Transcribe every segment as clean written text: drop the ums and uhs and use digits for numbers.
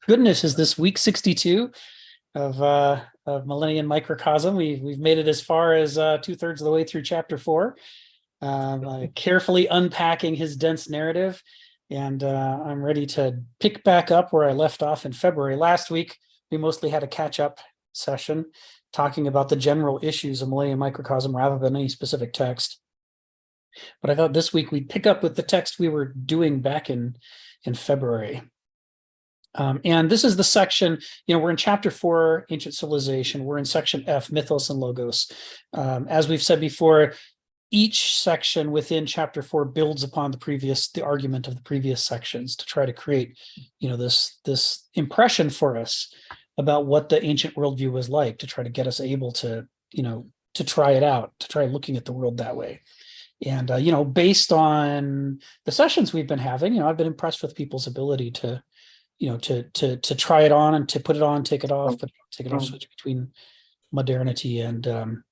Goodness, is this week 62 of Millennia and Microcosm? We've made it as far as 2/3 of the way through chapter 4, carefully unpacking his dense narrative, and I'm ready to pick back up where I left off in February. Last week, we mostly had a catch-up session talking about the general issues of Millennia and Microcosm rather than any specific text. But I thought this week we'd pick up with the text we were doing back in February. And this is the section, we're in chapter 4, ancient civilization. We're in section F, mythos and logos. As we've said before, each section within chapter 4 builds upon the argument of the previous sections to try to create, this impression for us about what the ancient worldview was like, to try to get us able to, to try it out, to try looking at the world that way. And, based on the sessions we've been having, I've been impressed with people's ability to try it on and to put it on, take it off, switch between modernity and the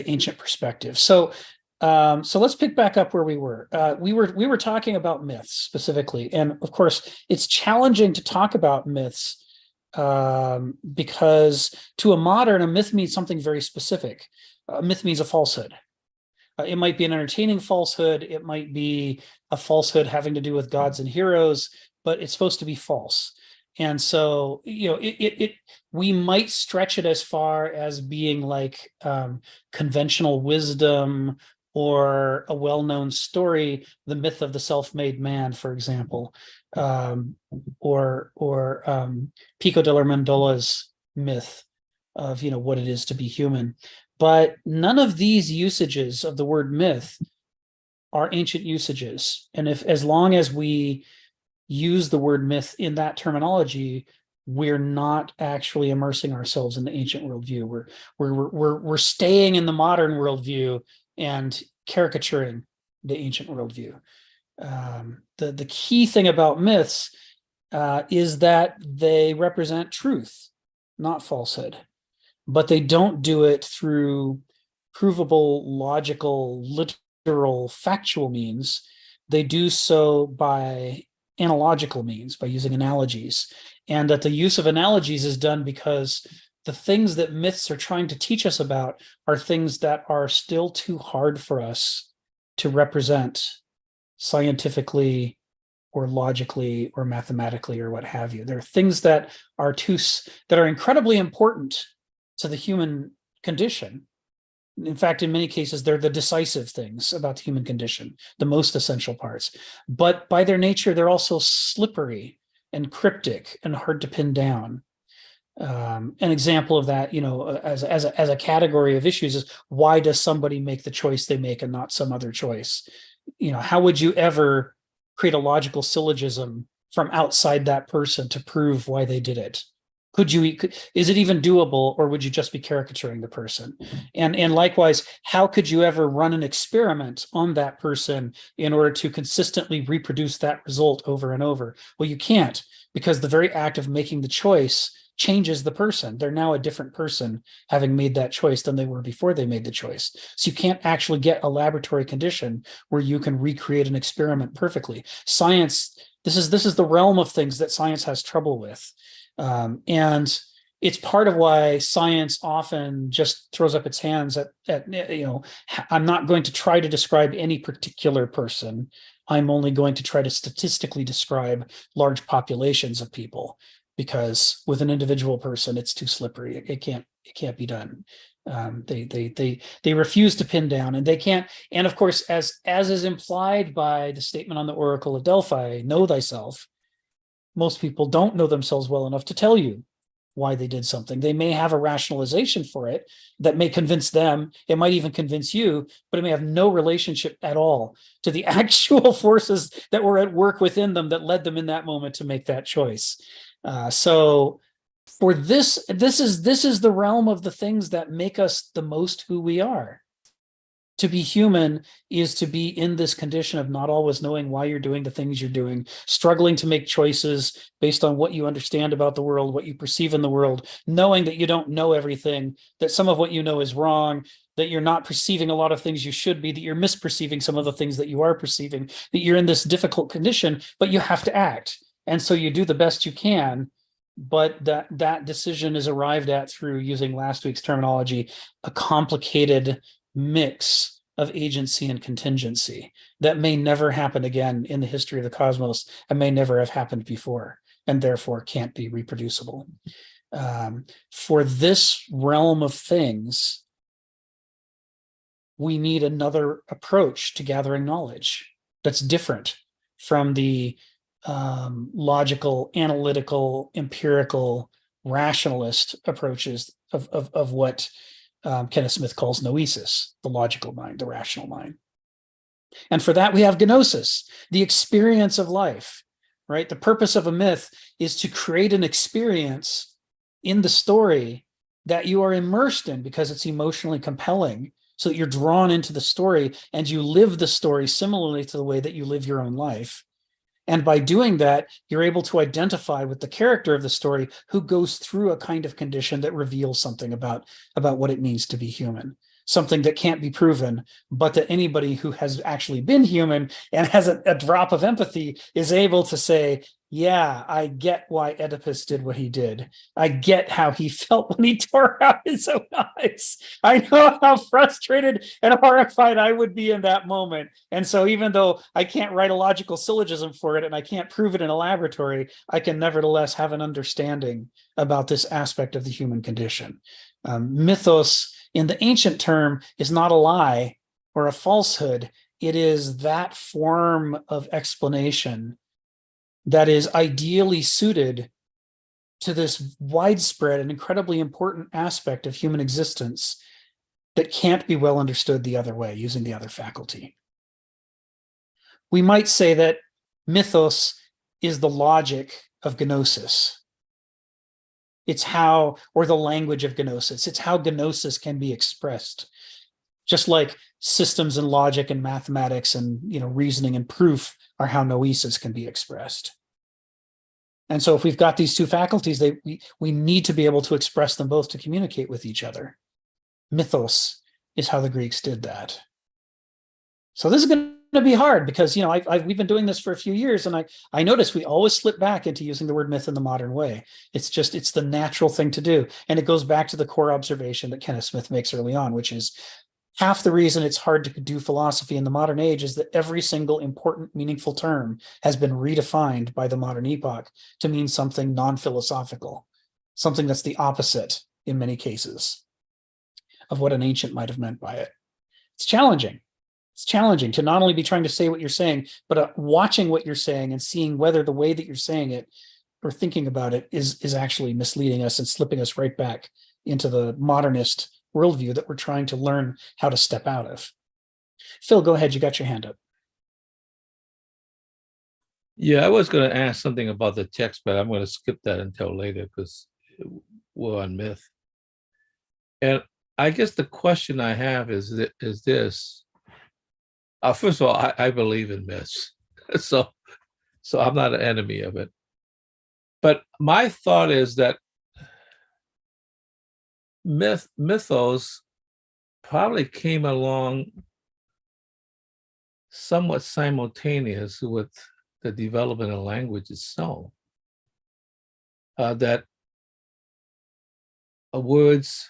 ancient perspective. So let's pick back up where we were. We were talking about myths specifically, and of course, it's challenging to talk about myths because to a modern, a myth means something very specific. A myth means a falsehood. It might be an entertaining falsehood. It might be a falsehood having to do with gods and heroes, but it's supposed to be false. And so, we might stretch it as far as being like conventional wisdom or a well-known story, the myth of the self-made man, for example, or Pico della Mandola's myth of, what it is to be human. But none of these usages of the word myth are ancient usages. And as long as we use the word myth in that terminology, we're not actually immersing ourselves in the ancient worldview. We're staying in the modern worldview and caricaturing the ancient worldview. The key thing about myths is that they represent truth, not falsehood. But they don't do it through provable, logical, literal, factual means. They do so by analogical means, by using analogies. And that the use of analogies is done because the things that myths are trying to teach us about are things that are still too hard for us to represent scientifically or logically or mathematically or what have you. There are things that are incredibly important to the human condition. In fact, in many cases, they're the decisive things about the human condition, the most essential parts. But by their nature, they're also slippery and cryptic and hard to pin down. An example of that, as a category of issues is, why does somebody make the choice they make and not some other choice? How would you ever create a logical syllogism from outside that person to prove why they did it? Is it even doable, or would you just be caricaturing the person? And likewise, how could you ever run an experiment on that person in order to consistently reproduce that result over and over? Well, you can't, because the very act of making the choice changes the person. They're now a different person having made that choice than they were before they made the choice. So you can't actually get a laboratory condition where you can recreate an experiment perfectly. Science, this is the realm of things that science has trouble with. And it's part of why science often just throws up its hands at I'm not going to try to describe any particular person. I'm only going to try to statistically describe large populations of people, because with an individual person, it's too slippery. It can't be done. They refuse to pin down, and they can't. And of course, as is implied by the statement on the Oracle of Delphi, know thyself. Most people don't know themselves well enough to tell you why they did something. They may have a rationalization for it that may convince them. It might even convince you, but it may have no relationship at all to the actual forces that were at work within them that led them in that moment to make that choice. So for this is the realm of the things that make us the most who we are. To be human is to be in this condition of not always knowing why you're doing the things you're doing, struggling to make choices based on what you understand about the world, what you perceive in the world, knowing that you don't know everything, that some of what you know is wrong, that you're not perceiving a lot of things you should be, that you're misperceiving some of the things that you are perceiving, that you're in this difficult condition, but you have to act. And so you do the best you can, but that decision is arrived at through, using last week's terminology, a complicated mix of agency and contingency that may never happen again in the history of the cosmos and may never have happened before, and therefore can't be reproducible. For this realm of things, we need another approach to gathering knowledge that's different from the logical, analytical, empirical, rationalist approaches of what Kenneth Smith calls noesis, the logical mind, the rational mind. And for that, we have gnosis, the experience of life, right? The purpose of a myth is to create an experience in the story that you are immersed in because it's emotionally compelling, so that you're drawn into the story and you live the story similarly to the way that you live your own life. And by doing that, you're able to identify with the character of the story who goes through a kind of condition that reveals something about what it means to be human, something that can't be proven, but that anybody who has actually been human and has a drop of empathy is able to say, yeah, I get why Oedipus did what he did. I get how he felt when he tore out his own eyes. I know how frustrated and horrified I would be in that moment. And so even though I can't write a logical syllogism for it and I can't prove it in a laboratory, I can nevertheless have an understanding about this aspect of the human condition. Mythos in the ancient term is not a lie or a falsehood. It is that form of explanation that is ideally suited to this widespread and incredibly important aspect of human existence that can't be well understood the other way, using the other faculty. We might say that mythos is the logic of gnosis. It's how, or the language of gnosis, it's how gnosis can be expressed. Just like systems and logic and mathematics and reasoning and proof are how noesis can be expressed. And so if we've got these two faculties, we need to be able to express them both to communicate with each other. Mythos is how the Greeks did that. So this is going to be hard because we've been doing this for a few years, and I notice we always slip back into using the word myth in the modern way. It's the natural thing to do, and it goes back to the core observation that Kenneth Smith makes early on, which is half the reason it's hard to do philosophy in the modern age is that every single important, meaningful term has been redefined by the modern epoch to mean something non-philosophical, something that's the opposite in many cases of what an ancient might have meant by it. It's challenging. It's challenging to not only be trying to say what you're saying, but watching what you're saying and seeing whether the way that you're saying it or thinking about it is actually misleading us and slipping us right back into the modernist worldview that we're trying to learn how to step out of. Phil, go ahead. You got your hand up. Yeah, I was going to ask something about the text, but I'm going to skip that until later because we're on myth. And I guess the question I have is this. First of all, I believe in myths, so I'm not an enemy of it. But my thought is that mythos probably came along somewhat simultaneous with the development of language itself. That words,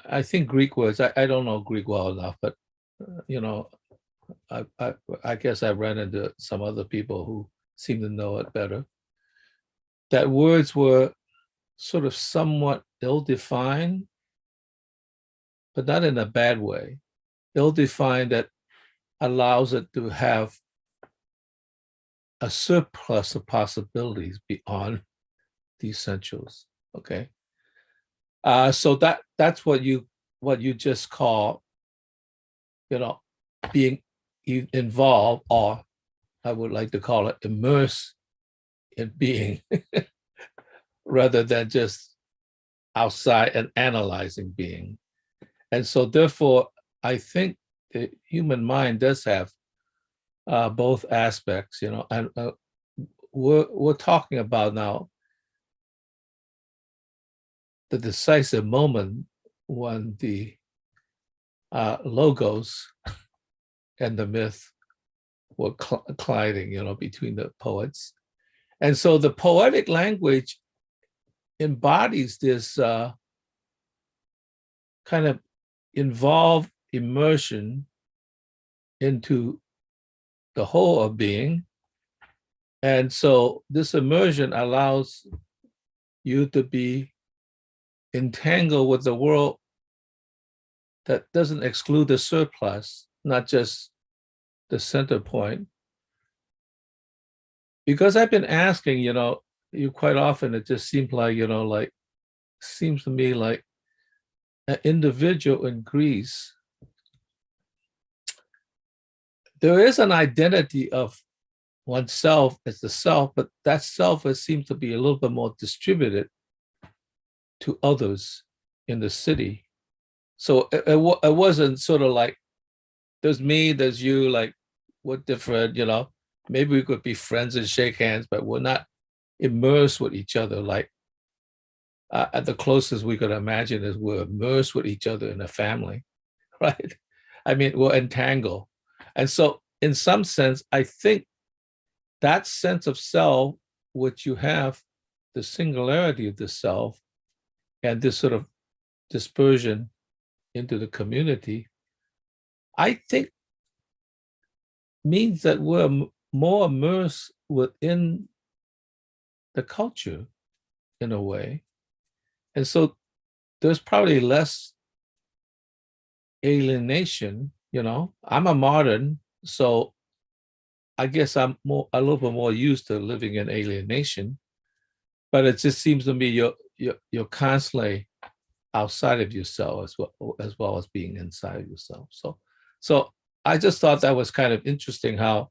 I think Greek words, I don't know Greek well enough, but I guess I've run into some other people who seem to know it better, that words were sort of somewhat ill-defined, but not in a bad way. Ill-defined that allows it to have a surplus of possibilities beyond the essentials. Okay, so that's what you just call, being involved, or I would like to call it immerse in being, rather than just outside and analyzing being. And so therefore, I think the human mind does have both aspects, and we're talking about now the decisive moment when the logos and the myth were colliding, between the poets. And so the poetic language embodies this kind of involved immersion into the whole of being. And so this immersion allows you to be entangled with the world that doesn't exclude the surplus, not just the center point. Because I've been asking, you quite often, it just seems like, seems to me like an individual in Greece, there is an identity of oneself as the self, but that self seems to be a little bit more distributed to others in the city. So it wasn't sort of like, there's me, there's you, like we're different, maybe we could be friends and shake hands, but we're not immersed with each other. Like at the closest we could imagine is we're immersed with each other in a family, right? I mean, we're entangled. And so in some sense, I think that sense of self, which you have the singularity of the self and this sort of dispersion into the community, I think means that we're more immersed within the culture in a way. And so there's probably less alienation, I'm a modern, so I guess I'm a little bit more used to living in alienation, but it just seems to me you're constantly outside of yourself as well as being inside of yourself. So I just thought that was kind of interesting how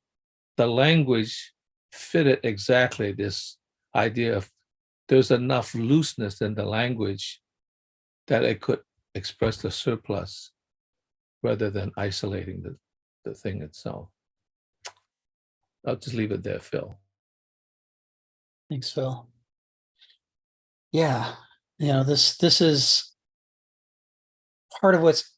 the language fitted exactly this idea of there's enough looseness in the language that it could express the surplus rather than isolating the thing itself. I'll just leave it there, Phil. Thanks, Phil. Yeah, this is part of what's,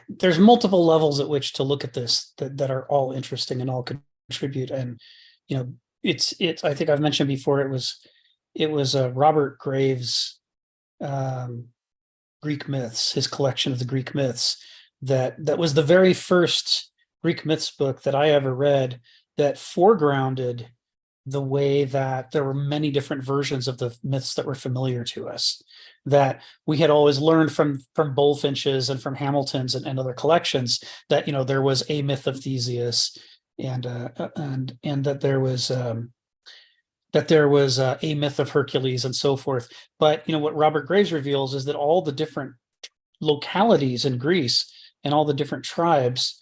there's multiple levels at which to look at this that are all interesting and all contribute. And, it's I think I've mentioned before, it was Robert Graves' Greek myths, his collection of the Greek myths, that was the very first Greek myths book that I ever read that foregrounded the way that there were many different versions of the myths that were familiar to us, that we had always learned from Bullfinch's and from Hamilton's and other collections, that there was a myth of Theseus and that there was a myth of Hercules and so forth. But what Robert Graves reveals is that all the different localities in Greece and all the different tribes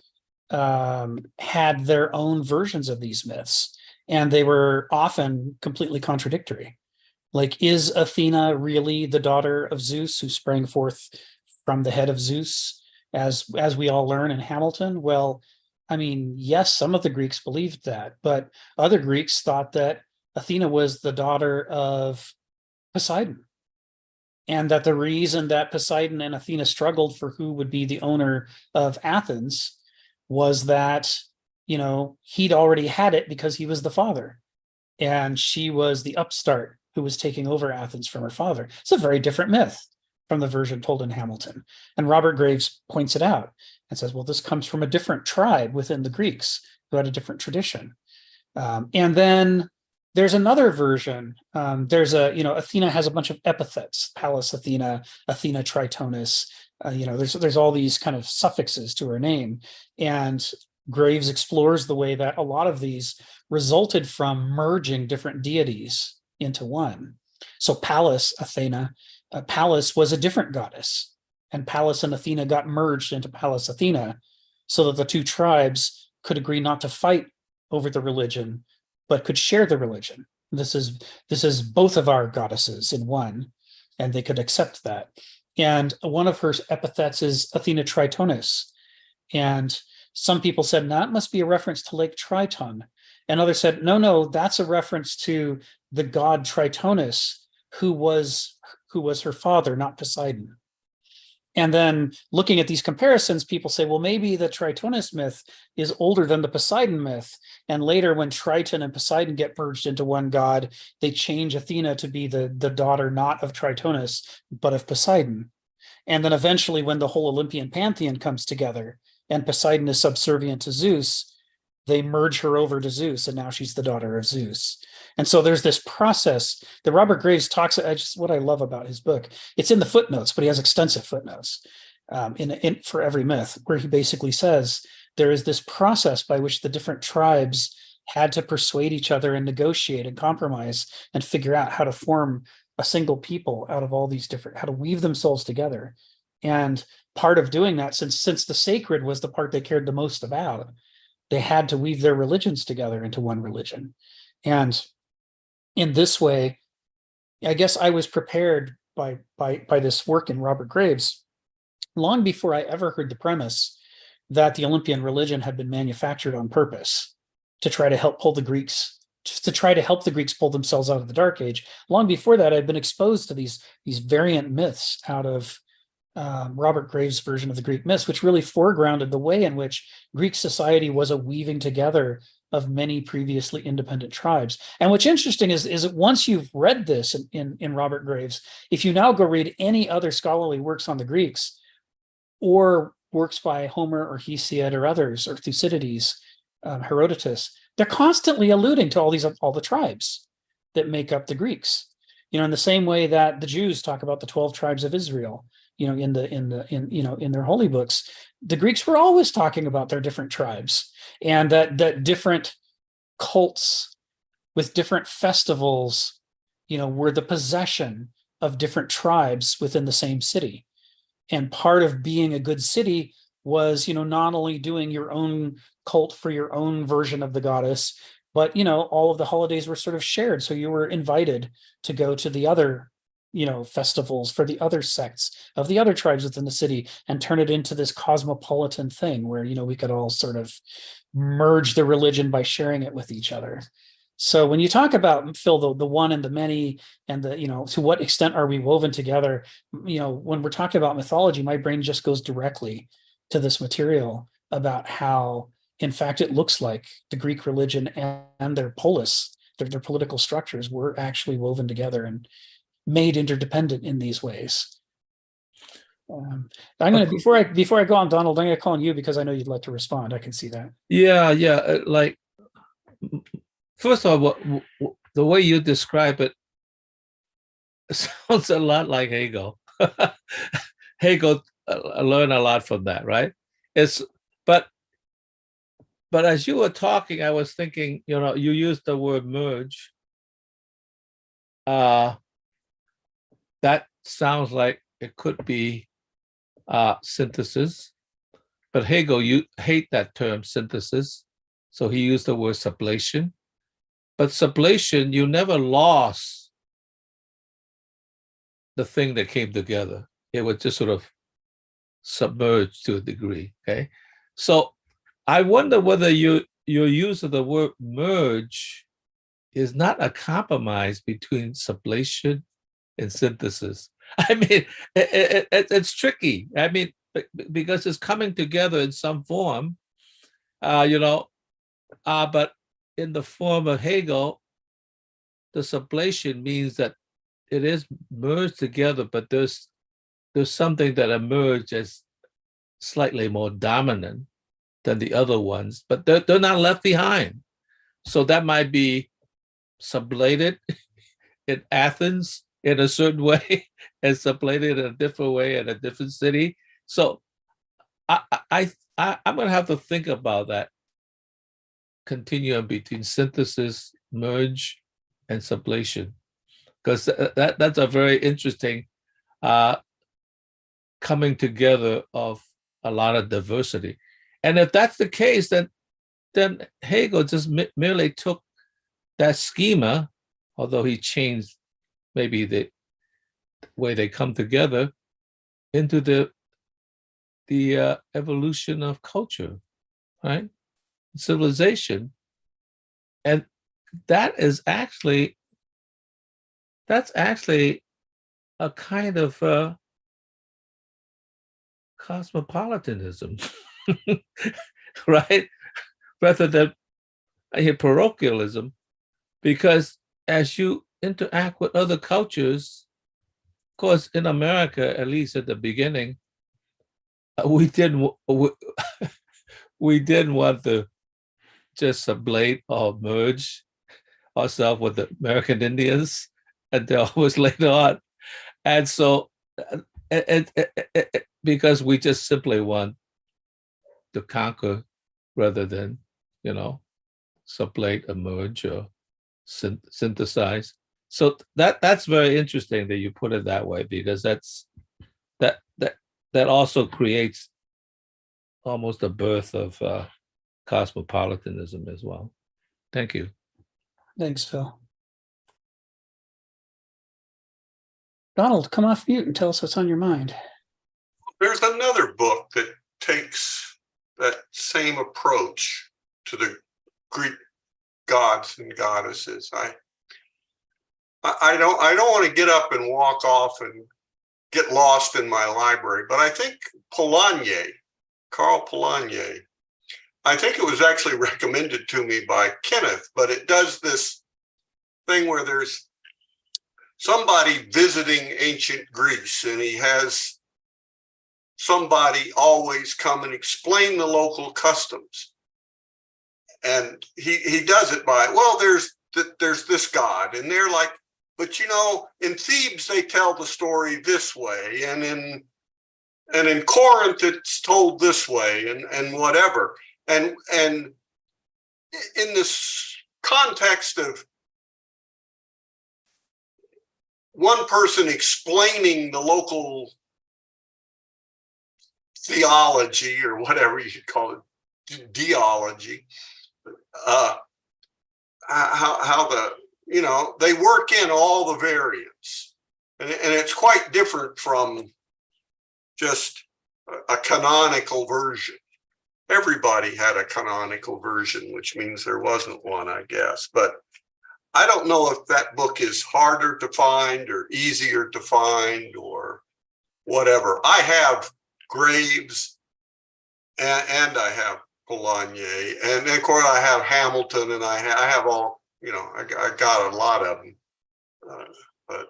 had their own versions of these myths, and they were often completely contradictory. Like, is Athena really the daughter of Zeus who sprang forth from the head of Zeus, as we all learn in Hamilton? Well, I mean, yes, some of the Greeks believed that, but other Greeks thought that Athena was the daughter of Poseidon, and that the reason that Poseidon and Athena struggled for who would be the owner of Athens was that, he'd already had it because he was the father, and she was the upstart who was taking over Athens from her father. It's a very different myth from the version told in Hamilton. And Robert Graves points it out and says, well, this comes from a different tribe within the Greeks who had a different tradition. And then there's another version. Athena has a bunch of epithets: Pallas Athena, Athena Tritonis. There's all these kind of suffixes to her name. And Graves explores the way that a lot of these resulted from merging different deities into one. So Pallas Athena, Pallas was a different goddess, and Pallas and Athena got merged into Pallas Athena so that the two tribes could agree not to fight over the religion, but could share the religion. This is both of our goddesses in one, and they could accept that. And one of her epithets is Athena Tritonis. And some people said, no, that must be a reference to Lake Triton. And others said, no, that's a reference to the god Tritonis, who was her father, not Poseidon. And then looking at these comparisons, people say, well, maybe the Tritonus myth is older than the Poseidon myth. And later, when Triton and Poseidon get merged into one god, they change Athena to be the daughter not of Tritonus, but of Poseidon. And then eventually, when the whole Olympian pantheon comes together and Poseidon is subservient to Zeus, they merge her over to Zeus, and now she's the daughter of Zeus. And so there's this process that Robert Graves talks. Just what I love about his book. It's in the footnotes, but he has extensive footnotes for every myth, where he basically says there is this process by which the different tribes had to persuade each other and negotiate and compromise and figure out how to form a single people out of all these different, how to weave themselves together. And part of doing that, since the sacred was the part they cared the most about, they had to weave their religions together into one religion. And in this way, I guess I was prepared by this work in Robert Graves long before I ever heard the premise that the Olympian religion had been manufactured on purpose to try to help pull the Greeks, just to try to help the Greeks pull themselves out of the Dark Age. Long before that, I'd been exposed to these variant myths out of Robert Graves' version of the Greek myths, which really foregrounded the way in which Greek society was a weaving together of many previously independent tribes. And what's interesting is that once you've read this in Robert Graves, if you now go read any other scholarly works on the Greeks, or works by Homer or Hesiod or others, or Thucydides, Herodotus, they're constantly alluding to all the tribes that make up the Greeks. In the same way that the Jews talk about the 12 tribes of Israel, in their holy books, the Greeks were always talking about their different tribes, and that different cults with different festivals, were the possession of different tribes within the same city. And part of being a good city was, not only doing your own cult for your own version of the goddess, but, all of the holidays were sort of shared. So you were invited to go to the other festivals for the other sects of the other tribes within the city, and turn it into this cosmopolitan thing where, we could all sort of merge the religion by sharing it with each other. So when you talk about, Phil, the one and the many, and to what extent are we woven together, when we're talking about mythology, my brain just goes directly to this material about how, in fact, it looks like the Greek religion and their polis, their political structures, were actually woven together and made interdependent in these ways. I'm going to, before I go on, Donald, I'm going to call on you because I know you'd like to respond. I can see that. Yeah. Like, first of all, the way you describe it sounds a lot like Hegel. Hegel learned a lot from that, right? But as you were talking, I was thinking, you used the word merge. That sounds like it could be synthesis, but Hegel, you hate that term synthesis, so he used the word sublation. But sublation, you never lost the thing that came together. It was just sort of submerged to a degree. Okay, so I wonder whether your use of the word merge is not a compromise between sublation and synthesis. I mean, it's tricky. I mean, because it's coming together in some form, but in the form of Hegel, the sublation means that it is merged together, but there's something that emerged as slightly more dominant than the other ones, but they're not left behind. So that might be sublated in Athens in a certain way and sublated in a different way in a different city. So I'm going to have to think about that continuum between synthesis, merge, and sublation, because that's a very interesting coming together of a lot of diversity. And if that's the case, then Hegel just merely took that schema, although he changed maybe the way they come together, into the evolution of culture, right? Civilization. And that's actually a kind of cosmopolitanism, right? Rather than parochialism, because as you interact with other cultures, of course, in America, at least at the beginning, we didn't we didn't want to just sublate or merge ourselves with the American Indians until it was later on, and so and, because we just simply want to conquer rather than sublate, merge, or synthesize. So that's very interesting that you put it that way, because that also creates almost a birth of cosmopolitanism as well. Thank you. Thanks, Phil. Donald, come off mute and tell us what's on your mind. There's another book that takes that same approach to the Greek gods and goddesses. I don't want to get up and walk off and get lost in my library, but I think Carl Polanyi, I think it was actually recommended to me by Kenneth, but it does this thing where there's somebody visiting ancient Greece, and he has somebody always come and explain the local customs. And he does it by, well, there's this god, and they're like, but in Thebes they tell the story this way, and in Corinth it's told this way, and whatever. And in this context of one person explaining the local theology, or whatever you should call it, deology, how they work in all the variants, and it's quite different from just a canonical version. Everybody had a canonical version, which means there wasn't one, I guess. But I don't know if that book is harder to find or easier to find or whatever. I have Graves and I have Polanyi, and of course I have Hamilton, and I have all, I got a lot of them. But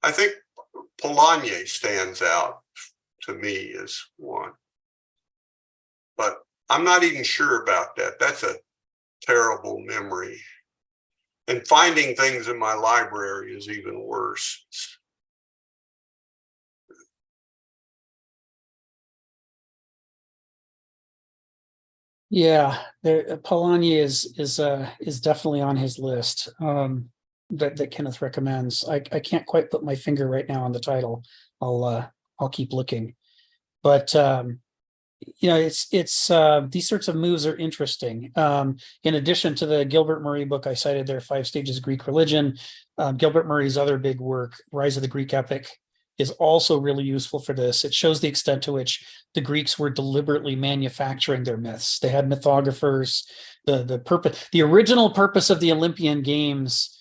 I think Polanyi stands out to me as one. But I'm not even sure about that. That's a terrible memory. And finding things in my library is even worse. Yeah, Polanyi is definitely on his list that Kenneth recommends. I can't quite put my finger right now on the title. I'll keep looking, but it's these sorts of moves are interesting. In addition to the Gilbert Murray book I cited there, 5 Stages of Greek Religion, Gilbert Murray's other big work, Rise of the Greek Epic, is also really useful for this. It shows the extent to which the Greeks were deliberately manufacturing their myths. They had mythographers. The original purpose of the Olympian Games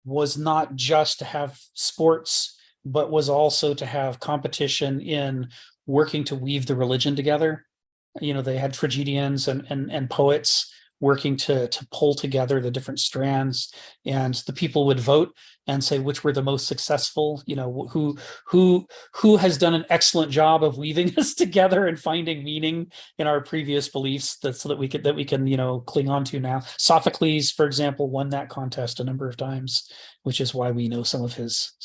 was not just to have sports, but was also to have competition in working to weave the religion together. They had tragedians and poets working to pull together the different strands, and the people would vote and say which were the most successful, who has done an excellent job of weaving us together and finding meaning in our previous beliefs, so that we can cling on to now. Sophocles, for example, won that contest a number of times, which is why we know some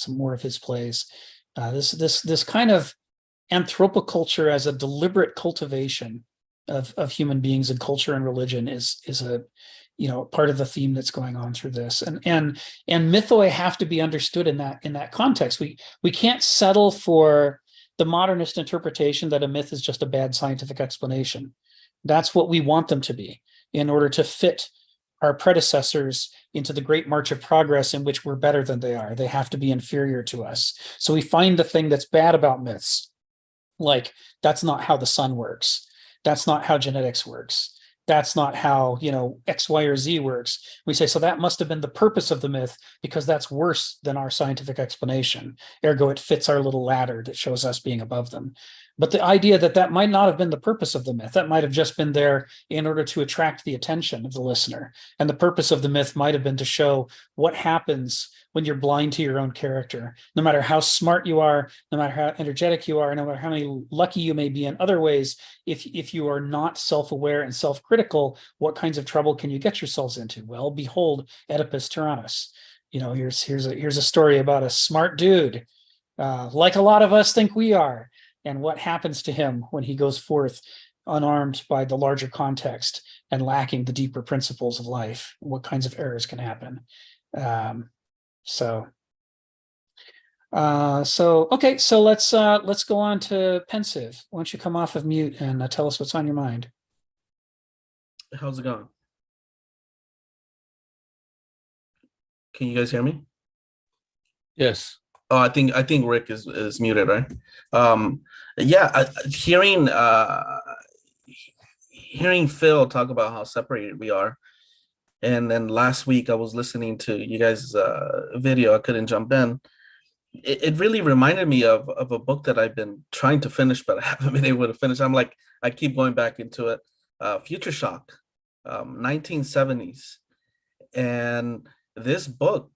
more of his plays. This kind of anthropoculture as a deliberate cultivation of human beings and culture and religion is a part of the theme that's going on through this, and mythoi have to be understood in that context. We can't settle for the modernist interpretation that a myth is just a bad scientific explanation. That's what we want them to be, in order to fit our predecessors into the great march of progress in which we're better than they are. They have to be inferior to us. So we find the thing that's bad about myths, like that's not how the sun works. That's not how genetics works. That's not how, X, Y, or Z works. We say, so that must have been the purpose of the myth, because that's worse than our scientific explanation. Ergo, it fits our little ladder that shows us being above them. But the idea that that might not have been the purpose of the myth, that might have just been there in order to attract the attention of the listener. And the purpose of the myth might have been to show what happens when you're blind to your own character. No matter how smart you are, no matter how energetic you are, no matter how many lucky you may be in other ways, if you are not self-aware and self-critical, what kinds of trouble can you get yourselves into? Well, behold, Oedipus Tyrannus. Here's a story about a smart dude, like a lot of us think we are, and what happens to him when he goes forth unarmed by the larger context and lacking the deeper principles of life. What kinds of errors can happen? Okay, so let's go on to Pensive. Why don't you come off of mute and tell us what's on your mind? How's it going? Can you guys hear me? Yes. Oh, I think Rick is muted, right? Yeah, hearing Phil talk about how separated we are, and then last week I was listening to you guys' video. I couldn't jump in. It really reminded me of a book that I've been trying to finish, but I haven't been able to finish. I keep going back into it. Future Shock, 1970s, and this book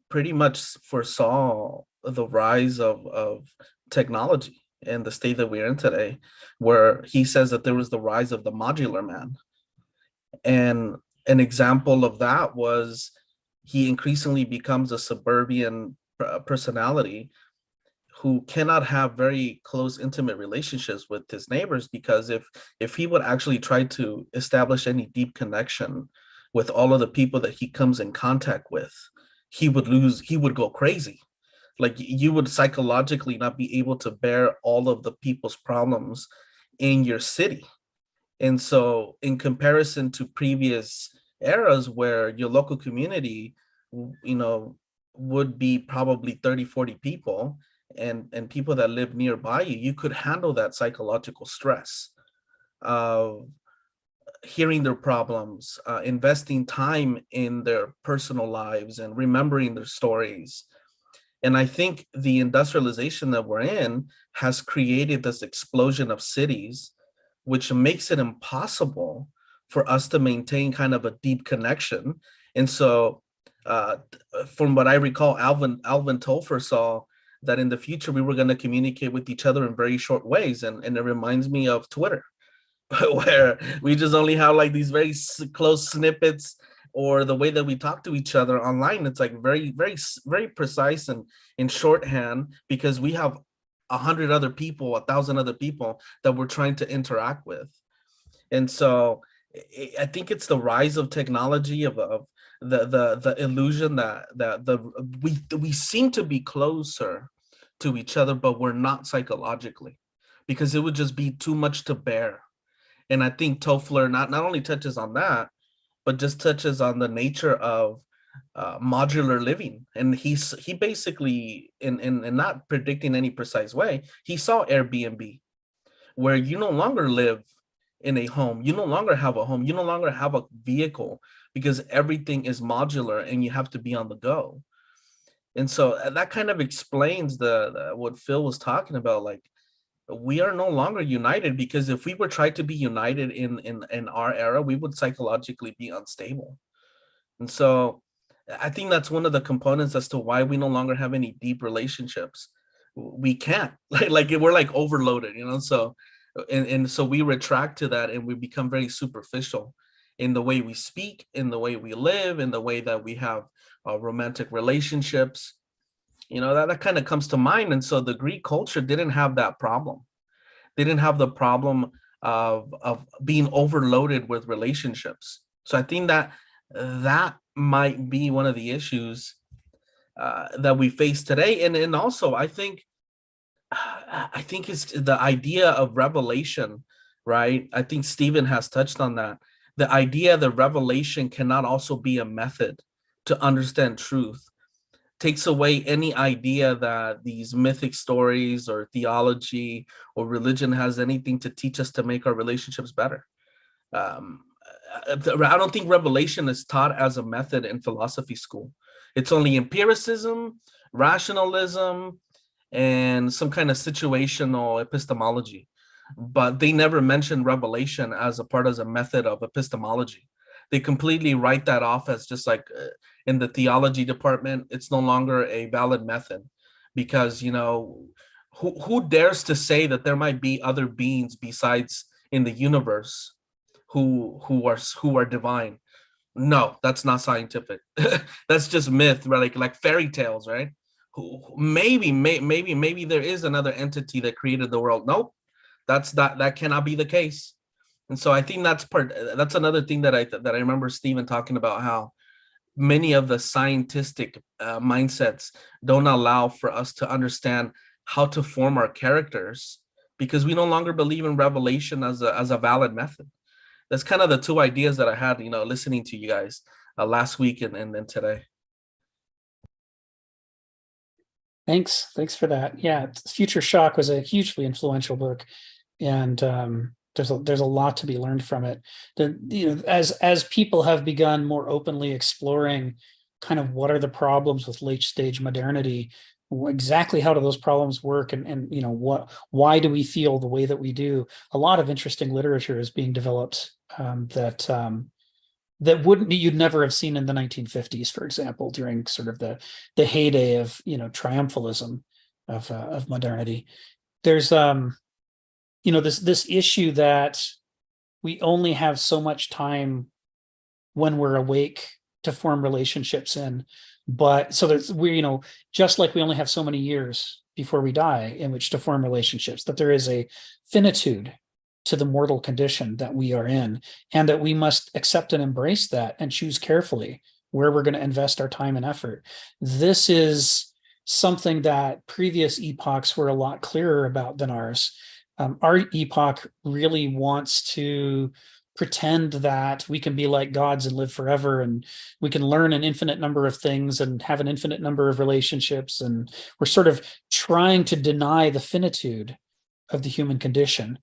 pretty much foresaw the rise of technology and the state that we're in today, where he says that there was the rise of the modular man. And an example of that was he increasingly becomes a suburban personality who cannot have very close, intimate relationships with his neighbors, because if he would actually try to establish any deep connection with all of the people that he comes in contact with, he would go crazy. Like, you would psychologically not be able to bear all of the people's problems in your city. And so in comparison to previous eras where your local community, would be probably 30, 40 people, and people that live nearby you could handle that psychological stress of hearing their problems, investing time in their personal lives and remembering their stories. And I think the industrialization that we're in has created this explosion of cities, which makes it impossible for us to maintain kind of a deep connection. And so from what I recall, Alvin Tolfer saw that in the future we were going to communicate with each other in very short ways. And it reminds me of Twitter, where we just only have like these very close snippets, or the way that we talk to each other online. It's like very, very, very precise and in shorthand, because we have 100 other people, 1,000 other people that we're trying to interact with. And so I think it's the rise of technology, of the illusion that we seem to be closer to each other, but we're not psychologically, because it would just be too much to bear. And I think Toffler not only touches on that, but just touches on the nature of modular living. And he basically, in not predicting any precise way, he saw Airbnb, where you no longer live in a home, you no longer have a home, you no longer have a vehicle, because everything is modular and you have to be on the go. And so that kind of explains what Phil was talking about. Like, we are no longer united, because if we were trying to be united in our era, we would psychologically be unstable. And so I think that's one of the components as to why we no longer have any deep relationships. We can't, like we're like overloaded, so and so we retract to that, and we become very superficial in the way we speak, in the way we live, in the way that we have romantic relationships. That kind of comes to mind. And so the Greek culture didn't have that problem. They didn't have the problem of being overloaded with relationships. So I think that might be one of the issues that we face today. And also, I think it's the idea of revelation, right? I think Stephen has touched on that. The idea that revelation cannot also be a method to understand truth takes away any idea that these mythic stories or theology or religion has anything to teach us to make our relationships better. I don't think revelation is taught as a method in philosophy school. It's only empiricism, rationalism, and some kind of situational epistemology, but they never mentioned revelation as a method of epistemology. They completely write that off as just like in the theology department, it's no longer a valid method, because who dares to say that there might be other beings besides in the universe who are divine? No, that's not scientific. That's just myth, right? Like fairy tales, right? Maybe there is another entity that created the world. Nope, that cannot be the case. And so I think that's another thing that I remember Stephen talking about, how many of the scientific mindsets don't allow for us to understand how to form our characters, because we no longer believe in revelation as a valid method. That's kind of the two ideas that I had, listening to you guys last week and then today. Thanks for that. Yeah, Future Shock was a hugely influential book, and there's a lot to be learned from it. As people have begun more openly exploring kind of what are the problems with late stage modernity, exactly how do those problems work, and why do we feel the way that we do? A lot of interesting literature is being developed that you'd never have seen in the 1950s, for example, during sort of the heyday of triumphalism of modernity. There's this issue that we only have so much time when we're awake to form relationships in, but so there's just like we only have so many years before we die in which to form relationships, that there is a finitude to the mortal condition that we are in, and that we must accept and embrace that and choose carefully where we're going to invest our time and effort. This is something that previous epochs were a lot clearer about than ours. Our epoch really wants to pretend that we can be like gods and live forever, and we can learn an infinite number of things and have an infinite number of relationships, and we're sort of trying to deny the finitude of the human condition.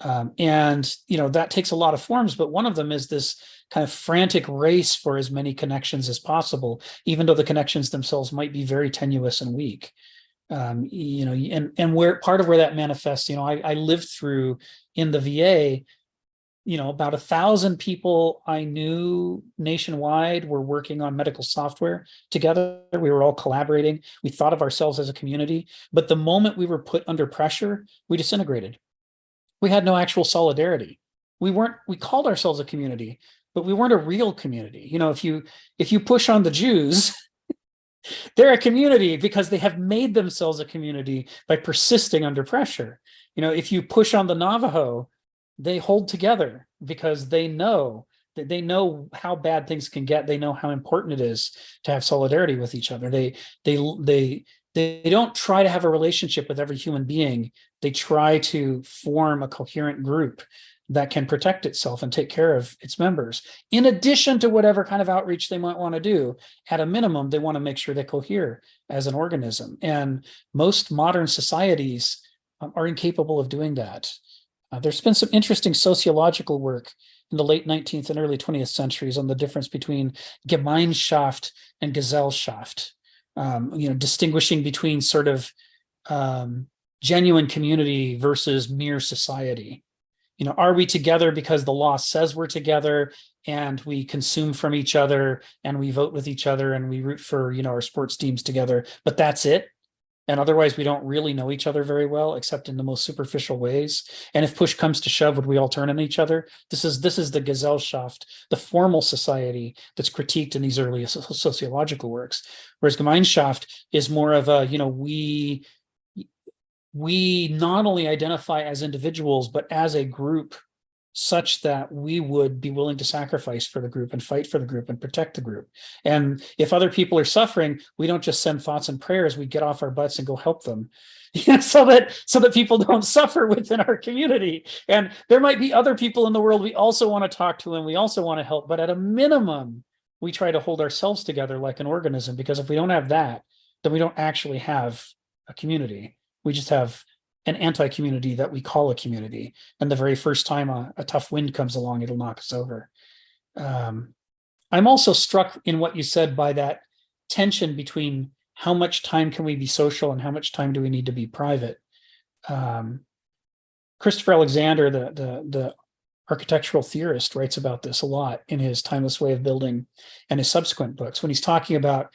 And that takes a lot of forms, but one of them is this kind of frantic race for as many connections as possible, even though the connections themselves might be very tenuous and weak. And where part of where that manifests, I lived through in the VA, about 1,000 people I knew nationwide were working on medical software together. We were all collaborating. We thought of ourselves as a community, but the moment we were put under pressure, we disintegrated. We had no actual solidarity. We called ourselves a community, but we weren't a real community. If you push on the Jews, they're a community because they have made themselves a community by persisting under pressure. If you push on the Navajo, they hold together because they know how bad things can get. They know how important it is to have solidarity with each other. They don't try to have a relationship with every human being. They try to form a coherent group that can protect itself and take care of its members, in addition to whatever kind of outreach they might want to do. At a minimum, they want to make sure they cohere as an organism. And most modern societies are incapable of doing that. There's been some interesting sociological work in the late 19th and early 20th centuries on the difference between Gemeinschaft and Gesellschaft. Distinguishing between sort of genuine community versus mere society. Are we together because the law says we're together, and we consume from each other, and we vote with each other, and we root for our sports teams together, but that's it? And otherwise we don't really know each other very well, except in the most superficial ways. And if push comes to shove, would we all turn on each other? This is the Gesellschaft, the formal society that's critiqued in these early sociological works. Whereas Gemeinschaft is more of a, we not only identify as individuals, but as a group, such that we would be willing to sacrifice for the group and fight for the group and protect the group. And if other people are suffering, we don't just send thoughts and prayers, we get off our butts and go help them. So that people don't suffer within our community. And there might be other people in the world we also want to talk to and we also want to help, but at a minimum, we try to hold ourselves together like an organism, because if we don't have that, then we don't actually have a community. We just have an anti-community that we call a community. And the very first time a tough wind comes along, it'll knock us over. I'm also struck in what you said by that tension between how much time can we be social and how much time do we need to be private? Christopher Alexander, the architectural theorist, writes about this a lot in his Timeless Way of Building and his subsequent books. When he's talking about,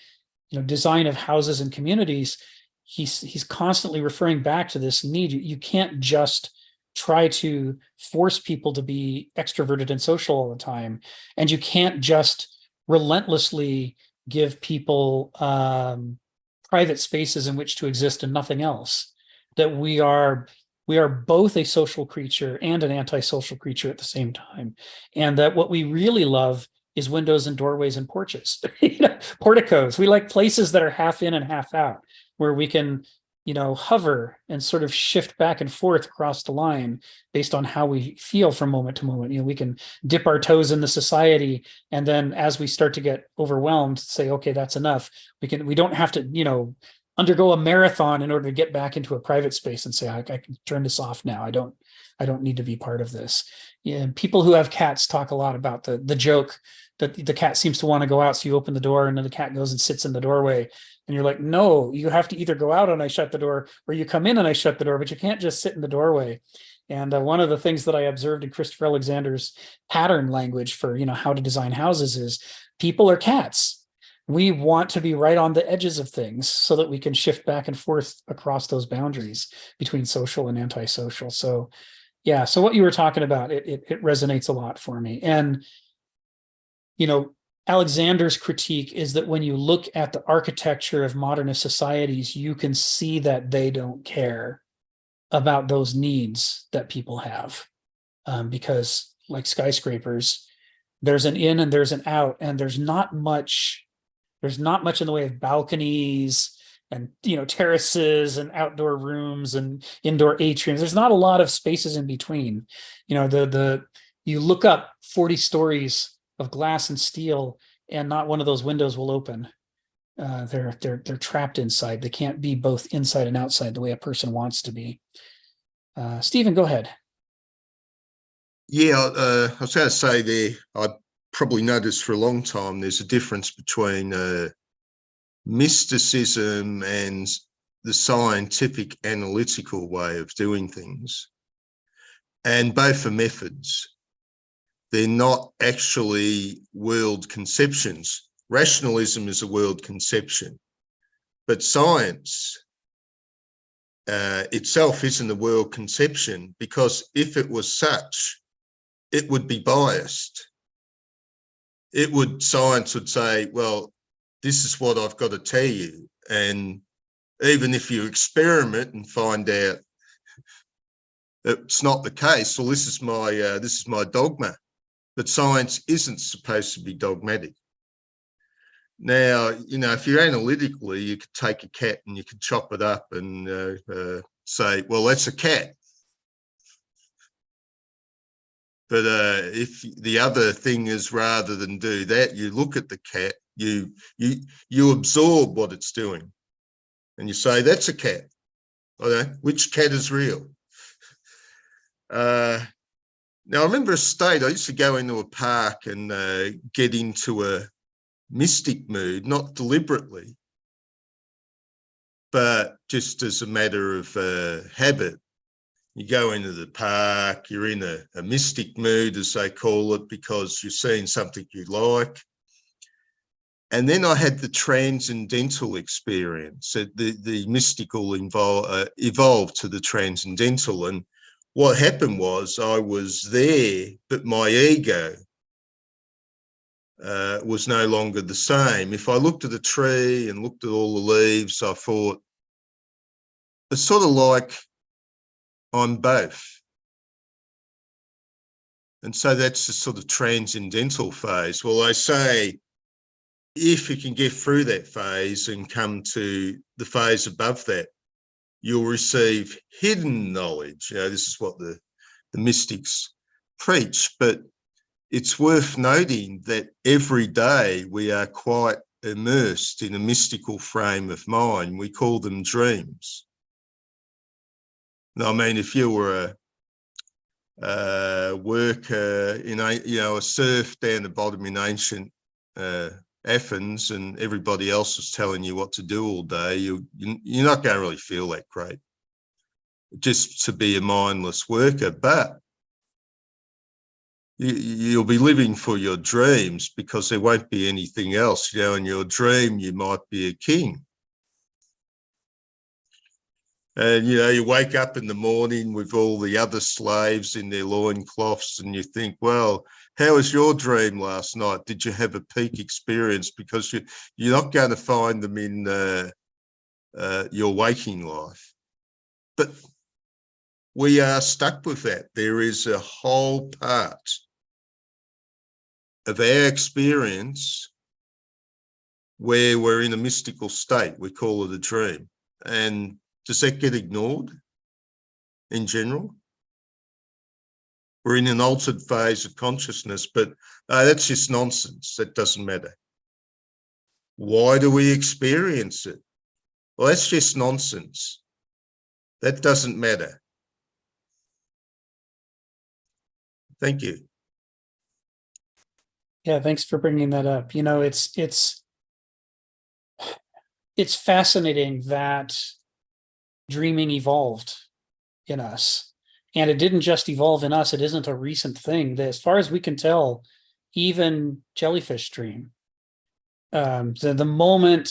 design of houses and communities, he's constantly referring back to this need. You can't just try to force people to be extroverted and social all the time, and you can't just relentlessly give people private spaces in which to exist and nothing else. That we are both a social creature and an antisocial creature at the same time, and that what we really love is windows and doorways and porches, porticos. We like places that are half in and half out, where we can, hover and sort of shift back and forth across the line based on how we feel from moment to moment. We can dip our toes in the society, and then as we start to get overwhelmed, say, okay, that's enough. We don't have to, undergo a marathon in order to get back into a private space and say, I can turn this off now. I don't need to be part of this. People who have cats talk a lot about the joke that the cat seems to want to go out. So you open the door and then the cat goes and sits in the doorway. And you're like, no, you have to either go out and I shut the door, or you come in and I shut the door, but you can't just sit in the doorway. And one of the things that I observed in Christopher Alexander's pattern language for, how to design houses is people are cats. We want to be right on the edges of things so that we can shift back and forth across those boundaries between social and antisocial. So yeah, so what you were talking about, it resonates a lot for me. And, Alexander's critique is that when you look at the architecture of modernist societies, you can see that they don't care about those needs that people have. Because like skyscrapers, there's an in and there's an out, and there's not much in the way of balconies and, terraces and outdoor rooms and indoor atriums. There's not a lot of spaces in between. You look up 40 stories of glass and steel, and not one of those windows will open. They're trapped inside. They can't be both inside and outside the way a person wants to be. Stephen, go ahead. Yeah, I was going to say there, I probably noticed for a long time there's a difference between mysticism and the scientific analytical way of doing things. And both are methods. They're not actually world conceptions. Rationalism is a world conception, but science itself isn't a world conception, because if it was such, it would be biased. Science would say, well, this is what I've got to tell you. And even if you experiment and find out it's not the case, well, this is my dogma. But science isn't supposed to be dogmatic. Now, if you're analytically, you could take a cat and you could chop it up and say, well, that's a cat. But if the other thing is, rather than do that, you look at the cat, you absorb what it's doing, and you say, that's a cat. Okay, which cat is real? Now, I remember I used to go into a park and get into a mystic mood, not deliberately, but just as a matter of habit. You go into the park, you're in a mystic mood, as they call it, because you're seeing something you like. And then I had the transcendental experience. The mystical evolved to the transcendental. And what happened was I was there, but my ego was no longer the same. If I looked at a tree and looked at all the leaves, I thought, it's sort of like I'm both. And so that's the sort of transcendental phase. Well, I say, if you can get through that phase and come to the phase above that, you'll receive hidden knowledge. This is what the mystics preach, but it's worth noting that every day we are quite immersed in a mystical frame of mind. We call them dreams. Now, I mean, if you were a worker in a surf down the bottom in ancient Athens and everybody else is telling you what to do all day, you're not going to really feel that great just to be a mindless worker. But you'll be living for your dreams because there won't be anything else. You know, in your dream, you might be a king. And, you know, you wake up in the morning with all the other slaves in their loincloths and you think, well, how was your dream last night? Did you have a peak experience? Because you're not going to find them in your waking life. But we are stuck with that. There is a whole part of our experience where we're in a mystical state. We call it a dream. And does that get ignored in general? We're in an altered phase of consciousness, but that's just nonsense. That doesn't matter. Why do we experience it? Well, that's just nonsense. That doesn't matter. Thank you. Yeah, thanks for bringing that up. You know, it's fascinating that dreaming evolved in us, and it didn't just evolve in us. It isn't a recent thing. As far as we can tell, even jellyfish dream. The moment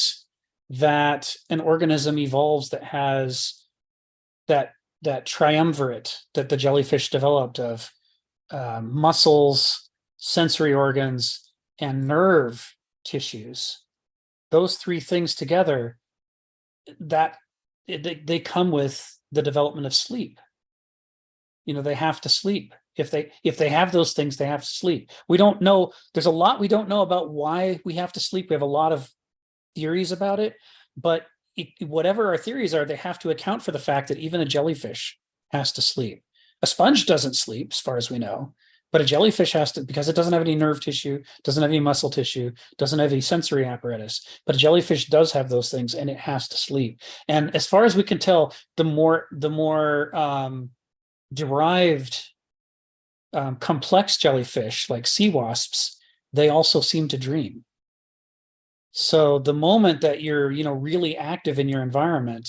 that an organism evolves that has that triumvirate that the jellyfish developed of muscles, sensory organs, and nerve tissues, those three things together, they come with the development of sleep. You know, they have to sleep. If they have those things, they have to sleep. We don't know. There's a lot we don't know about why we have to sleep. We have a lot of theories about it, but whatever our theories are, they have to account for the fact that even a jellyfish has to sleep. A sponge doesn't sleep, as far as we know, but a jellyfish has to, because it doesn't have any nerve tissue, doesn't have any muscle tissue, doesn't have any sensory apparatus. But a jellyfish does have those things, and it has to sleep. And as far as we can tell, the more derived, complex jellyfish, like sea wasps, they also seem to dream. So the moment that you're, really active in your environment,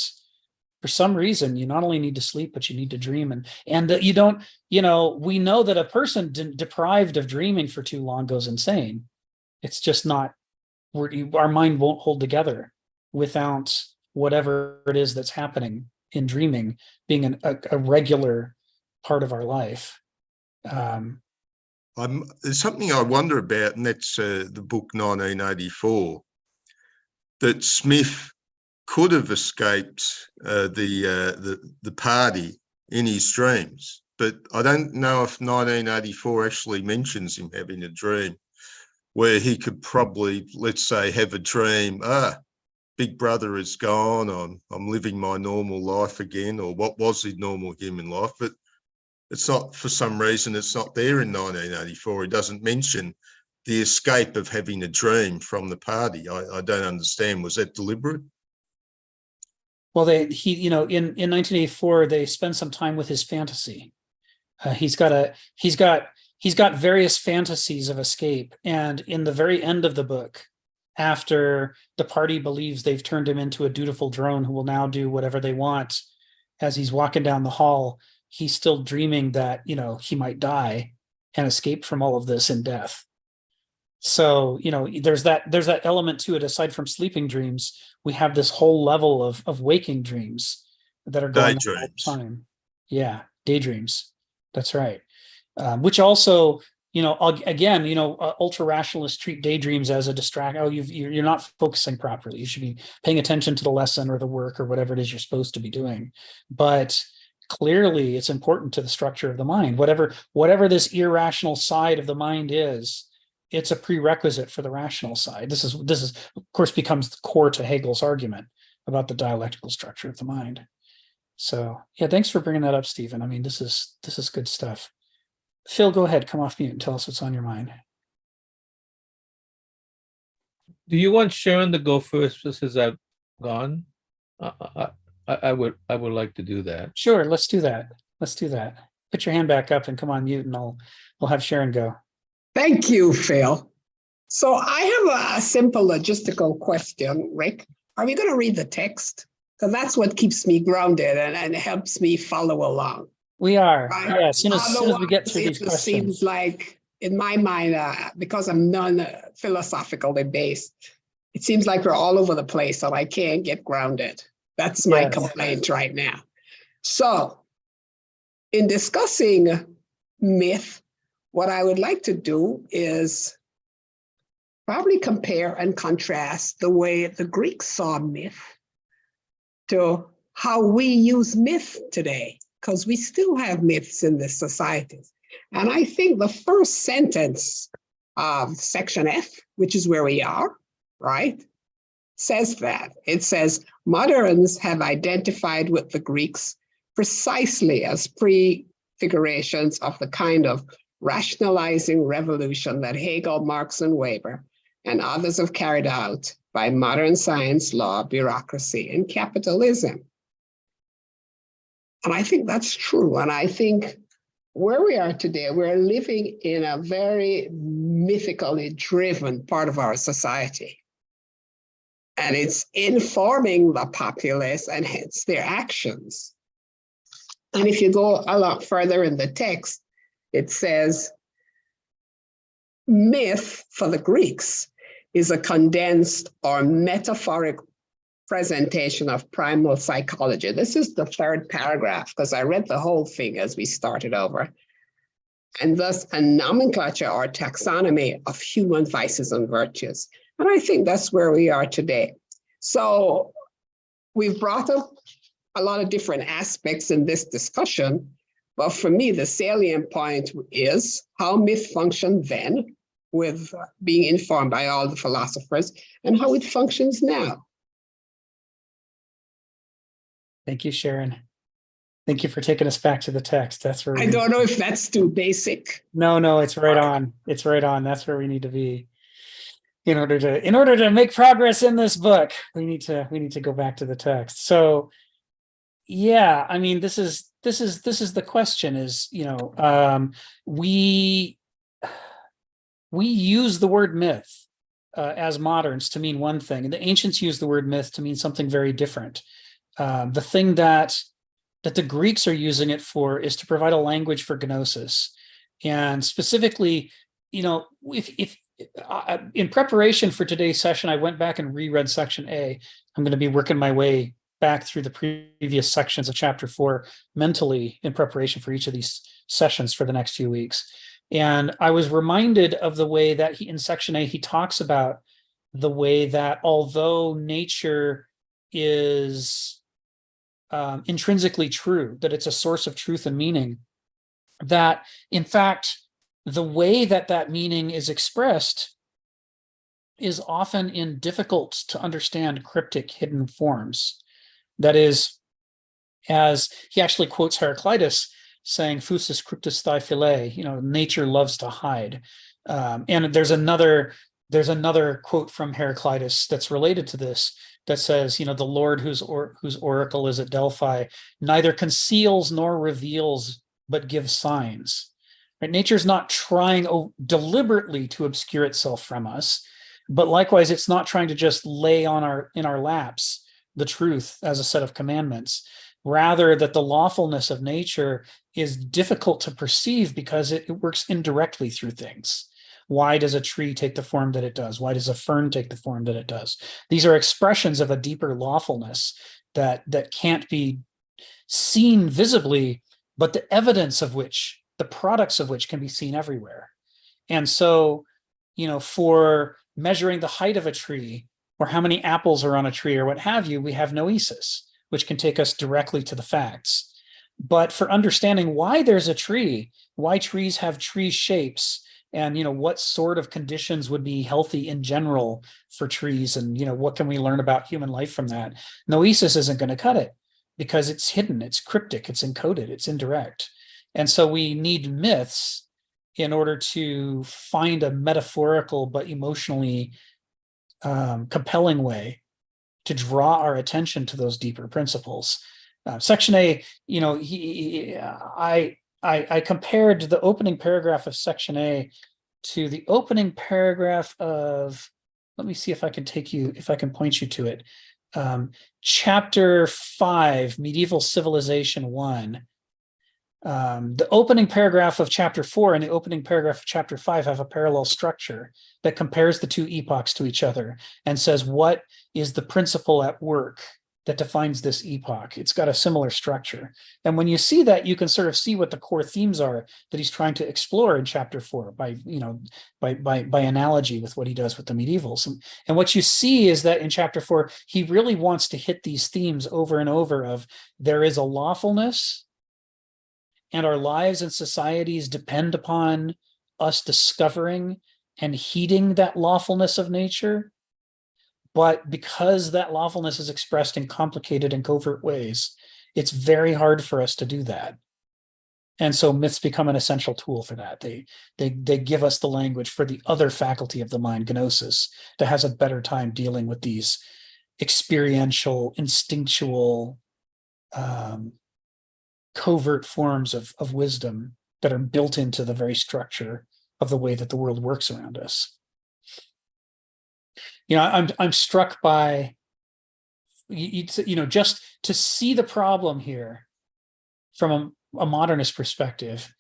for some reason, you not only need to sleep, but you need to dream. And you don't, we know that a person deprived of dreaming for too long goes insane. It's just not, our mind won't hold together without whatever it is that's happening in dreaming being a regular part of our life. There's something I wonder about, and that's the book 1984, that Smith could have escaped the party in his dreams, but I don't know if 1984 actually mentions him having a dream where he could probably, let's say, have a dream, Big Brother is gone, I'm living my normal life again, or what was his normal human life, but it's not, for some reason, it's not there in 1984. He doesn't mention the escape of having a dream from the party. I don't understand. Was that deliberate? Well, in 1984, they spend some time with his fantasy. He's got various fantasies of escape. And in the very end of the book, after the party believes they've turned him into a dutiful drone who will now do whatever they want, as he's walking down the hall, he's still dreaming that, he might die and escape from all of this in death. So, there's that element to it. Aside from sleeping dreams, we have this whole level of waking dreams that are going on all the time. Yeah, daydreams. That's right. Which also, ultra rationalists treat daydreams as a distract. Oh, you're not focusing properly. You should be paying attention to the lesson or the work or whatever it is you're supposed to be doing. But clearly, it's important to the structure of the mind. Whatever this irrational side of the mind is, it's a prerequisite for the rational side. This is of course becomes core to Hegel's argument about the dialectical structure of the mind. So yeah, thanks for bringing that up, Stephen. I mean, this is good stuff. Phil, go ahead, come off mute and tell us what's on your mind. Do you want Sharon to go first, just as I've gone? I would like to do that. Sure, let's do that. Put your hand back up and come on mute, and we'll have Sharon go. Thank you, Phil. So I have a simple logistical question, Rick. Are we going to read the text? Because that's what keeps me grounded and helps me follow along. We are. Right. Yeah, as soon as we get through Otherwise, these it seems questions. like, in my mind, because I'm non-philosophically based, it seems like we're all over the place and I can't get grounded. That's my Yes. complaint right now. So, in discussing myth, what I would like to do is probably compare and contrast the way the Greeks saw myth to how we use myth today, because we still have myths in this society. And I think the first sentence of section F, which is where we are, right, says that. It says, moderns have identified with the Greeks precisely as prefigurations of the kind of rationalizing revolution that Hegel, Marx, and Weber and others have carried out by modern science, law, bureaucracy, and capitalism. And I think that's true. And I think where we are today, we're living in a very mythically driven part of our society. And it's informing the populace and hence their actions. And if you go a lot further in the text, it says, myth for the Greeks is a condensed or metaphoric presentation of primal psychology. This is the third paragraph, because I read the whole thing as we started over. And thus a nomenclature or taxonomy of human vices and virtues. And I think that's where we are today. So we've brought up a lot of different aspects in this discussion, but for me, the salient point is how myth functioned then, with being informed by all the philosophers, and how it functions now. Thank you, Sharon. Thank you for taking us back to the text. That's where I don't know if that's too basic. No, it's right on. It's right on. That's where we need to be. In order to make progress in this book, we need to go back to the text. So yeah, I mean, this is the question is, we use the word myth as moderns to mean one thing, and the ancients used the word myth to mean something very different. The thing that the Greeks are using it for is to provide a language for gnosis. And specifically, if in preparation for today's session, I went back and reread section A. I'm going to be working my way back through the previous sections of chapter 4 mentally in preparation for each of these sessions for the next few weeks. And I was reminded of the way that in section A, he talks about the way that although nature is intrinsically true, that it's a source of truth and meaning, that in fact, the way that meaning is expressed is often in difficult to understand cryptic hidden forms. That is, as he actually quotes Heraclitus saying, "Fusus cryptus thae philae," nature loves to hide. And there's another quote from Heraclitus that's related to this that says, the Lord whose oracle is at Delphi neither conceals nor reveals, but gives signs. Right? Nature's not trying deliberately to obscure itself from us, but likewise, it's not trying to just lay in our laps the truth as a set of commandments. Rather, that the lawfulness of nature is difficult to perceive because it works indirectly through things. Why does a tree take the form that it does? Why does a fern take the form that it does? These are expressions of a deeper lawfulness that can't be seen visibly, but the evidence of which, the products of which can be seen everywhere. And so, for measuring the height of a tree or how many apples are on a tree or what have you, we have noesis, which can take us directly to the facts. But for understanding why there's a tree, why trees have tree shapes, and what sort of conditions would be healthy in general for trees, and what can we learn about human life from that, noesis isn't going to cut it because it's hidden, it's cryptic, it's encoded, it's indirect. And so we need myths in order to find a metaphorical but emotionally compelling way to draw our attention to those deeper principles. Section A, I compared the opening paragraph of section A to the opening paragraph of, let me see if I can point you to it. Chapter 5, Medieval Civilization 1. The opening paragraph of chapter 4 and the opening paragraph of chapter 5 have a parallel structure that compares the two epochs to each other and says, what is the principle at work that defines this epoch? It's got a similar structure. And when you see that, you can sort of see what the core themes are that he's trying to explore in chapter 4 by analogy with what he does with the medievals. And what you see is that in chapter 4, he really wants to hit these themes over and over of there is a lawfulness, and our lives and societies depend upon us discovering and heeding that lawfulness of nature. But because that lawfulness is expressed in complicated and covert ways, it's very hard for us to do that. And so myths become an essential tool for that. They give us the language for the other faculty of the mind, gnosis, that has a better time dealing with these experiential, instinctual, covert forms of wisdom that are built into the very structure of the way that the world works around us. I'm struck by, just to see the problem here from a modernist perspective,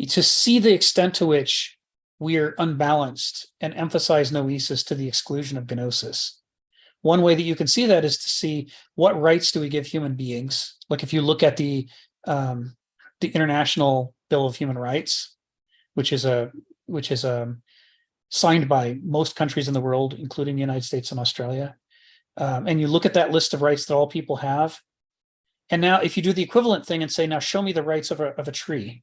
to see the extent to which we are unbalanced and emphasize noesis to the exclusion of gnosis. One way that you can see that is to see what rights do we give human beings. Like if you look at the International Bill of Human Rights, which is signed by most countries in the world, including the United States and Australia. And you look at that list of rights that all people have. And now if you do the equivalent thing and say, now show me the rights of a tree.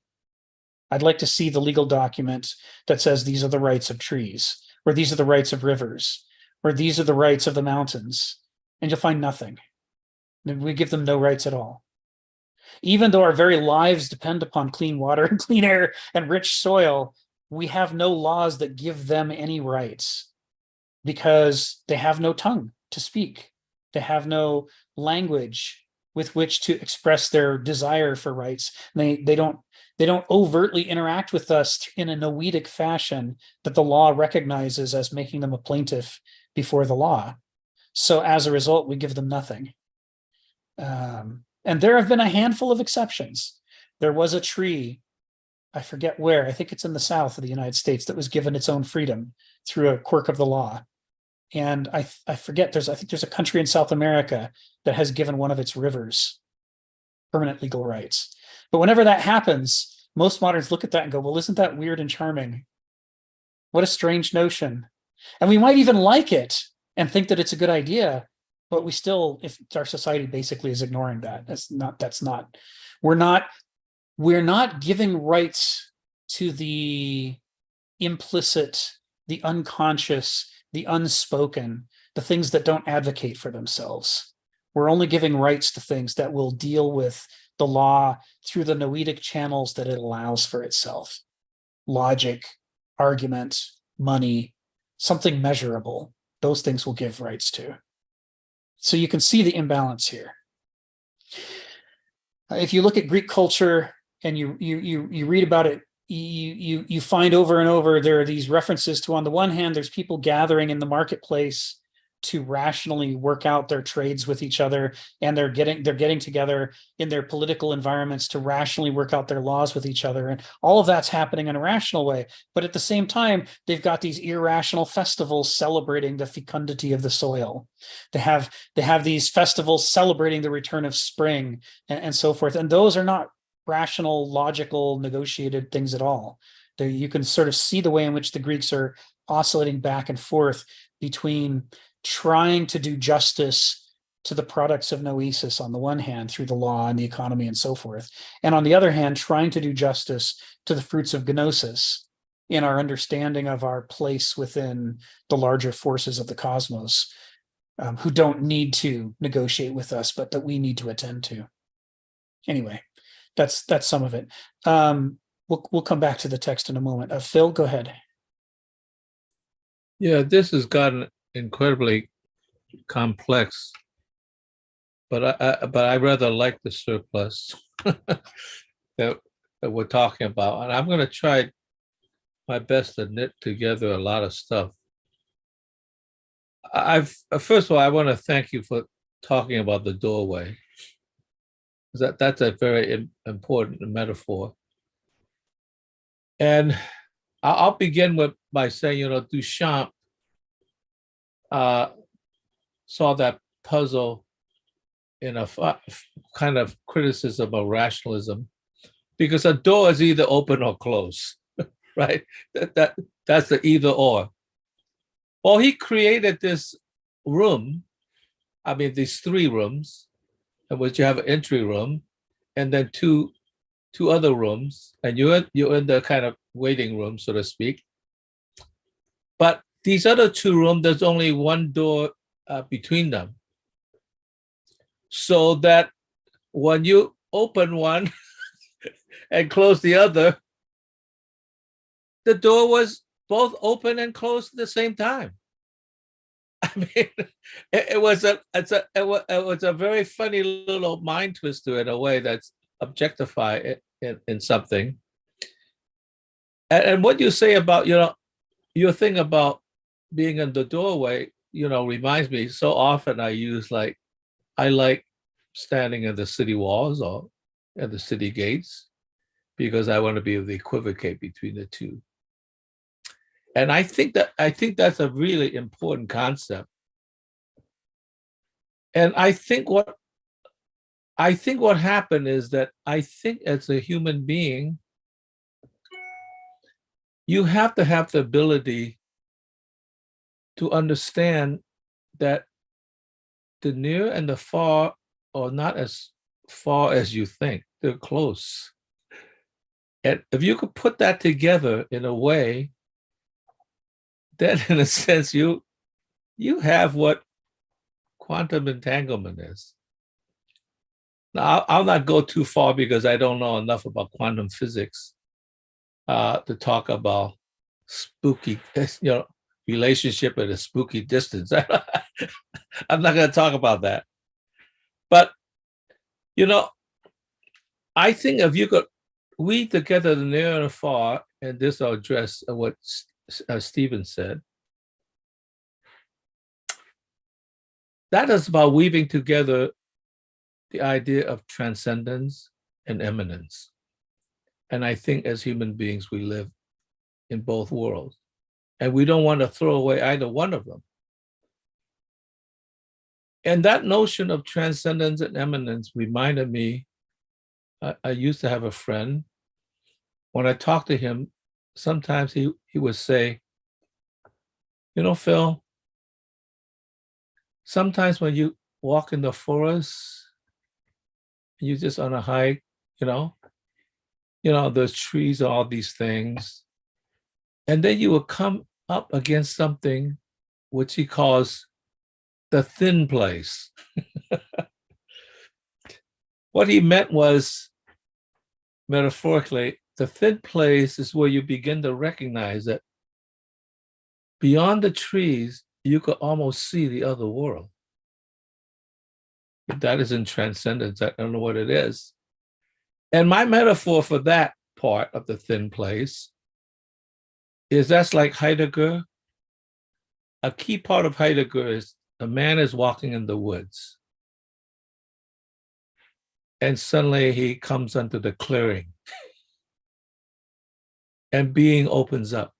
I'd like to see the legal document that says these are the rights of trees, or these are the rights of rivers, or these are the rights of the mountains. And you'll find nothing. We give them no rights at all. Even though our very lives depend upon clean water and clean air and rich soil, we have no laws that give them any rights because they have no tongue to speak. They have no language with which to express their desire for rights. They don't overtly interact with us in a noetic fashion that the law recognizes as making them a plaintiff before the law. So as a result, we give them nothing. And there have been a handful of exceptions. There was a tree, I forget where, I think it's in the south of the United States, that was given its own freedom through a quirk of the law. And I forget, I think there's a country in South America that has given one of its rivers permanent legal rights. But whenever that happens, most moderns look at that and go, well, isn't that weird and charming? What a strange notion. And we might even like it and think that it's a good idea, but we still, if our society basically is ignoring that, we're not giving rights to the implicit, the unconscious, the unspoken, the things that don't advocate for themselves. We're only giving rights to things that will deal with the law through the noetic channels that it allows for itself. Logic, argument, money, something measurable. Those things will give rights to. So you can see the imbalance here. If you look at Greek culture and you read about it, you find over and over there are these references to, on the one hand, there's people gathering in the marketplace to rationally work out their trades with each other, and they're getting together in their political environments to rationally work out their laws with each other, and all of that's happening in a rational way. But at the same time, they've got these irrational festivals celebrating the fecundity of the soil. They have these festivals celebrating the return of spring and so forth, and those are not rational, logical, negotiated things at all. You can sort of see the way in which the Greeks are oscillating back and forth between trying to do justice to the products of noesis on the one hand through the law and the economy and so forth, and on the other hand trying to do justice to the fruits of gnosis in our understanding of our place within the larger forces of the cosmos, who don't need to negotiate with us but that we need to attend to. Anyway, that's some of it. We'll come back to the text in a moment. Phil, go ahead. Yeah, this has gotten incredibly complex, but I rather like the surplus that we're talking about, and I'm going to try my best to knit together a lot of stuff. First of all, I want to thank you for talking about the doorway. That's a very important metaphor. And I'll begin by saying, Duchamp saw that puzzle in a kind of criticism of rationalism, because a door is either open or closed, right? That's the either or. Well, he created this room, these 3 rooms, in which you have an entry room, and then two other rooms, and you're in the kind of waiting room, so to speak. But these other 2 rooms, there's only one door between them, so that when you open one and close the other, the door was both open and closed at the same time. It was a very funny little mind twister in a way that's objectify in something. And what you say about, your thing about being in the doorway, reminds me, so often I like standing in the city walls or at the city gates, because I want to be able to equivocate between the two. And I think that's a really important concept. And I think what happened is that I think as a human being, you have to have the ability to understand that the near and the far are not as far as you think. They're close. And if you could put that together in a way, then in a sense, you have what quantum entanglement is. Now, I'll not go too far because I don't know enough about quantum physics to talk about spooky, relationship at a spooky distance. I'm not going to talk about that. But, I think if you could weave together the near and the far, and this I'll address what Stephen said, that is about weaving together the idea of transcendence and immanence. And I think as human beings, we live in both worlds. And we don't want to throw away either one of them. And that notion of transcendence and immanence reminded me, I used to have a friend. When I talked to him, sometimes he would say, Phil, sometimes when you walk in the forest, you're just on a hike, there's trees, all these things. And then you will come up against something which he calls the thin place. What he meant was, metaphorically, the thin place is where you begin to recognize that beyond the trees, you could almost see the other world. If that isn't transcendence, I don't know what it is. And my metaphor for that part of the thin place is that's like Heidegger. A key part of Heidegger is a man is walking in the woods. And suddenly he comes onto the clearing. And being opens up.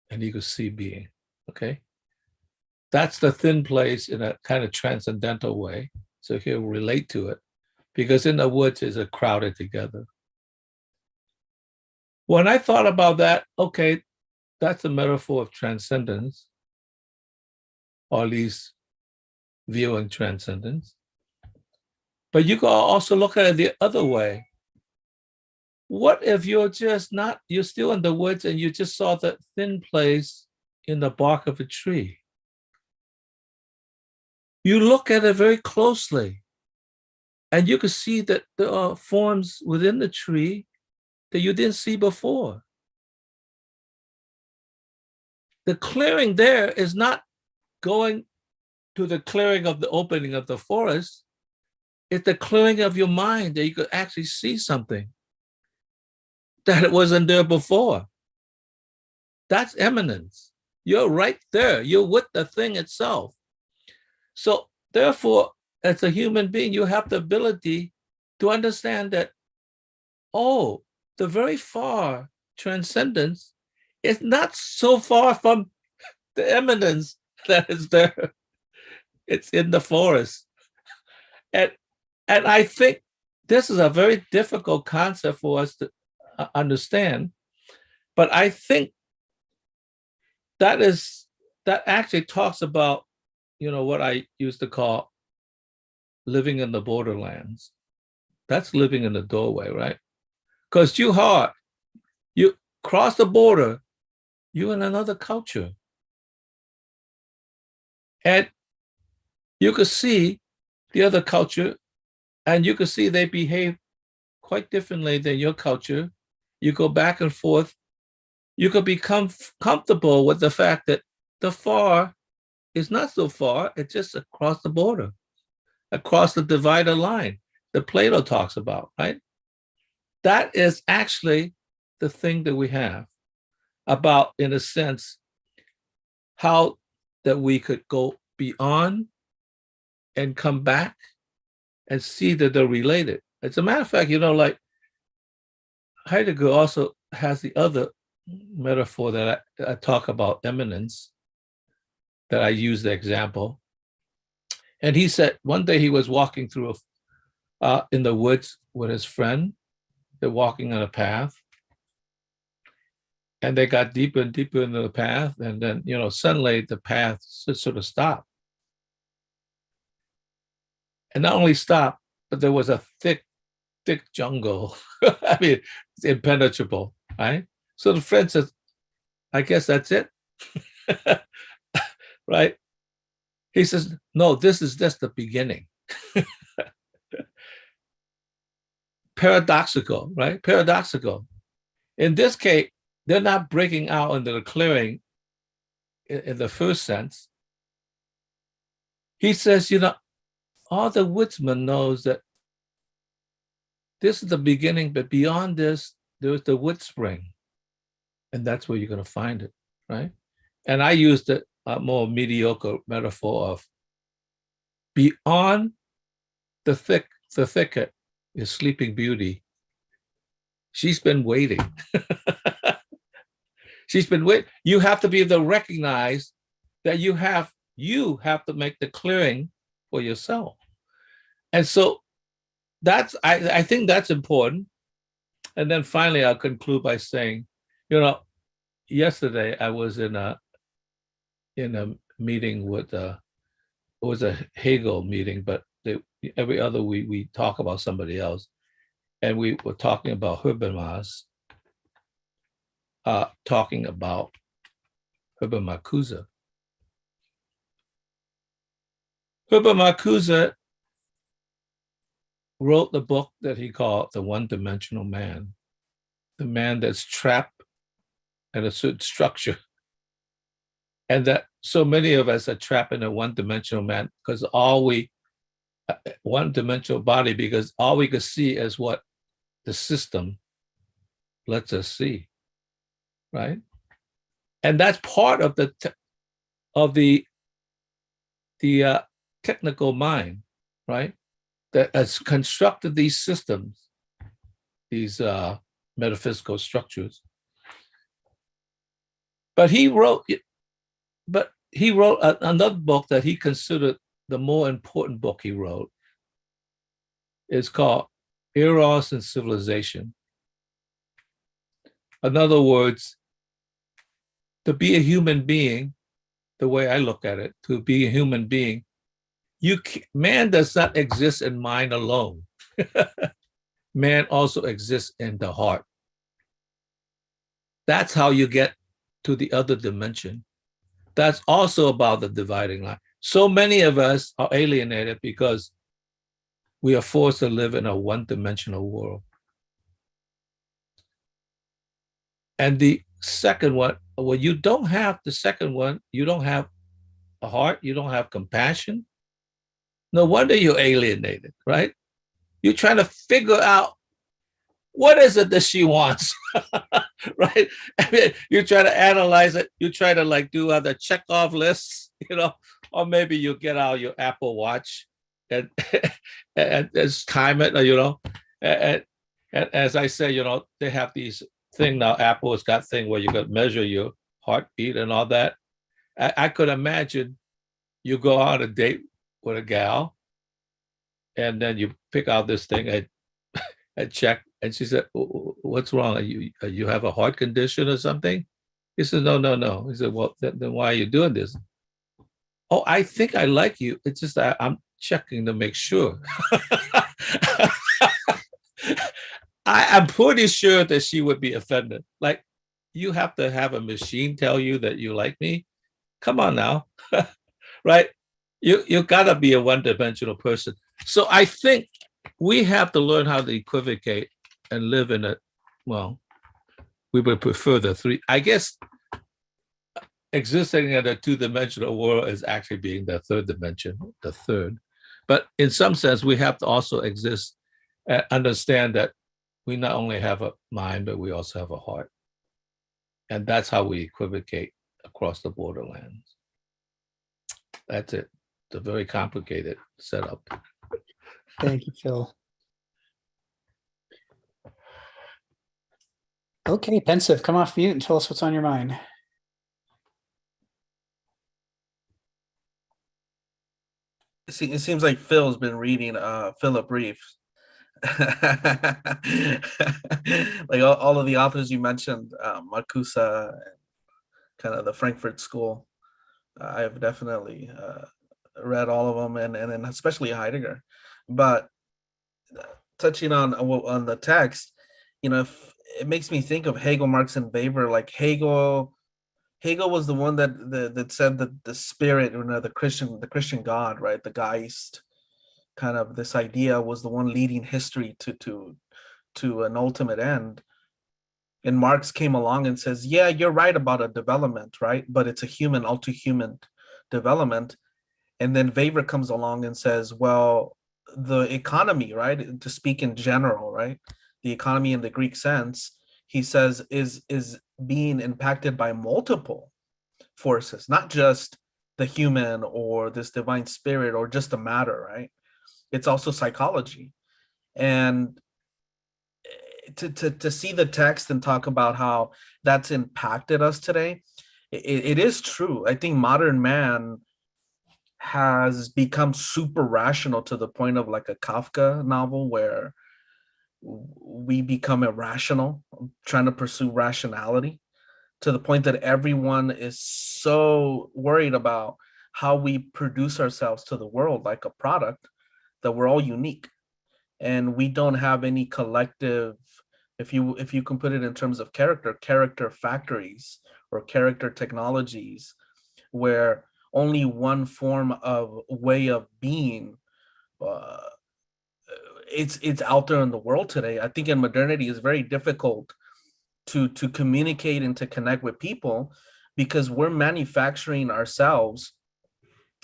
And you can see being, okay? That's the thin place in a kind of transcendental way. So he'll relate to it. Because in the woods is crowded together. When I thought about that, okay, that's a metaphor of transcendence, or at least viewing transcendence. But you can also look at it the other way. What if you're still in the woods and you just saw that thin place in the bark of a tree? You look at it very closely, and you can see that there are forms within the tree that you didn't see before. The clearing there is not going to the clearing of the opening of the forest. It's the clearing of your mind that you could actually see something that it wasn't there before. That's eminence. You're right there. You're with the thing itself. So therefore, as a human being, you have the ability to understand that, oh, the very far transcendence is not so far from the eminence that is there. It's in the forest. And I think this is a very difficult concept for us to understand. But I think that actually talks about, what I used to call living in the borderlands. That's living in the doorway, right? Because you cross the border, you're in another culture. And you could see the other culture, and you could see they behave quite differently than your culture. You go back and forth. You could become comfortable with the fact that the far is not so far. It's just across the border, across the divider line that Plato talks about, right? That is actually the thing that we have about, in a sense, how that we could go beyond and come back and see that they're related. As a matter of fact, like Heidegger also has the other metaphor that I talk about eminence, that I use the example. And he said one day he was walking through in the woods with his friend. They're walking on a path. And they got deeper and deeper into the path. And then, suddenly the path sort of stopped. And not only stopped, but there was a thick jungle. I mean, it's impenetrable, right? So the friend says, I guess that's it. Right? He says, no, this is just the beginning. Paradoxical, right? Paradoxical. In this case, they're not breaking out into the clearing in the first sense. He says, all the woodsman knows that this is the beginning, but beyond this, there's the wood spring. And that's where you're going to find it, right? And I used a more mediocre metaphor of beyond the thicket is Sleeping Beauty. She's been waiting. She's been waiting. You have to be able to recognize that you have to make the clearing for yourself. And so I think that's important. And then finally, I'll conclude by saying, yesterday I was in a meeting with it was a Hegel meeting, but every other week we talk about somebody else, and we were talking about Habermas, talking about Herbert Marcuse. Herbert Marcuse wrote the book that he called The One-Dimensional Man, the man that's trapped in a certain structure. And that so many of us are trapped in a one-dimensional man because one-dimensional body, because all we could see is what the system lets us see, right? And that's part of the technical mind, right? That has constructed these systems, these metaphysical structures. But he wrote another book that he considered the more important book he wrote. It's called Eros and Civilization. In other words, to be a human being, the way I look at it, to be a human being, man does not exist in mind alone. Man also exists in the heart. That's how you get to the other dimension. That's also about the dividing line. So many of us are alienated because we are forced to live in a one-dimensional world. And the second one, when you don't have the second one, you don't have a heart, you don't have compassion. No wonder you're alienated, right? You're trying to figure out what is it that she wants? Right? I mean, you try to analyze it, you try to like do other check off lists, or maybe you get out your Apple Watch and and just time it, and, and as I say, they have these thing now. Apple has got thing where you can measure your heartbeat and all that. I could imagine you go on a date with a gal, and then you pick out this thing and check, and she said, "What's wrong? You have a heart condition or something?" He said, "No, no, no." He said, "Well, then why are you doing this?" "Oh, I think I like you. It's just that I'm checking to make sure." I'm pretty sure that she would be offended. Like, you have to have a machine tell you that you like me? Come on now. Right? You gotta be a one-dimensional person. So I think we have to learn how to equivocate and live in well, we would prefer the three. I guess existing in a two-dimensional world is actually being the third dimension, the third. But in some sense, we have to also exist and understand that we not only have a mind, but we also have a heart. And that's how we equivocate across the borderlands. That's it. It's a very complicated setup. Thank you, Phil. Okay, Pensive, come off mute and tell us what's on your mind. It seems like Phil's been reading Philip Reeves. Like all of the authors you mentioned, Marcuse, kind of the Frankfurt School. I have definitely read all of them, and then especially Heidegger. But touching on the text, it makes me think of Hegel, Marx, and Weber. Like Hegel was the one that said that the spirit, the Christian God, right, the Geist, kind of this idea was the one leading history to an ultimate end. And Marx came along and says, yeah, you're right about a development, right? But it's a human, all too human development. And then Weber comes along and says, well, the economy, right, to speak in general, right, the economy in the Greek sense, he says, is being impacted by multiple forces, not just the human or this divine spirit or just the matter, right? It's also psychology. And to see the text and talk about how that's impacted us today, it is true. I think modern man has become super rational to the point of like a Kafka novel where we become irrational, trying to pursue rationality, to the point that everyone is so worried about how we produce ourselves to the world like a product, that we're all unique and we don't have any collective, if you can put it in terms of character factories or character technologies, where only one form of way of being it's out there in the world today. I think in modernity it's very difficult to communicate and to connect with people because we're manufacturing ourselves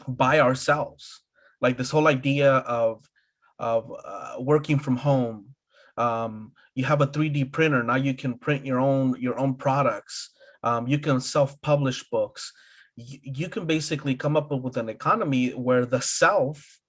by ourselves. Like this whole idea of working from home. You have a 3D printer now. You can print your own products. You can self-publish books. You can basically come up with an economy where the self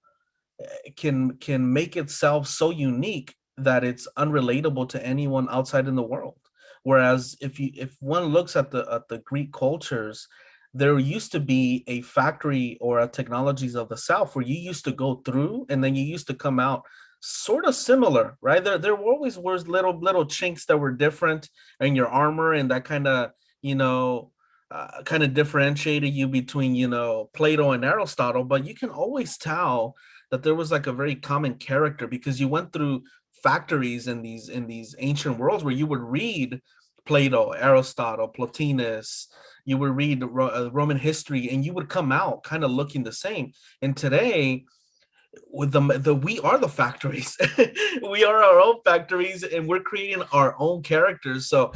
can make itself so unique that it's unrelatable to anyone outside in the world. Whereas if one looks at the Greek cultures, there used to be a factory or a technologies of the self where you used to go through and then you used to come out sort of similar, right? There always was little chinks that were different in your armor, and that kind of kind of differentiated you between Plato and Aristotle. But you can always tell that there was like a very common character because you went through factories in these ancient worlds where you would read Plato, Aristotle, Plotinus, you would read Roman history, and you would come out kind of looking the same. And today, with we are the factories. We are our own factories, and we're creating our own characters. So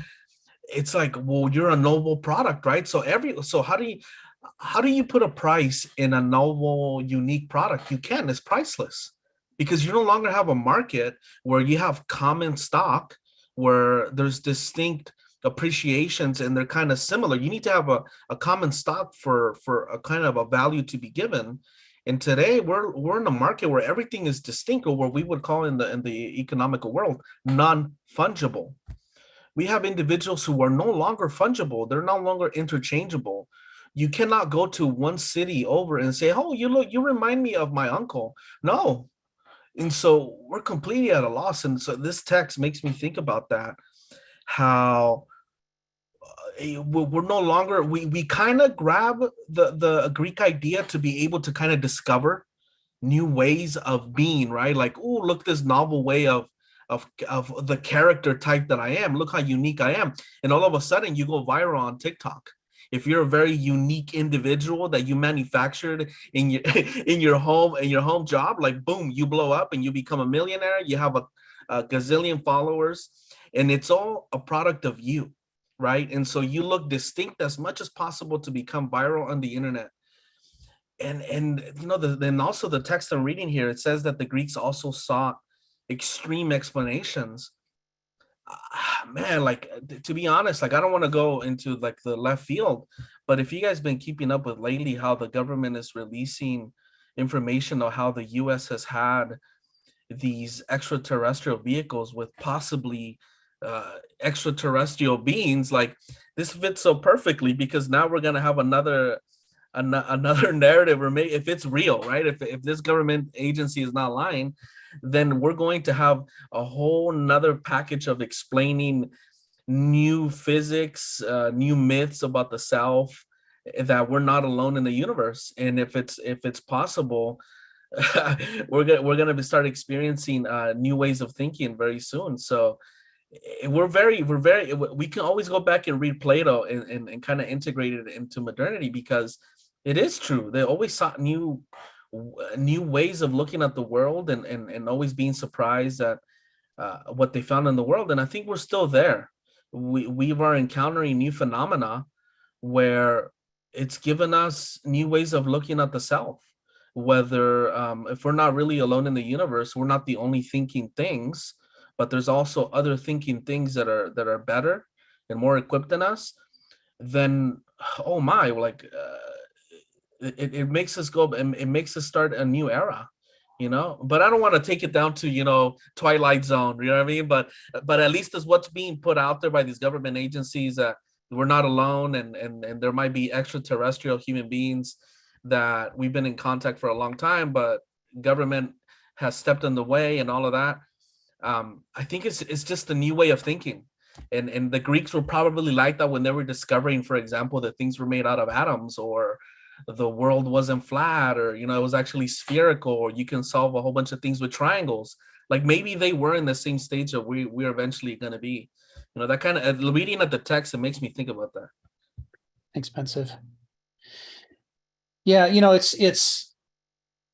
it's like, well, you're a noble product, right? So how do you put a price in a novel, unique product? You can't. It's priceless because you no longer have a market where you have common stock where there's distinct appreciations and they're kind of similar. You need to have a common stock for a kind of a value to be given. And today we're in a market where everything is distinct, or what we would call in the economical world non-fungible. We have individuals who are no longer fungible. They're no longer interchangeable. You cannot go to one city over and say, oh, you remind me of my uncle. No. And so we're completely at a loss. And so this text makes me think about that, how we're no longer, we kind of grab the Greek idea to be able to kind of discover new ways of being, right? Like, oh, look, this novel way of the character type that I am. Look how unique I am. And all of a sudden you go viral on TikTok. If you're a very unique individual that you manufactured in your home job, like boom, you blow up and you become a millionaire. You have a gazillion followers, and it's all a product of you, right? And so you look distinct as much as possible to become viral on the internet. And you know, then also the text I'm reading here, it says that the Greeks also sought extreme explanations. Man, like, to be honest, like, I don't want to go into like the left field, but if you guys been keeping up with lately how the government is releasing information on how the US has had these extraterrestrial vehicles with possibly extraterrestrial beings, like, this fits so perfectly, because now we're going to have another narrative, or maybe if it's real, right? If this government agency is not lying, then we're going to have a whole nother package of explaining new physics, new myths about the self, that we're not alone in the universe. And if it's possible, we're gonna start experiencing new ways of thinking very soon. So we can always go back and read Plato and kind of integrate it into modernity, because it is true. They always sought new ways of looking at the world, and always being surprised at what they found in the world. And I think we're still there. We are encountering new phenomena where it's given us new ways of looking at the self. Whether if we're not really alone in the universe, we're not the only thinking things, but there's also other thinking things that are better and more equipped than us. Then, oh my, like, it makes us go, it makes us start a new era, you know. But I don't want to take it down to, you know, Twilight Zone, you know what I mean? But at least is what's being put out there by these government agencies, that we're not alone, and there might be extraterrestrial human beings that we've been in contact for a long time, but government has stepped in the way and all of that. I think it's just a new way of thinking. And the Greeks were probably like that when they were discovering, for example, that things were made out of atoms, or the world wasn't flat, or, you know, it was actually spherical, or you can solve a whole bunch of things with triangles. Like, maybe they were in the same stage that we're eventually going to be. You know, that kind of, reading at the text, it makes me think about that. Expensive. Yeah, you know,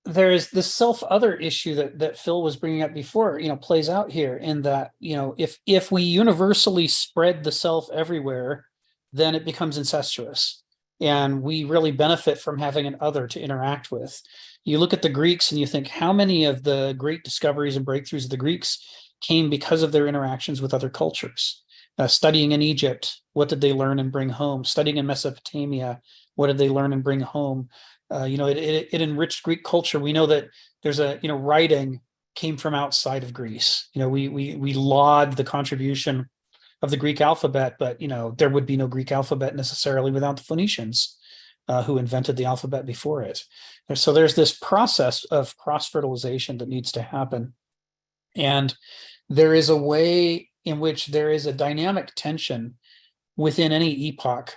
there is this self-other issue that Phil was bringing up before, you know, plays out here, in that, you know, if we universally spread the self everywhere, then it becomes incestuous, and we really benefit from having an other to interact with. You look at the Greeks and you think, how many of the great discoveries and breakthroughs of the Greeks came because of their interactions with other cultures? Studying in Egypt, what did they learn and bring home? Studying in Mesopotamia, what did they learn and bring home? You know, it enriched Greek culture. We know that there's writing came from outside of Greece. You know, we laud the contribution of the Greek alphabet, but, you know, there would be no Greek alphabet necessarily without the Phoenicians, who invented the alphabet before it. And so there's this process of cross-fertilization that needs to happen. And there is a way in which there is a dynamic tension within any epoch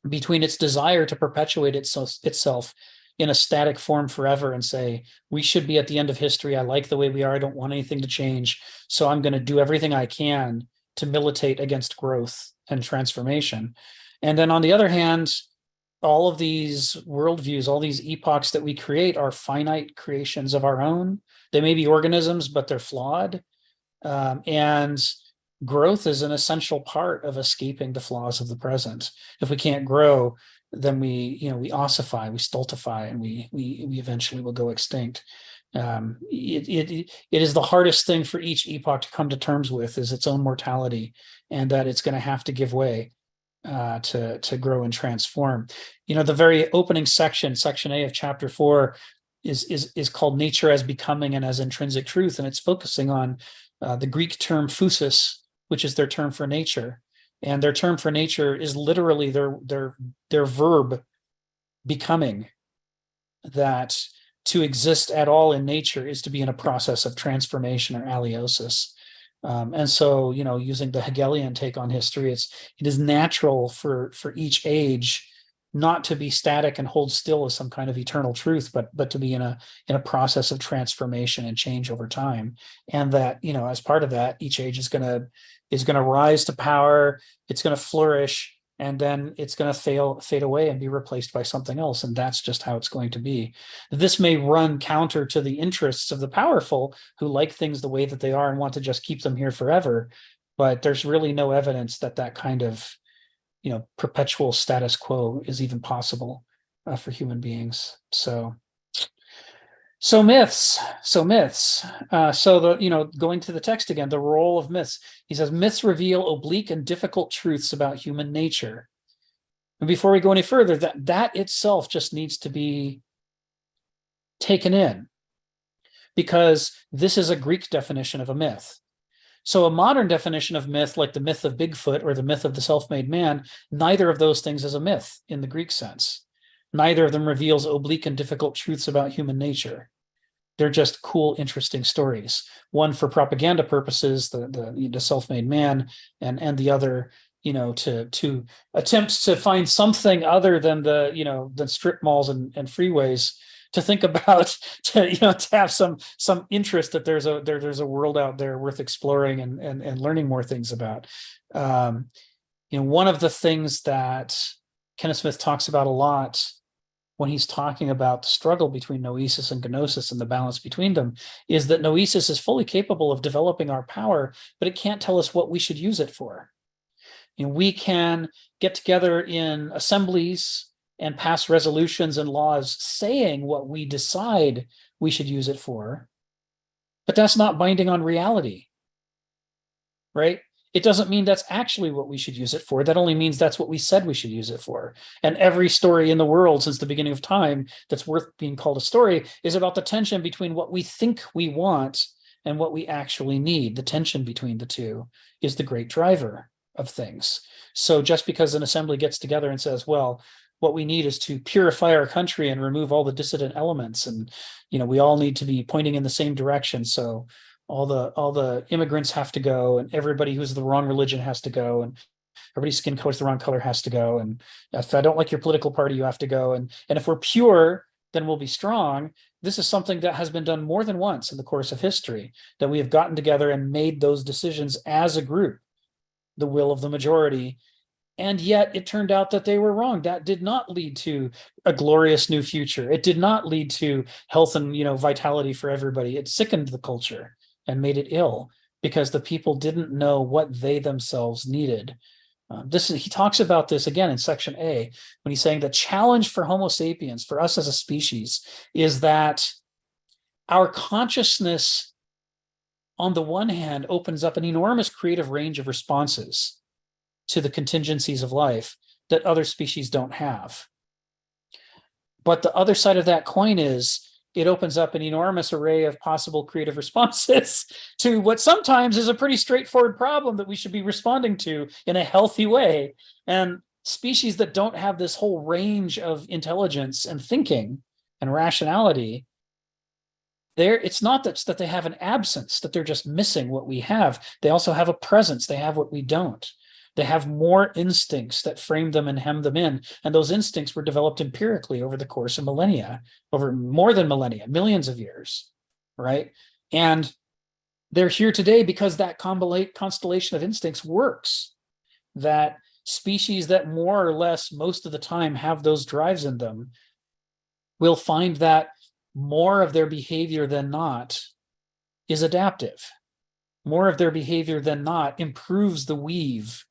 between its desire to perpetuate itself in a static form forever and say, we should be at the end of history. I like the way we are. I don't want anything to change. So I'm going to do everything I can to militate against growth and transformation. And then on the other hand, all of these worldviews, all these epochs that we create are finite creations of our own. They may be organisms, but they're flawed. And growth is an essential part of escaping the flaws of the present. If we can't grow, then we ossify, we stultify, and we eventually will go extinct. It is the hardest thing for each epoch to come to terms with, is its own mortality, and that it's going to have to give way to grow and transform. The very opening section A of chapter 4, is called Nature as Becoming and as Intrinsic Truth, and it's focusing on the Greek term phusis, which is their term for nature, and their term for nature is literally their verb becoming. That to exist at all in nature is to be in a process of transformation or aliosis. And so, using the Hegelian take on history, it is natural for each age not to be static and hold still as some kind of eternal truth, but to be in a process of transformation and change over time. And that, as part of that, each age is gonna rise to power, it's gonna flourish, and then it's going to fade away and be replaced by something else. And that's just how it's going to be. This may run counter to the interests of the powerful, who like things the way that they are and want to just keep them here forever. But there's really no evidence that kind of, perpetual status quo is even possible for human beings. So myths. Going to the text again, the role of myths. He says, myths reveal oblique and difficult truths about human nature. And before we go any further, that itself just needs to be taken in, because this is a Greek definition of a myth. So a modern definition of myth, like the myth of Bigfoot or the myth of the self-made man, neither of those things is a myth in the Greek sense. Neither of them reveals oblique and difficult truths about human nature. They're just cool, interesting stories. One for propaganda purposes, the self-made man, and the other, to attempt to find something other than the strip malls and freeways to think about, to have some interest that there's a world out there worth exploring and learning more things about. One of the things that Kenneth Smith talks about a lot when he's talking about the struggle between noesis and gnosis and the balance between them is that noesis is fully capable of developing our power, but it can't tell us what we should use it for. We can get together in assemblies and pass resolutions and laws saying what we decide we should use it for, but that's not binding on reality, right? It doesn't mean that's actually what we should use it for. That only means that's what we said we should use it for. And every story in the world since the beginning of time that's worth being called a story is about the tension between what we think we want and what we actually need. The tension between the two is the great driver of things. So just because an assembly gets together and says, well, what we need is to purify our country and remove all the dissident elements, and we all need to be pointing in the same direction, so all the immigrants have to go, and everybody who's the wrong religion has to go, and everybody's skin color's the wrong color has to go, and if I don't like your political party, you have to go, and if we're pure, then we'll be strong. This is something that has been done more than once in the course of history, that we have gotten together and made those decisions as a group, the will of the majority. And yet it turned out that they were wrong. That did not lead to a glorious new future. It did not lead to health and vitality for everybody. It sickened the culture and made it ill because the people didn't know what they themselves needed. He talks about this again in section A when he's saying the challenge for Homo sapiens, for us as a species, is that our consciousness, on the one hand, opens up an enormous creative range of responses to the contingencies of life that other species don't have. But the other side of that coin is it opens up an enormous array of possible creative responses to what sometimes is a pretty straightforward problem that we should be responding to in a healthy way. And species that don't have this whole range of intelligence and thinking and rationality, it's not that they have an absence, that they're just missing what we have. They also have a presence. They have what we don't. They have more instincts that frame them and hem them in. And those instincts were developed empirically over the course of millennia, over more than millennia, millions of years, right? And they're here today because that constellation of instincts works. That species that more or less most of the time have those drives in them will find that more of their behavior than not is adaptive. More of their behavior than not improves the weave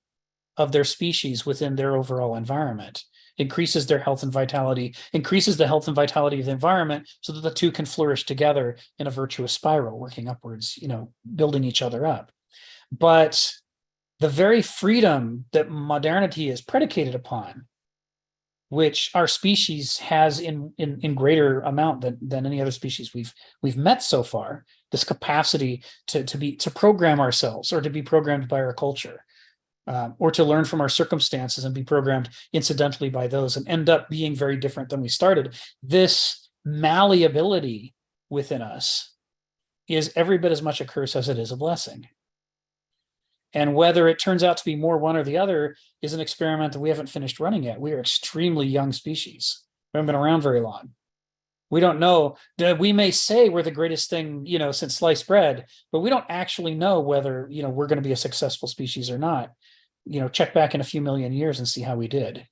of their species within their overall environment. increases their health and vitality, increases the health and vitality of the environment, so that the two can flourish together in a virtuous spiral, working upwards, building each other up. But the very freedom that modernity is predicated upon, which our species has in greater amount than any other species we've met so far, this capacity to program ourselves, or to be programmed by our culture, or to learn from our circumstances and be programmed incidentally by those, and end up being very different than we started. This malleability within us is every bit as much a curse as it is a blessing. And whether it turns out to be more one or the other is an experiment that we haven't finished running yet. We are extremely young species. We haven't been around very long. We don't know. We may say we're the greatest thing, since sliced bread, but we don't actually know whether, we're going to be a successful species or not. Check back in a few million years and see how we did.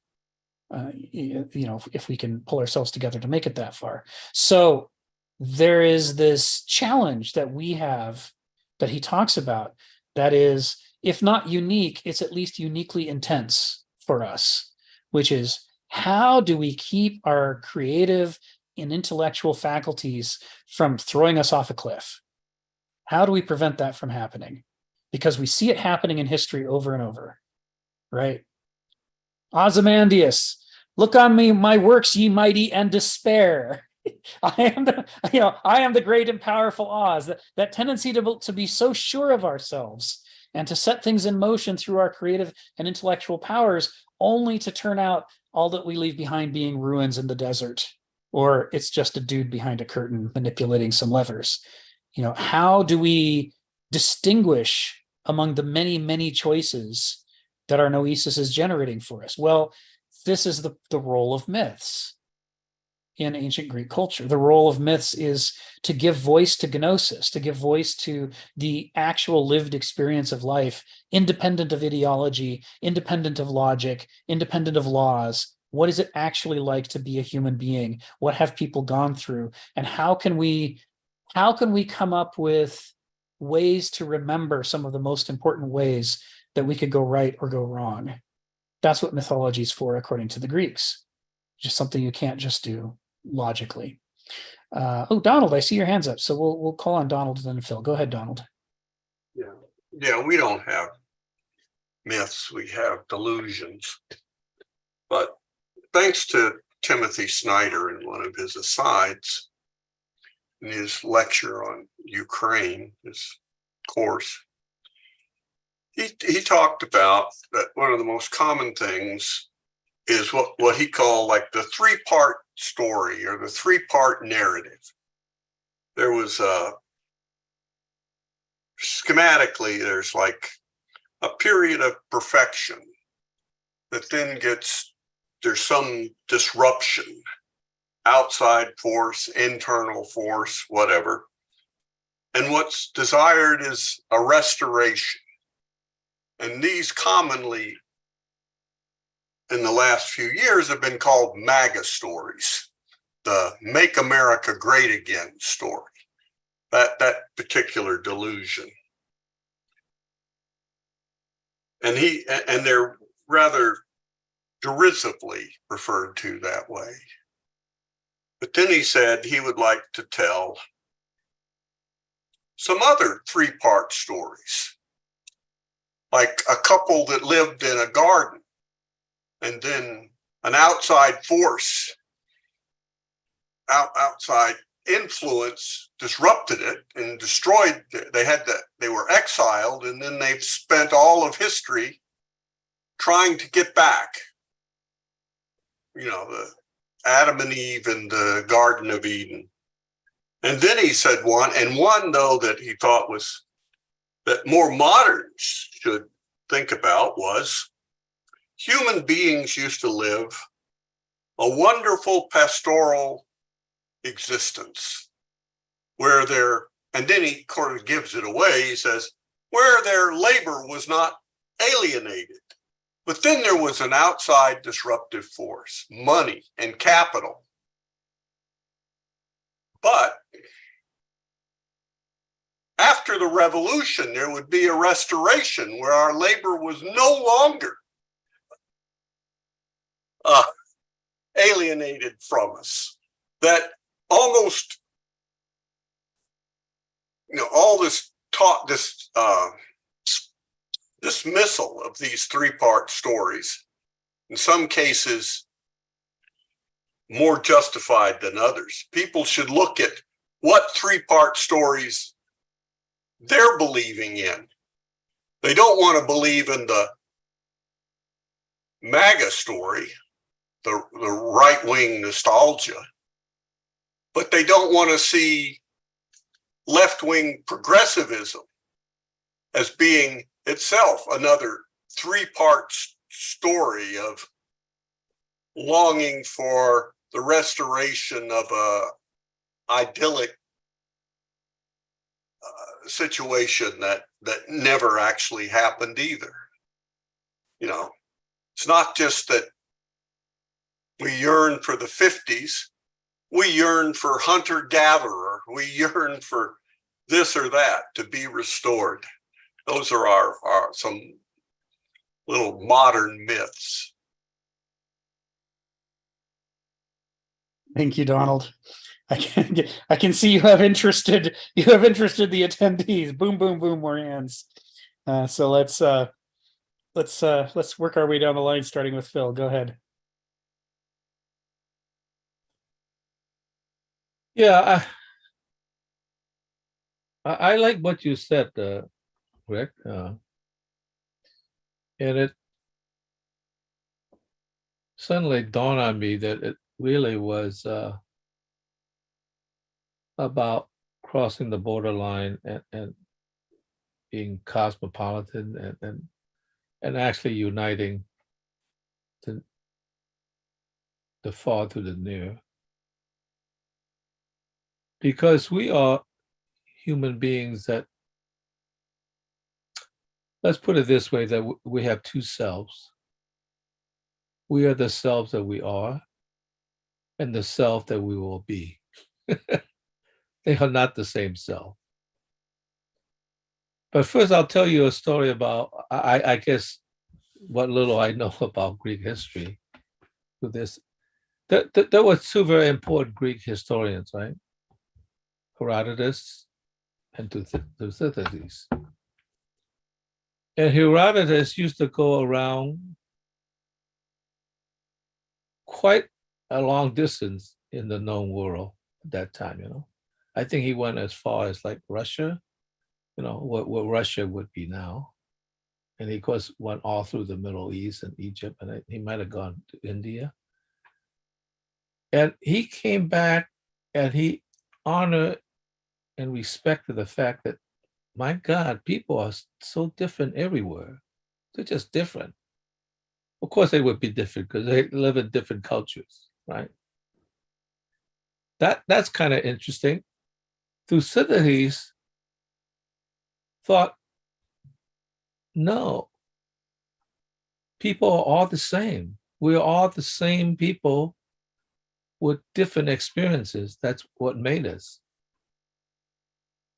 If we can pull ourselves together to make it that far. So there is this challenge that we have that he talks about that is, if not unique, it's at least uniquely intense for us, which is, how do we keep our creative and intellectual faculties from throwing us off a cliff? How do we prevent that from happening? Because we see it happening in history over and over, right? Ozymandias, look on me, my works, ye mighty, and despair. I am the great and powerful Oz. That tendency to be so sure of ourselves and to set things in motion through our creative and intellectual powers, only to turn out all that we leave behind being ruins in the desert, or it's just a dude behind a curtain manipulating some levers. How do we distinguish among the many, many choices that our noesis is generating for us? Well, this is the role of myths in ancient Greek culture. The role of myths is to give voice to gnosis, to give voice to the actual lived experience of life, independent of ideology, independent of logic, independent of laws. What is it actually like to be a human being? What have people gone through? And how can we come up with ways to remember some of the most important ways that we could go right or go wrong? That's what mythology is for, according to the Greeks. Just something you can't just do logically. Donald, I see your hands up, so we'll call on Donald and then Phil. Go ahead, Donald. Yeah, we don't have myths, we have delusions. But thanks to Timothy Snyder in one of his asides, in his lecture on Ukraine, his course, he talked about that one of the most common things is what he called like the three-part story, or the three-part narrative. There was schematically, there's like a period of perfection that then there's some disruption, outside force, internal force, whatever. And what's desired is a restoration. And these commonly in the last few years have been called MAGA stories, the Make America Great Again story, that particular delusion. And they're rather derisively referred to that way. But then he said he would like to tell some other three-part stories, like a couple that lived in a garden, and then an outside force, outside influence disrupted it and destroyed. They were exiled, and then they've spent all of history trying to get back. The Adam and Eve in the Garden of Eden. And then he said one though that he thought was that more moderns should think about was human beings used to live a wonderful pastoral existence where and then he sort of gives it away. He says, where their labor was not alienated. But then there was an outside disruptive force, money and capital. But after the revolution, there would be a restoration where our labor was no longer alienated from us, that almost, all this taught, this dismissal of these three-part stories, in some cases more justified than others. People should look at what three-part stories they're believing in. They don't want to believe in the MAGA story, the right-wing nostalgia, but they don't want to see left-wing progressivism as being itself another three-part story of longing for the restoration of a idyllic situation that never actually happened either. It's not just that we yearn for the 50s, we yearn for hunter-gatherer, we yearn for this or that to be restored. Those are our some little modern myths. Thank you, Donald. I can see you have interested the attendees. Boom, boom, boom, more hands. So let's work our way down the line, starting with Phil. Go ahead. Yeah, I like what you said, Rick, and it suddenly dawned on me that it really was about crossing the borderline and being cosmopolitan and actually uniting the far to the near. Because we are human beings that, let's put it this way, that we have two selves. We are the selves that we are and the self that we will be. They are not the same self. But first, I'll tell you a story about, I guess, what little I know about Greek history. With this, there were two very important Greek historians, right? Herodotus and Thucydides. And Herodotus used to go around quite a long distance in the known world at that time, I think he went as far as like Russia, what Russia would be now. And he, of course, went all through the Middle East and Egypt, and he might have gone to India. And he came back and he honored and respected the fact that, my God, people are so different everywhere. They're just different. Of course, they would be different because they live in different cultures, right? That's kind of interesting. Thucydides thought, no, people are all the same. We're all the same people with different experiences. That's what made us.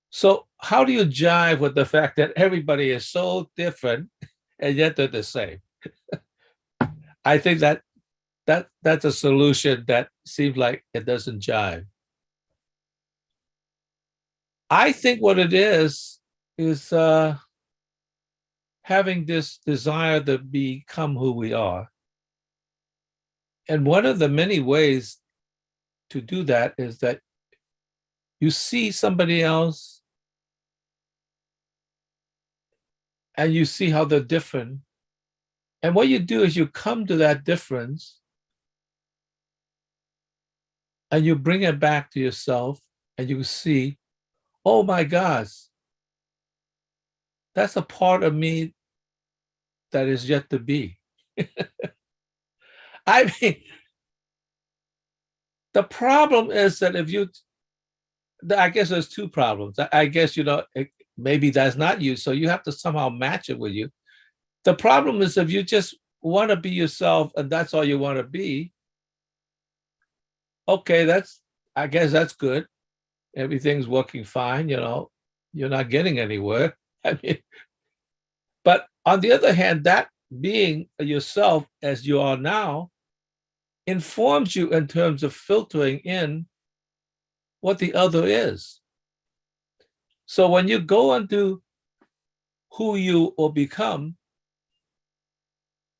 So how do you jive with the fact that everybody is so different and yet they're the same? I think that's a solution that seems like it doesn't jive. I think what it is having this desire to become who we are. And one of the many ways to do that is that you see somebody else and you see how they're different. And what you do is you come to that difference and you bring it back to yourself and you see, oh my gosh, that's a part of me that is yet to be. I mean, the problem is that I guess there's two problems. I guess, maybe that's not you, so you have to somehow match it with you. The problem is if you just want to be yourself and that's all you want to be, okay, I guess that's good. Everything's working fine, you're not getting anywhere. I mean, but on the other hand, that being yourself as you are now informs you in terms of filtering in what the other is. So when you go into who you will become,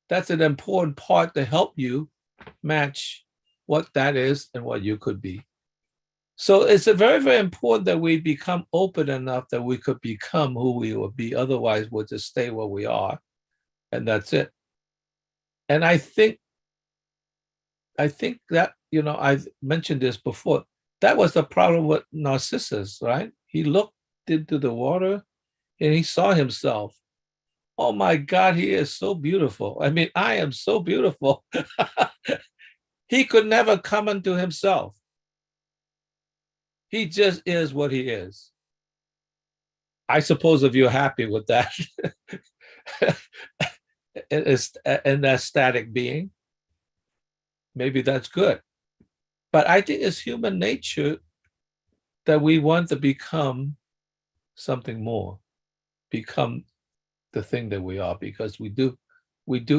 that's an important part to help you match what that is and what you could be. So it's a very, very important that we become open enough that we could become who we will be. Otherwise, we'll just stay where we are, and that's it. And I think that, I've mentioned this before. That was the problem with Narcissus, right? He looked into the water and he saw himself. Oh my God, he is so beautiful. I mean, I am so beautiful. He could never come into himself. He just is what he is. I suppose if you're happy with that, and that static being, maybe that's good. But I think it's human nature that we want to become something more, become the thing that we are, because we do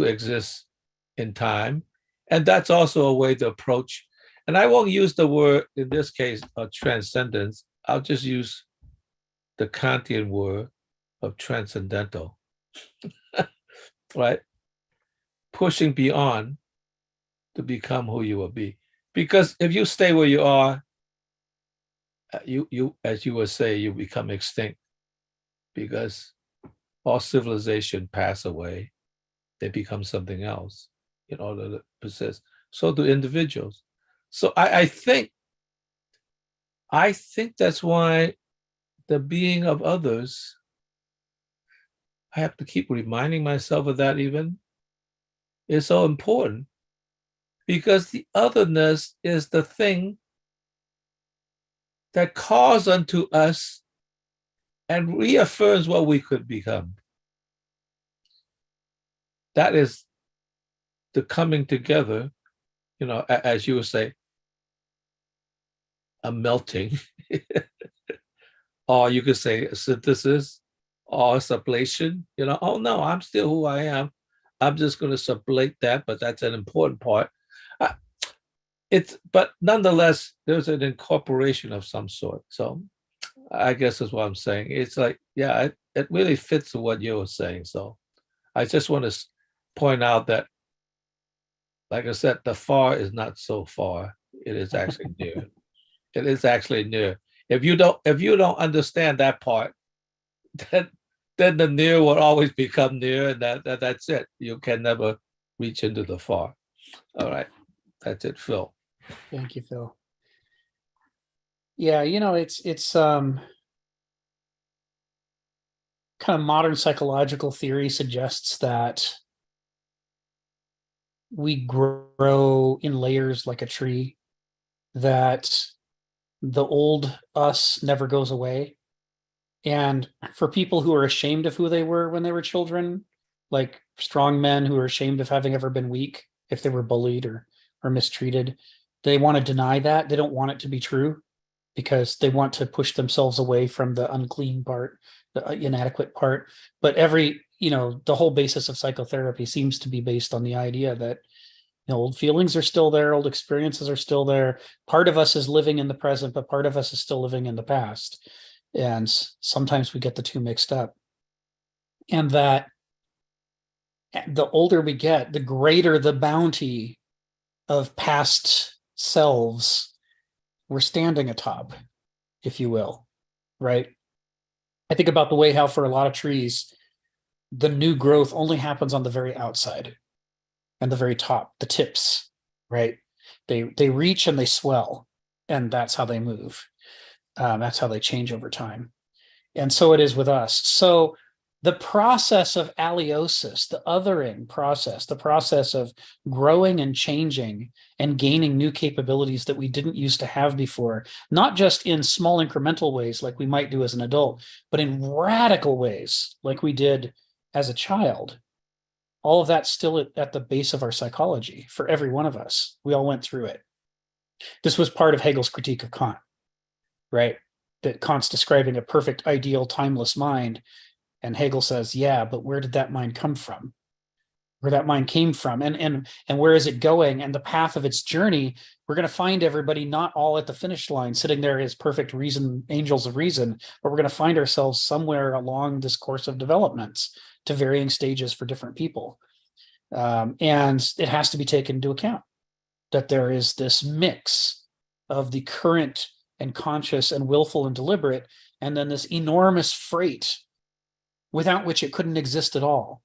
exist in time. And that's also a way to approach. And I won't use the word, in this case, of transcendence. I'll just use the Kantian word of transcendental, right? Pushing beyond to become who you will be. Because if you stay where you are, you as you would say, you become extinct, because all civilization pass away. They become something else in order to persist. So do individuals. So I think that's why the being of others, I have to keep reminding myself of that even, is so important, because the otherness is the thing that calls unto us and reaffirms what we could become. That is the coming together, as you would say, a melting, or you could say a synthesis or a sublation. Oh no, I'm still who I am. I'm just going to sublate that, but that's an important part. But nonetheless, there's an incorporation of some sort. So I guess that's what I'm saying. It's like, yeah, it really fits with what you were saying. So I just want to point out that, like I said, the far is not so far. It is actually near. It is actually near. If you don't understand that part, then the near will always become near, and that's it. You can never reach into the far. All right, that's it, Phil. Thank you, Phil. Yeah, it's kind of modern psychological theory suggests that we grow in layers like a tree, that the old us never goes away. And for people who are ashamed of who they were when they were children, like strong men who are ashamed of having ever been weak, if they were bullied or mistreated, they want to deny that. They don't want it to be true, because they want to push themselves away from the unclean part, the inadequate part. But the whole basis of psychotherapy seems to be based on the idea that old feelings are still there, old experiences are still there. Part of us is living in the present, but part of us is still living in the past. And sometimes we get the two mixed up. And that the older we get, the greater the bounty of past selves we're standing atop, if you will, right? I think about the way how for a lot of trees, the new growth only happens on the very outside and the very top, the tips, right? They reach and they swell, and that's how they move. That's how they change over time. And so it is with us. So the process of aliosis, the othering process, the process of growing and changing and gaining new capabilities that we didn't used to have before, not just in small incremental ways like we might do as an adult, but in radical ways like we did as a child. All of that's still at the base of our psychology for every one of us. We all went through it. This was part of Hegel's critique of Kant, right? That Kant's describing a perfect, ideal, timeless mind. And Hegel says, yeah, but where did that mind come from? where that mind came from, and where is it going, and the path of its journey. We're going to find everybody not all at the finish line sitting there as perfect reason, angels of reason, but we're going to find ourselves somewhere along this course of developments to varying stages for different people. And it has to be taken into account that there is this mix of the current and conscious and willful and deliberate, and then this enormous freight without which it couldn't exist at all,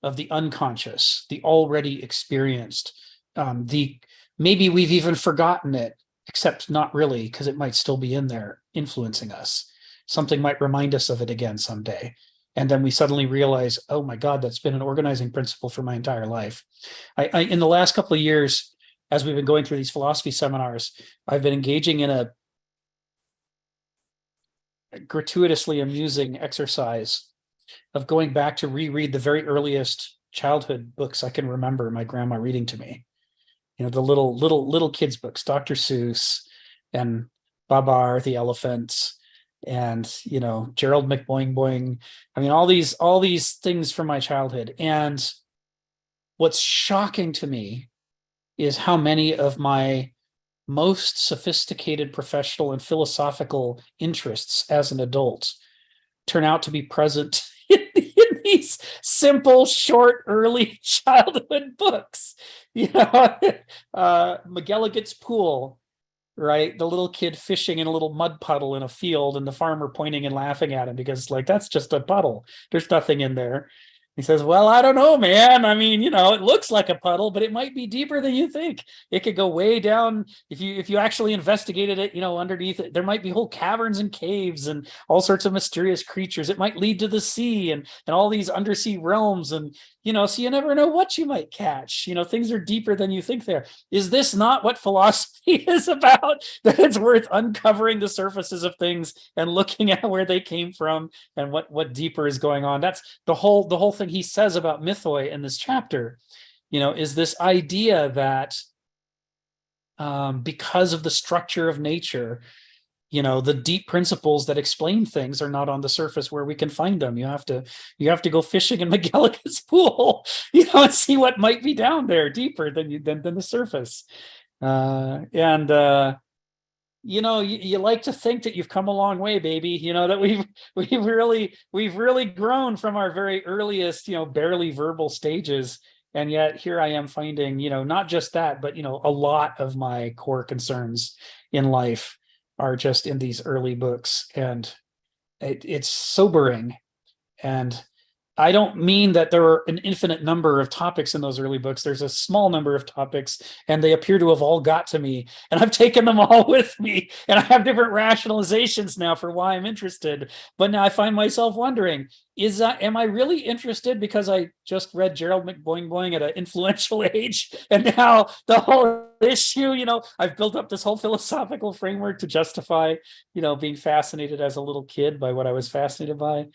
of the unconscious, the already experienced, the maybe we've even forgotten it, except not really, because it might still be in there influencing us. Something might remind us of it again someday. And then we suddenly realize, oh my God, that's been an organizing principle for my entire life. I in the last couple of years, as we've been going through these philosophy seminars, I've been engaging in a gratuitously amusing exercise of going back to reread the very earliest childhood books I can remember my grandma reading to me. You know, the little kids books, Dr. Seuss and Babar the elephant, and you know, Gerald McBoing Boing. I mean, all these things from my childhood. And what's shocking to me is how many of my most sophisticated professional and philosophical interests as an adult turn out to be present in these simple, short, early childhood books. You know, McGilligan's Pool, right? The little kid fishing in a little mud puddle in a field, and the farmer pointing and laughing at him because, like, that's just a puddle. There's nothing in there. He says, well, I don't know, man. I mean, you know, it looks like a puddle, but it might be deeper than you think. It could go way down. If you actually investigated it, you know, underneath it, there might be whole caverns and caves and all sorts of mysterious creatures. It might lead to the sea and all these undersea realms. And, you know, so you never know what you might catch. You know, things are deeper than you think there. Is this not what philosophy is about? That it's worth uncovering the surfaces of things and looking at where they came from and what deeper is going on. That's the whole thing he says about mythoi in this chapter, you know, is this idea that because of the structure of nature, you know, the deep principles that explain things are not on the surface where we can find them. You have to go fishing in McGilligan's Pool, you know, and see what might be down there deeper than the surface. You know, you like to think that you've come a long way, baby. You know, that we've really grown from our very earliest, you know, barely verbal stages. And yet here I am finding, you know, not just that, but, you know, a lot of my core concerns in life are just in these early books. And it's sobering. And I don't mean that there are an infinite number of topics in those early books. There's a small number of topics, and they appear to have all got to me. And I've taken them all with me. And I have different rationalizations now for why I'm interested. But now I find myself wondering, am I really interested because I just read Gerald McBoing Boing at an influential age? And now the whole issue, you know, I've built up this whole philosophical framework to justify, you know, being fascinated as a little kid by what I was fascinated by.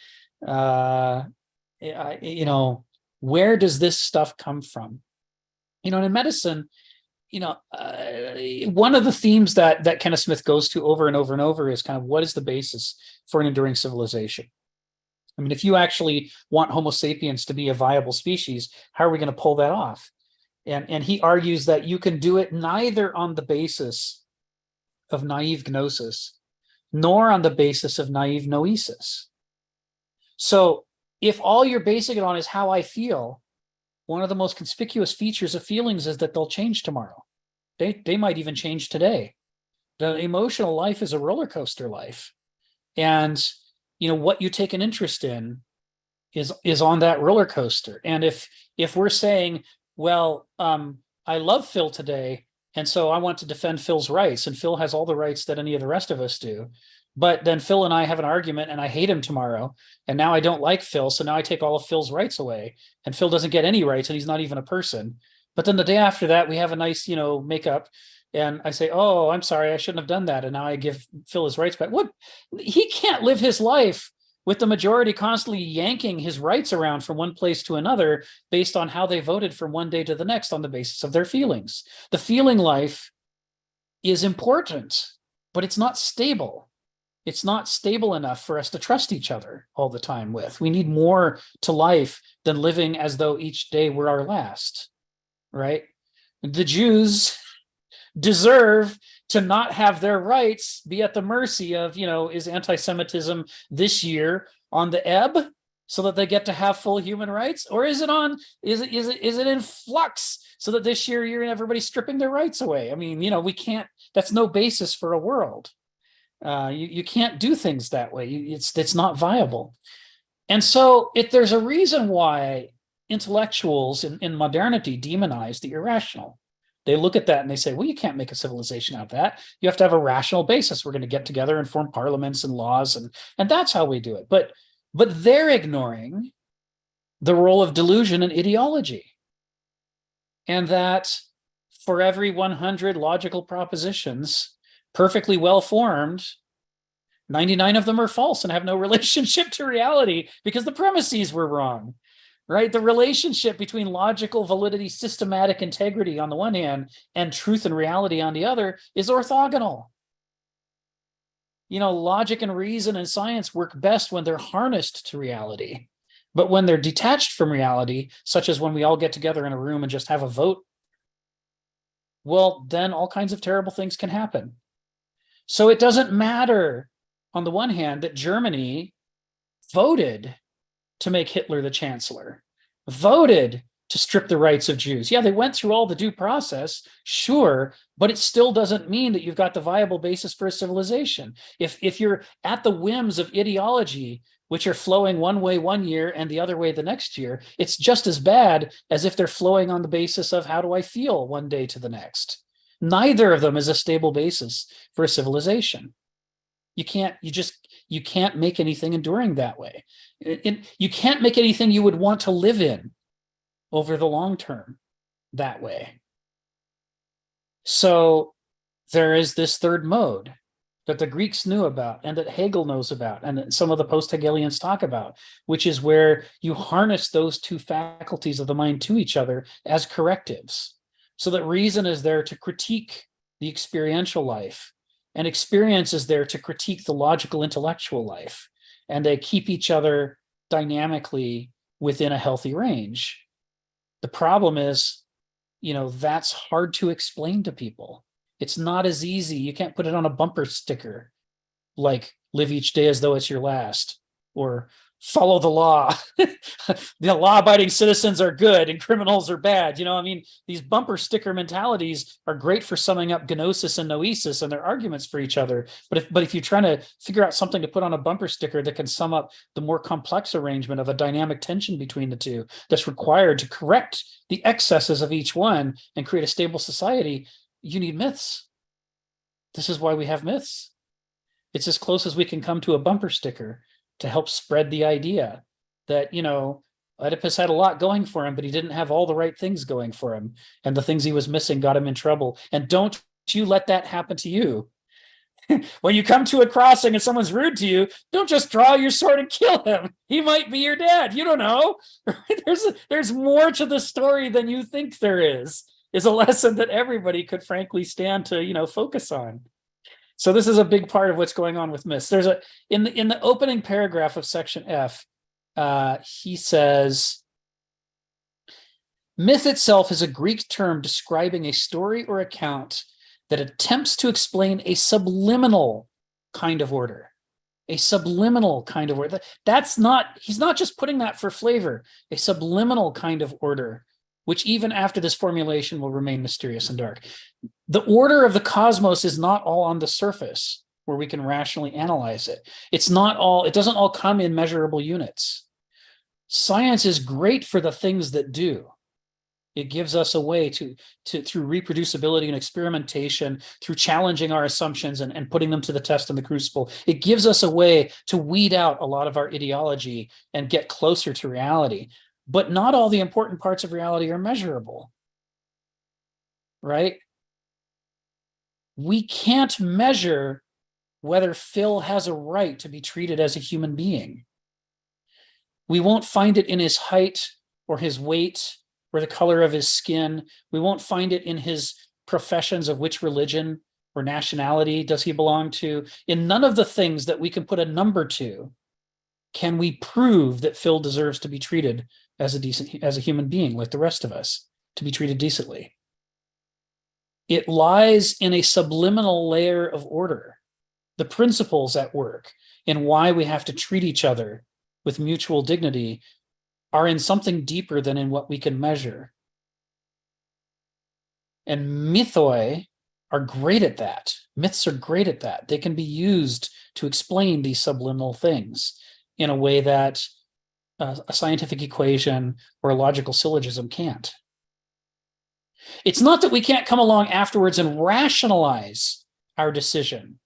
You know, where does this stuff come from? You know, in medicine, you know, one of the themes that Kenneth Smith goes to over and over and over is kind of what is the basis for an enduring civilization? I mean, if you actually want Homo sapiens to be a viable species, how are we going to pull that off? And he argues that you can do it neither on the basis of naive gnosis, nor on the basis of naive noesis. So if all you're basing it on is how I feel, one of the most conspicuous features of feelings is that they'll change tomorrow. They might even change today. The emotional life is a roller coaster life. And, you know, what you take an interest in is on that roller coaster. And if we're saying, well, I love Phil today, and so I want to defend Phil's rights, and Phil has all the rights that any of the rest of us do, but then Phil and I have an argument and I hate him tomorrow, and now I don't like Phil, so now I take all of Phil's rights away, and Phil doesn't get any rights, and he's not even a person. But then the day after that, we have a nice, you know, makeup, and I say, oh, I'm sorry, I shouldn't have done that, and now I give Phil his rights back. What? He can't live his life with the majority constantly yanking his rights around from one place to another based on how they voted from one day to the next on the basis of their feelings. The feeling life is important, but it's not stable. It's not stable enough for us to trust each other all the time with. We need more to life than living as though each day were our last, right? The Jews deserve to not have their rights be at the mercy of, is anti-Semitism this year on the ebb so that they get to have full human rights? Or is it in flux so that this year everybody's stripping their rights away? I mean, we can't, that's no basis for a world. You can't do things that way. It's not viable. And so there's a reason why intellectuals in modernity demonize the irrational. They look at that and they say, well, you can't make a civilization out of that. You have to have a rational basis. We're going to get together and form parliaments and laws, and that's how we do it. But they're ignoring the role of delusion and ideology. And that for every 100 logical propositions, perfectly well formed, 99 of them are false and have no relationship to reality because the premises were wrong, right? The relationship between logical validity, systematic integrity on the one hand, and truth and reality on the other is orthogonal. Logic and reason and science work best when they're harnessed to reality. But when they're detached from reality, such as when we all get together in a room and just have a vote, well, then all kinds of terrible things can happen. So it doesn't matter, on the one hand, that Germany voted to make Hitler the chancellor, voted to strip the rights of Jews. Yeah, they went through all the due process, sure, but it still doesn't mean that you've got the viable basis for a civilization. If you're at the whims of ideology, which are flowing one way one year and the other way the next year, it's just as bad as if they're flowing on the basis of how do I feel one day to the next. Neither of them is a stable basis for a civilization. You can't make anything enduring that way. You can't make anything you would want to live in over the long term that way. So there is this third mode that the Greeks knew about and that Hegel knows about and that some of the post-Hegelians talk about, which is where you harness those two faculties of the mind to each other as correctives, so that reason is there to critique the experiential life and experience is there to critique the logical intellectual life, and they keep each other dynamically within a healthy range. The problem is, that's hard to explain to people. It's not as easy. You can't put it on a bumper sticker like live each day as though it's your last, or follow the law. The law-abiding citizens are good and criminals are bad. These bumper sticker mentalities are great for summing up gnosis and noesis and their arguments for each other. But if you're trying to figure out something to put on a bumper sticker that can sum up the more complex arrangement of a dynamic tension between the two that's required to correct the excesses of each one and create a stable society, you need myths. This is why we have myths. It's as close as we can come to a bumper sticker to help spread the idea that, Oedipus had a lot going for him, but he didn't have all the right things going for him. And the things he was missing got him in trouble. And don't you let that happen to you. When you come to a crossing and someone's rude to you, don't just draw your sword and kill him. He might be your dad. You don't know. There's more to the story than you think there is a lesson that everybody could frankly stand to, focus on. So this is a big part of what's going on with myths. There's in the opening paragraph of section F, he says, myth itself is a Greek term describing a story or account that attempts to explain a subliminal kind of order. A subliminal kind of order. He's not just putting that for flavor, a subliminal kind of order, which even after this formulation will remain mysterious and dark. The order of the cosmos is not all on the surface where we can rationally analyze it. It doesn't all come in measurable units. Science is great for the things that do. It gives us a way to through reproducibility and experimentation, through challenging our assumptions and putting them to the test in the crucible, it gives us a way to weed out a lot of our ideology and get closer to reality. But not all the important parts of reality are measurable, right? We can't measure whether Phil has a right to be treated as a human being. We won't find it in his height or his weight or the color of his skin. We won't find it in his professions of which religion or nationality does he belong to? In none of the things that we can put a number to can we prove that Phil deserves to be treated as a human being like the rest of us, to be treated decently. It lies in a subliminal layer of order. The principles at work in why we have to treat each other with mutual dignity are in something deeper than in what we can measure. And mythoi are great at that. Myths are great at that. They can be used to explain these subliminal things in a way that a scientific equation or a logical syllogism can't. It's not that we can't come along afterwards and rationalize our decision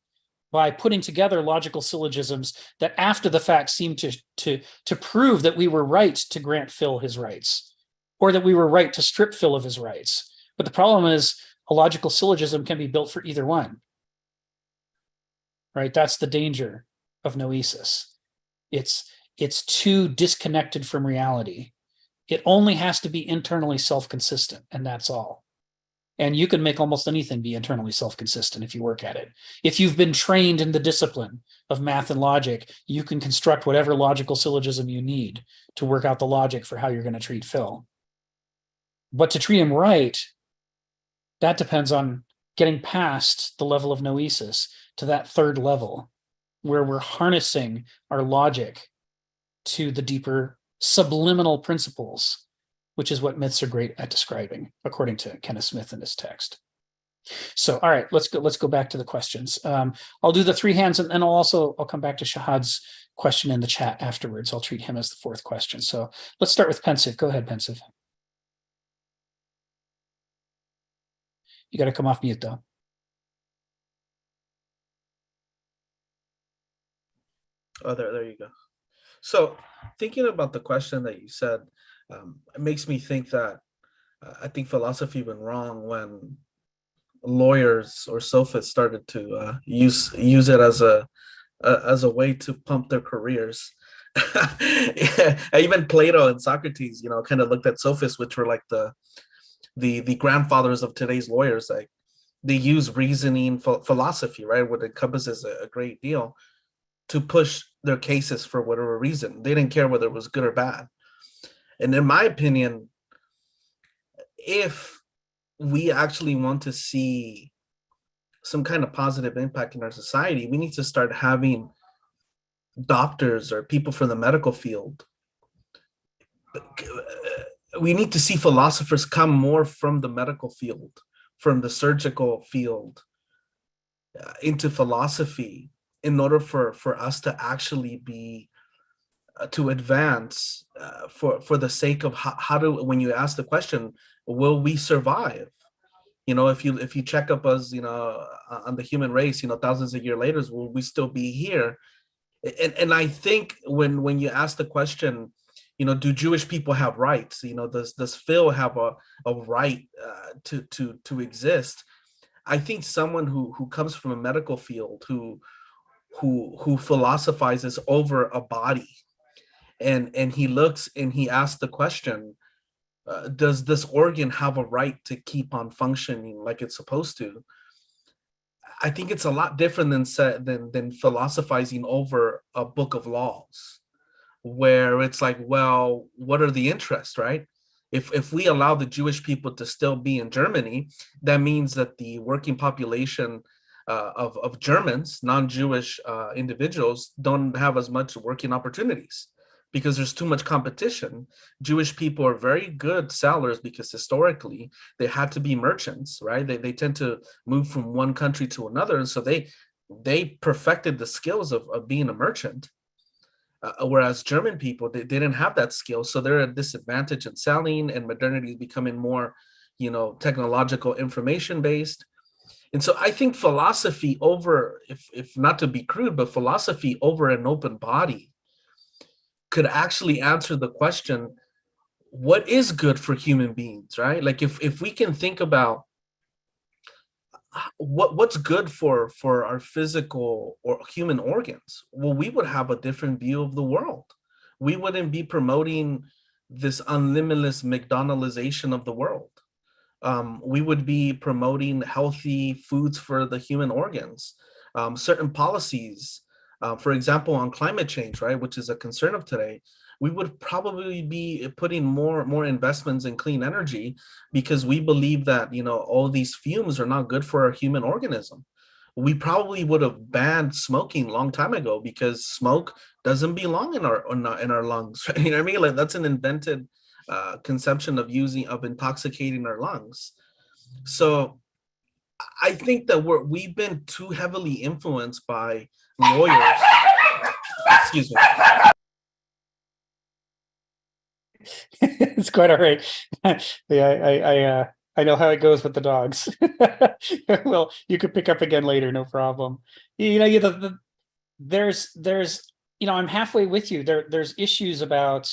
by putting together logical syllogisms that after the fact seem to prove that we were right to grant Phil his rights, or that we were right to strip Phil of his rights. But the problem is a logical syllogism can be built for either one. Right? That's the danger of noesis. It's too disconnected from reality. It only has to be internally self-consistent, and that's all. And you can make almost anything be internally self-consistent if you work at it. If you've been trained in the discipline of math and logic, you can construct whatever logical syllogism you need to work out the logic for how you're going to treat Phil. But to treat him right, that depends on getting past the level of noesis to that third level, where we're harnessing our logic to the deeper subliminal principles, which is what myths are great at describing, according to Kenneth Smith in this text. So, all right, let's go back to the questions. I'll do the three hands, and then I'll come back to Shahad's question in the chat afterwards. I'll treat him as the fourth question. So let's start with Pensive. Go ahead, Pensive. You got to come off mute, though. Oh, there you go. So thinking about the question that you said, it makes me think that I think philosophy went wrong when lawyers or sophists started to use it as a way to pump their careers. Even Plato and Socrates, kind of looked at sophists, which were like the grandfathers of today's lawyers. Like they use reasoning, philosophy, right, what encompasses a great deal, to push their cases for whatever reason. They didn't care whether it was good or bad. And in my opinion, if we actually want to see some kind of positive impact in our society, we need to start having doctors or people from the medical field. We need to see philosophers come more from the medical field, from the surgical field, into philosophy, in order for us to actually be to advance for the sake of how do, when you ask the question, will we survive? If you check up us, on the human race, thousands of years later, will we still be here? And I think when you ask the question, do Jewish people have rights? Does Phil have a right to exist? I think someone who comes from a medical field, who philosophizes over a body, and he looks and he asks the question, does this organ have a right to keep on functioning like it's supposed to? I think it's a lot different than philosophizing over a book of laws, where it's like, well, what are the interests, right? If we allow the Jewish people to still be in Germany, that means that the working population of Germans, non-Jewish individuals, don't have as much working opportunities because there's too much competition. Jewish people are very good sellers because historically they had to be merchants, right? They tend to move from one country to another, and so they perfected the skills of being a merchant. Whereas German people, they didn't have that skill, so they're at a disadvantage in selling, and modernity is becoming more, technological, information based. And so I think philosophy over, if not to be crude, but philosophy over an open body could actually answer the question, what is good for human beings, right? Like if we can think about what's good for our physical or human organs, well, we would have a different view of the world. We wouldn't be promoting this unlimitless McDonaldization of the world. We would be promoting healthy foods for the human organs. Certain policies, for example, on climate change, right, which is a concern of today, we would probably be putting more investments in clean energy, because we believe that, you know, all these fumes are not good for our human organism. We probably would have banned smoking a long time ago, because smoke doesn't belong in our lungs. Right? You know what I mean? Like, that's an invented conception of intoxicating our lungs. So I think that we've been too heavily influenced by lawyers. Excuse me. It's quite all right. Yeah, I know how it goes with the dogs. Well, you could pick up again later, no problem. You know, there's I'm halfway with you. There's issues about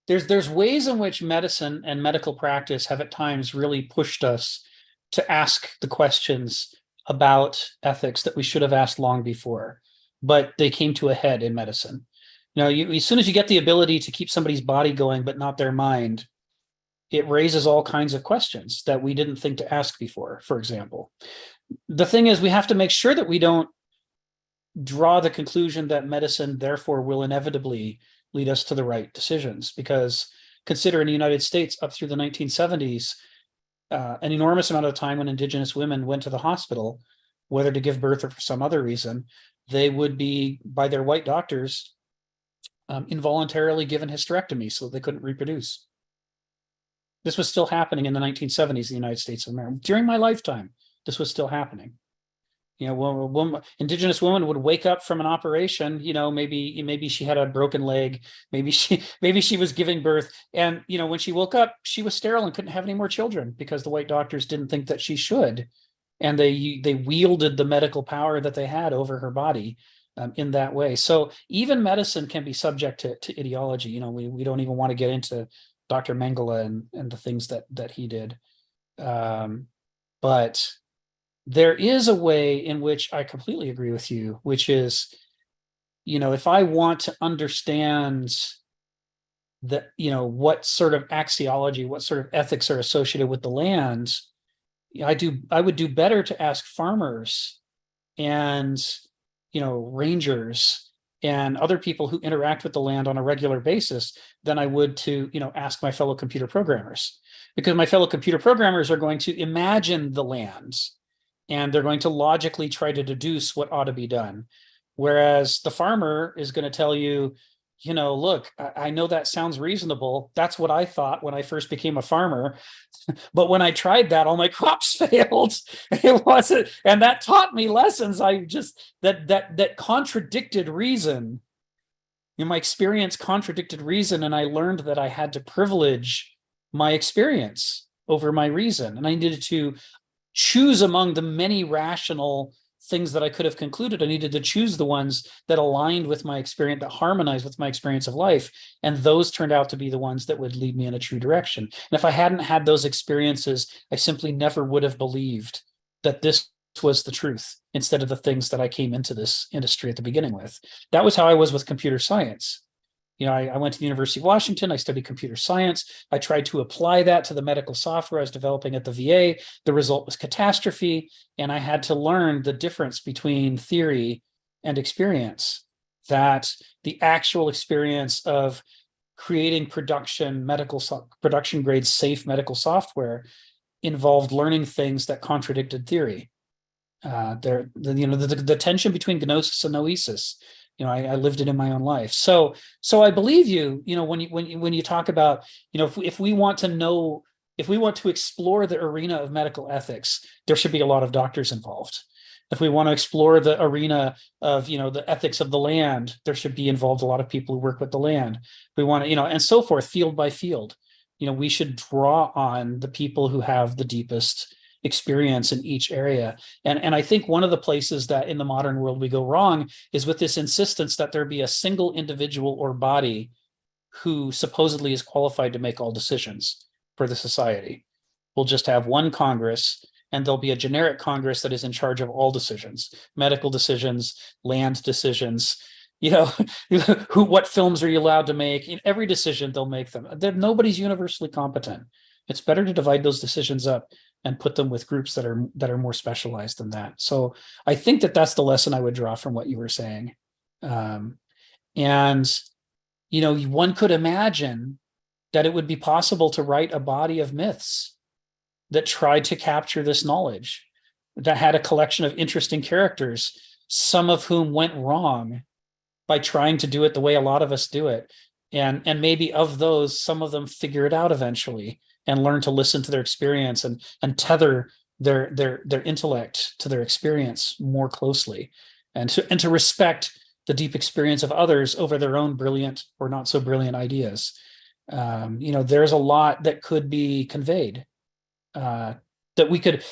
there's ways in which medicine and medical practice have at times really pushed us to ask the questions about ethics that we should have asked long before, but they came to a head in medicine. You know, as soon as you get the ability to keep somebody's body going, but not their mind, it raises all kinds of questions that we didn't think to ask before, for example. The thing is, we have to make sure that we don't draw the conclusion that medicine, therefore, will inevitably lead us to the right decisions. Because consider in the United States, up through the 1970s, an enormous amount of time when Indigenous women went to the hospital, whether to give birth or for some other reason, they would be, by their white doctors, involuntarily given hysterectomy so they couldn't reproduce. This was still happening in the 1970s in the United States of America. During my lifetime, this was still happening. You know, when a woman, Indigenous woman would wake up from an operation, you know, maybe she had a broken leg, maybe she was giving birth, and you know, when she woke up, she was sterile and couldn't have any more children because the white doctors didn't think that she should, and they wielded the medical power that they had over her body in that way. So even medicine can be subject to ideology. You know, we don't even want to get into Dr. Mengele and the things that he did, but there is a way in which I completely agree with you, which is, you know, if I want to understand that, you know, what sort of axiology, what sort of ethics are associated with the land, I would do better to ask farmers and, you know, rangers and other people who interact with the land on a regular basis than I would to, you know, ask my fellow computer programmers, because my fellow computer programmers are going to imagine the land and they're going to logically try to deduce what ought to be done. Whereas the farmer is going to tell you, you know, look, I know that sounds reasonable. That's what I thought when I first became a farmer. But when I tried that, all my crops failed. It wasn't, and that taught me lessons. I just that contradicted reason. You know, my experience contradicted reason, and I learned that I had to privilege my experience over my reason, and I needed to choose among the many rational things that I could have concluded. I needed to choose the ones that aligned with my experience, that harmonized with my experience of life. And those turned out to be the ones that would lead me in a true direction. And if I hadn't had those experiences, I simply never would have believed that this was the truth instead of the things that I came into this industry at the beginning with. That was how I was with computer science. You know, I went to the University of Washington. I studied computer science. I tried to apply that to the medical software I was developing at the VA. The result was catastrophe. And I had to learn the difference between theory and experience, that the actual experience of creating production grade safe medical software involved learning things that contradicted theory. The tension between gnosis and noesis. You know, I lived it in my own life. So I believe you, you know, when you talk about, you know, if we want to explore the arena of medical ethics, there should be a lot of doctors involved. If we want to explore the arena of, you know, the ethics of the land, there should be involved a lot of people who work with the land. We want to, you know, and so forth, field by field. You know, we should draw on the people who have the deepest experience in each area. And I think one of the places that in the modern world we go wrong is with this insistence that there be a single individual or body who supposedly is qualified to make all decisions for the society. We'll just have one Congress, and there'll be a generic Congress that is in charge of all decisions, medical decisions, land decisions, you know, what films are you allowed to make? In every decision, they'll make them. Nobody's universally competent. It's better to divide those decisions up and put them with groups that are more specialized than that. So I think that that's the lesson I would draw from what you were saying. And one could imagine that it would be possible to write a body of myths that tried to capture this knowledge, that had a collection of interesting characters, some of whom went wrong by trying to do it the way a lot of us do it. And maybe of those, some of them figure it out eventually and learn to listen to their experience and tether their intellect to their experience more closely, and to respect the deep experience of others over their own brilliant or not so brilliant ideas. There's a lot that could be conveyed, that we could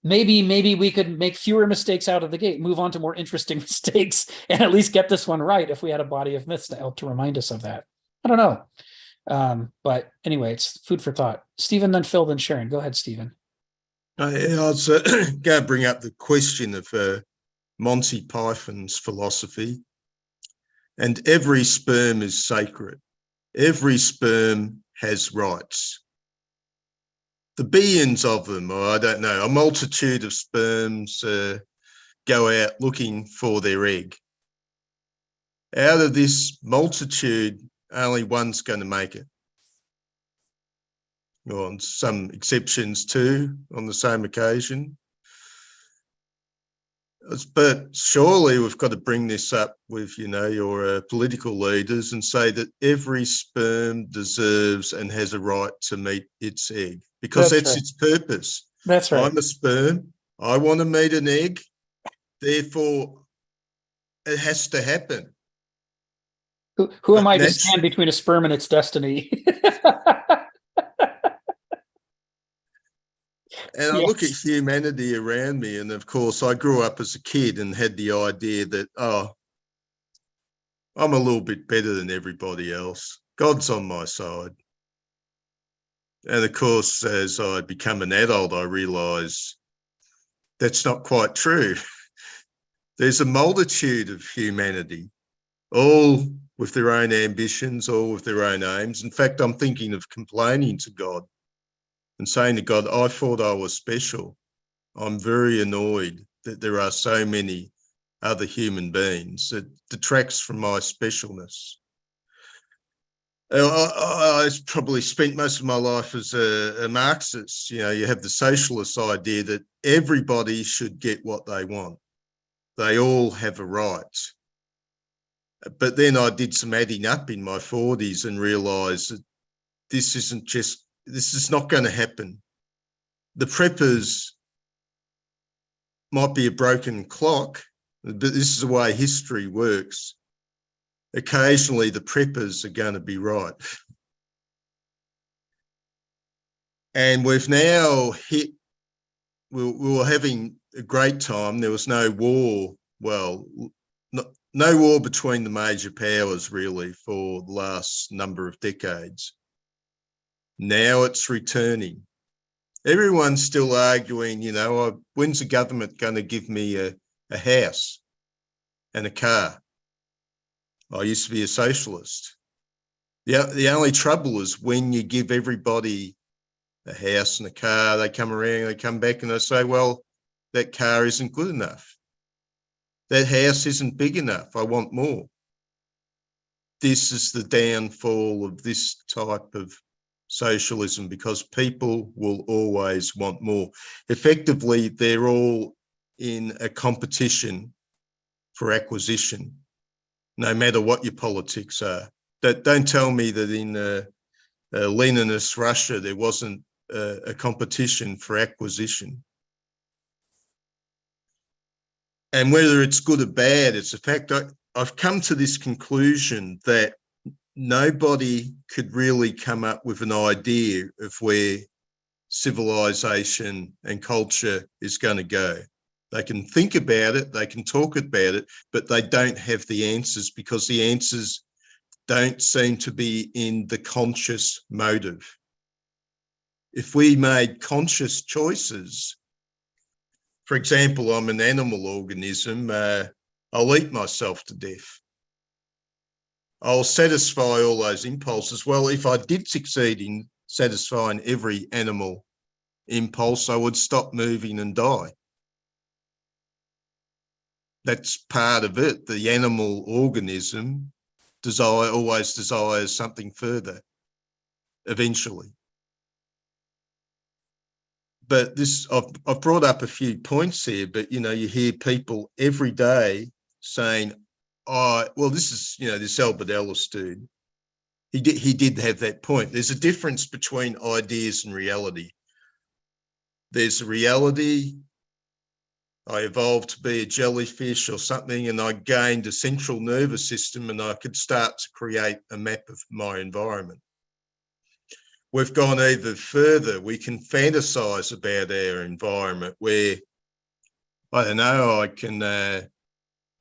maybe we could make fewer mistakes out of the gate, move on to more interesting mistakes, and at least get this one right if we had a body of myths to help to remind us of that. I don't know. But anyway, it's food for thought. Stephen, then Phil, then Sharon. Go ahead, Stephen. I was going to bring up the question of Monty Python's philosophy. And every sperm is sacred. Every sperm has rights. The billions of them, or I don't know, a multitude of sperms go out looking for their egg. Out of this multitude, only one's going to make it. On some exceptions too, on the same occasion. But surely we've got to bring this up with, your political leaders and say that every sperm deserves and has a right to meet its egg, because that's its purpose. That's right. I'm a sperm. I want to meet an egg. Therefore, it has to happen. Who am I to stand between a sperm and its destiny? And I look at humanity around me, and of course, I grew up as a kid and had the idea that, I'm a little bit better than everybody else. God's on my side. And of course, as I become an adult, I realise that's not quite true. There's a multitude of humanity, all with their own ambitions, all with their own aims. In fact, I'm thinking of complaining to God and saying to God, I thought I was special. I'm very annoyed that there are so many other human beings. It detracts from my specialness. I probably spent most of my life as a Marxist. You have the socialist idea that everybody should get what they want. They all have a right. But then I did some adding up in my 40s and realised that this is not going to happen. The preppers might be a broken clock, but this is the way history works. Occasionally, the preppers are going to be right. And we've now hit, we were having a great time. There was no war. Well, no war between the major powers, really, for the last number of decades. Now it's returning. Everyone's still arguing, when's the government going to give me a house and a car? I used to be a socialist. The only trouble is when you give everybody a house and a car, they come around, they come back and they say, well, that car isn't good enough. That house isn't big enough. I want more. This is the downfall of this type of socialism, because people will always want more. Effectively, they're all in a competition for acquisition, no matter what your politics are. Don't tell me that in Leninist Russia there wasn't a competition for acquisition. And whether it's good or bad, it's a fact. I've come to this conclusion that nobody could really come up with an idea of where civilization and culture is going to go. They can think about it, they can talk about it, but they don't have the answers, because the answers don't seem to be in the conscious motive. If we made conscious choices, for example, I'm an animal organism, I'll eat myself to death. I'll satisfy all those impulses. Well, if I did succeed in satisfying every animal impulse, I would stop moving and die. That's part of it. The animal organism always desires something further, eventually. But this, I've brought up a few points here, but, you hear people every day saying, oh, well, this is, this Albert Ellis dude. He did have that point. There's a difference between ideas and reality. There's a reality. I evolved to be a jellyfish or something, and I gained a central nervous system, and I could start to create a map of my environment. We've gone even further. We can fantasize about our environment where, I don't know, I can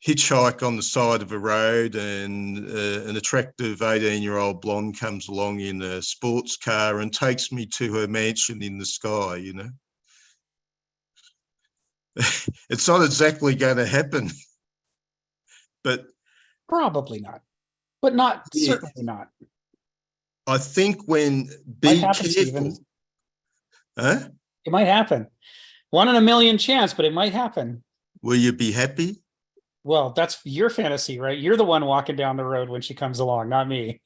hitchhike on the side of a road and an attractive 18-year-old blonde comes along in a sports car and takes me to her mansion in the sky, It's not exactly going to happen, but Probably not, but not Yeah. certainly not. I think when Might be happen, careful, Stephen. huh? It might happen. 1 in a million chance, but it might happen. Will you be happy? Well, that's your fantasy, right? You're the one walking down the road when she comes along, not me.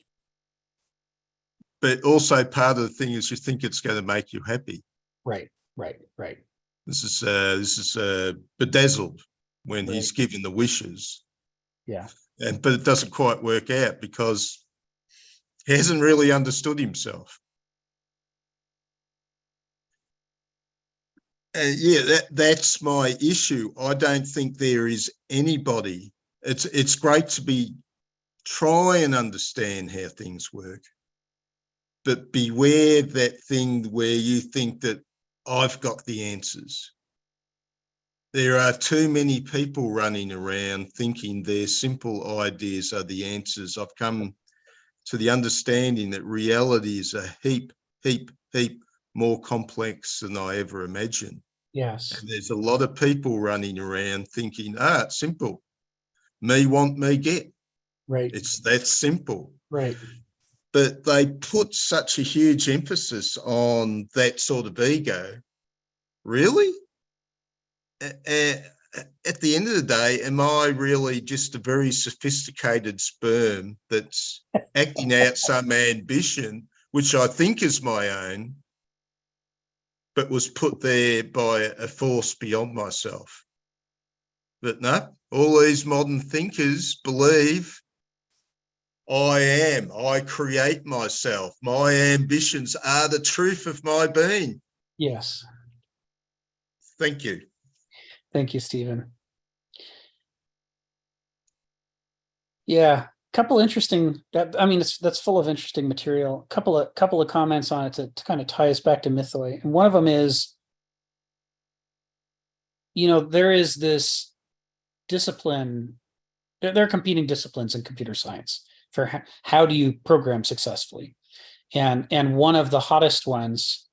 But also part of the thing is you think it's going to make you happy. Right. This is bedazzled when he's Right. given the wishes, Yeah. but it doesn't quite work out because he hasn't really understood himself. That's my issue. I don't think there is anybody. It's great to try and understand how things work, but beware that thing where you think that I've got the answers. There are too many people running around thinking their simple ideas are the answers. I've come to the understanding that reality is a heap more complex than I ever imagined. Yes. And there's a lot of people running around thinking, it's simple. Me want, me get. Right. It's that simple. Right. But they put such a huge emphasis on that sort of ego. Really? At the end of the day, am I really just a very sophisticated sperm that's acting out some ambition, which I think is my own, but was put there by a force beyond myself? But no, all these modern thinkers believe I create myself. My ambitions are the truth of my being. Yes. Thank you. Thank you, Stephen. Yeah, couple interesting. That's full of interesting material. Couple of comments on it to kind of tie us back to Mythoi, and one of them is, there is this discipline. There are competing disciplines in computer science for how do you program successfully, and one of the hottest ones,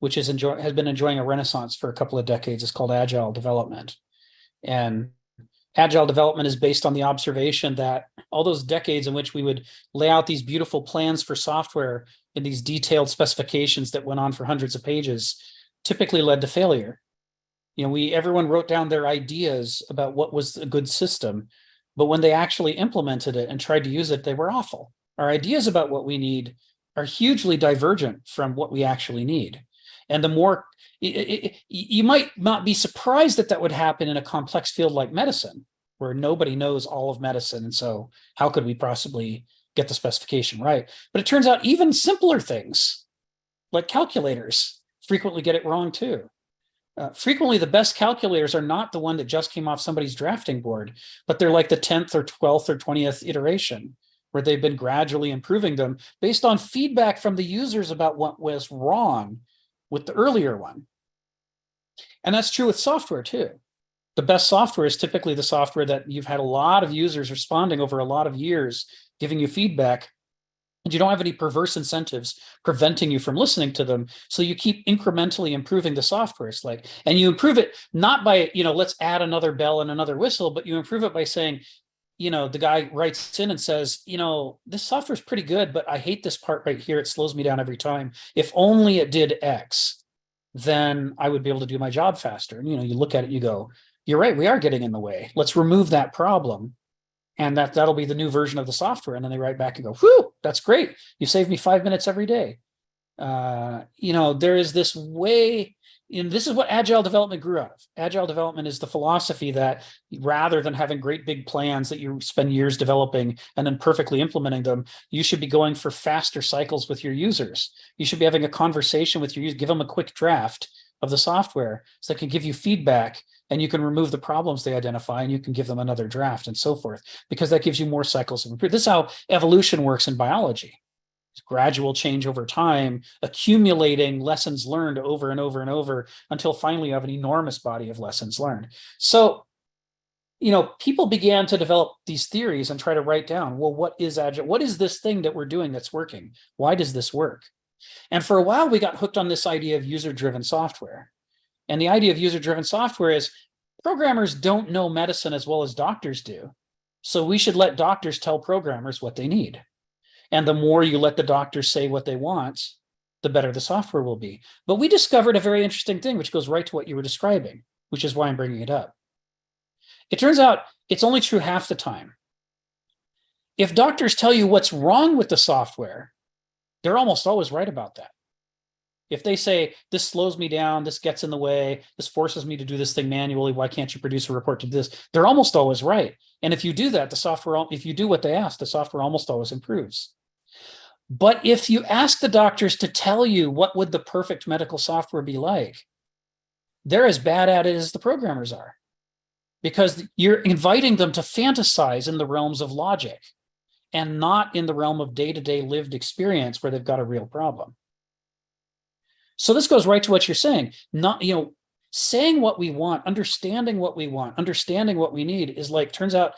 which has been enjoying a renaissance for a couple of decades, is called agile development. And agile development is based on the observation that all those decades in which we would lay out these beautiful plans for software in these detailed specifications that went on for hundreds of pages typically led to failure. Everyone wrote down their ideas about what was a good system, but when they actually implemented it and tried to use it, they were awful. Our ideas about what we need are hugely divergent from what we actually need. And the more you might not be surprised that would happen in a complex field like medicine, where nobody knows all of medicine. And so how could we possibly get the specification right? But it turns out even simpler things like calculators frequently get it wrong too. Frequently, the best calculators are not the one that just came off somebody's drafting board, but they're like the 10th or 12th or 20th iteration, where they've been gradually improving them based on feedback from the users about what was wrong with the earlier one. And that's true with software too. The best software is typically the software that you've had a lot of users responding over a lot of years, giving you feedback, and you don't have any perverse incentives preventing you from listening to them. So you keep incrementally improving the software. It's like, and you improve it not by, let's add another bell and another whistle, but you improve it by saying, the guy writes in and says, this software is pretty good, but I hate this part right here. It slows me down every time. If only it did X, then I would be able to do my job faster. And, you look at it, you go, you're right, we are getting in the way. Let's remove that problem. And that'll be the new version of the software. And then they write back and go, whew, that's great. You saved me 5 minutes every day. There is this way, and this is what agile development grew out of. Agile development is the philosophy that rather than having great big plans that you spend years developing and then perfectly implementing them, you should be going for faster cycles with your users. You should be having a conversation with your users, give them a quick draft of the software so they can give you feedback, and you can remove the problems they identify and you can give them another draft and so forth, because that gives you more cycles of improvement. This is how evolution works in biology. It's gradual change over time, accumulating lessons learned over and over and over until finally you have an enormous body of lessons learned. So, people began to develop these theories and try to write down, well, what is agile? What is this thing that we're doing that's working? Why does this work? And for a while, we got hooked on this idea of user-driven software. And the idea of user-driven software is programmers don't know medicine as well as doctors do. So we should let doctors tell programmers what they need. And the more you let the doctors say what they want, the better the software will be. But we discovered a very interesting thing, which goes right to what you were describing, which is why I'm bringing it up. It turns out it's only true half the time. If doctors tell you what's wrong with the software, they're almost always right about that. If they say, this slows me down, this gets in the way, this forces me to do this thing manually, why can't you produce a report to this? They're almost always right. And if you do that, the software, if you do what they ask, the software almost always improves. But if you ask the doctors to tell you what would the perfect medical software be like, they're as bad at it as the programmers are, because you're inviting them to fantasize in the realms of logic and not in the realm of day-to-day lived experience where they've got a real problem. So this goes right to what you're saying. Not, saying what we want, understanding what we want, understanding what we need is like, turns out,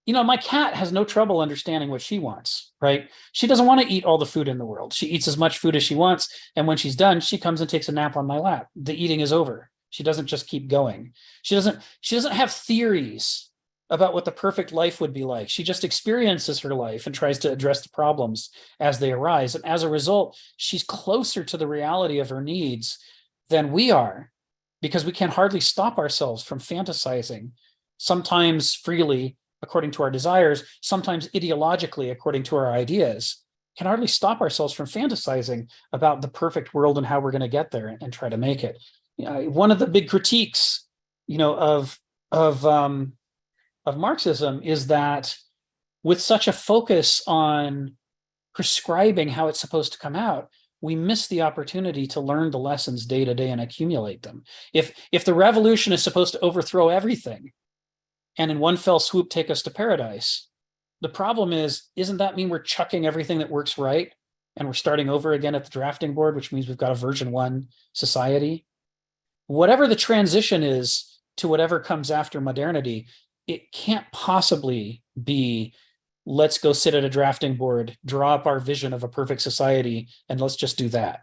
my cat has no trouble understanding what she wants, right? She doesn't want to eat all the food in the world. She eats as much food as she wants. And when she's done, she comes and takes a nap on my lap. The eating is over. She doesn't just keep going. She doesn't have theories about what the perfect life would be like. She just experiences her life and tries to address the problems as they arise. And as a result, she's closer to the reality of her needs than we are, because we can hardly stop ourselves from fantasizing, sometimes freely according to our desires, sometimes ideologically according to our ideas. Can hardly stop ourselves from fantasizing about the perfect world and how we're going to get there and try to make it. One of the big critiques, of Marxism is that with such a focus on prescribing how it's supposed to come out, we miss the opportunity to learn the lessons day to day and accumulate them. If the revolution is supposed to overthrow everything and in one fell swoop take us to paradise, the problem is, isn't that mean we're chucking everything that works right and we're starting over again at the drafting board, which means we've got a version 1 society? Whatever the transition is to whatever comes after modernity, it can't possibly be, let's go sit at a drafting board, draw up our vision of a perfect society, and let's just do that.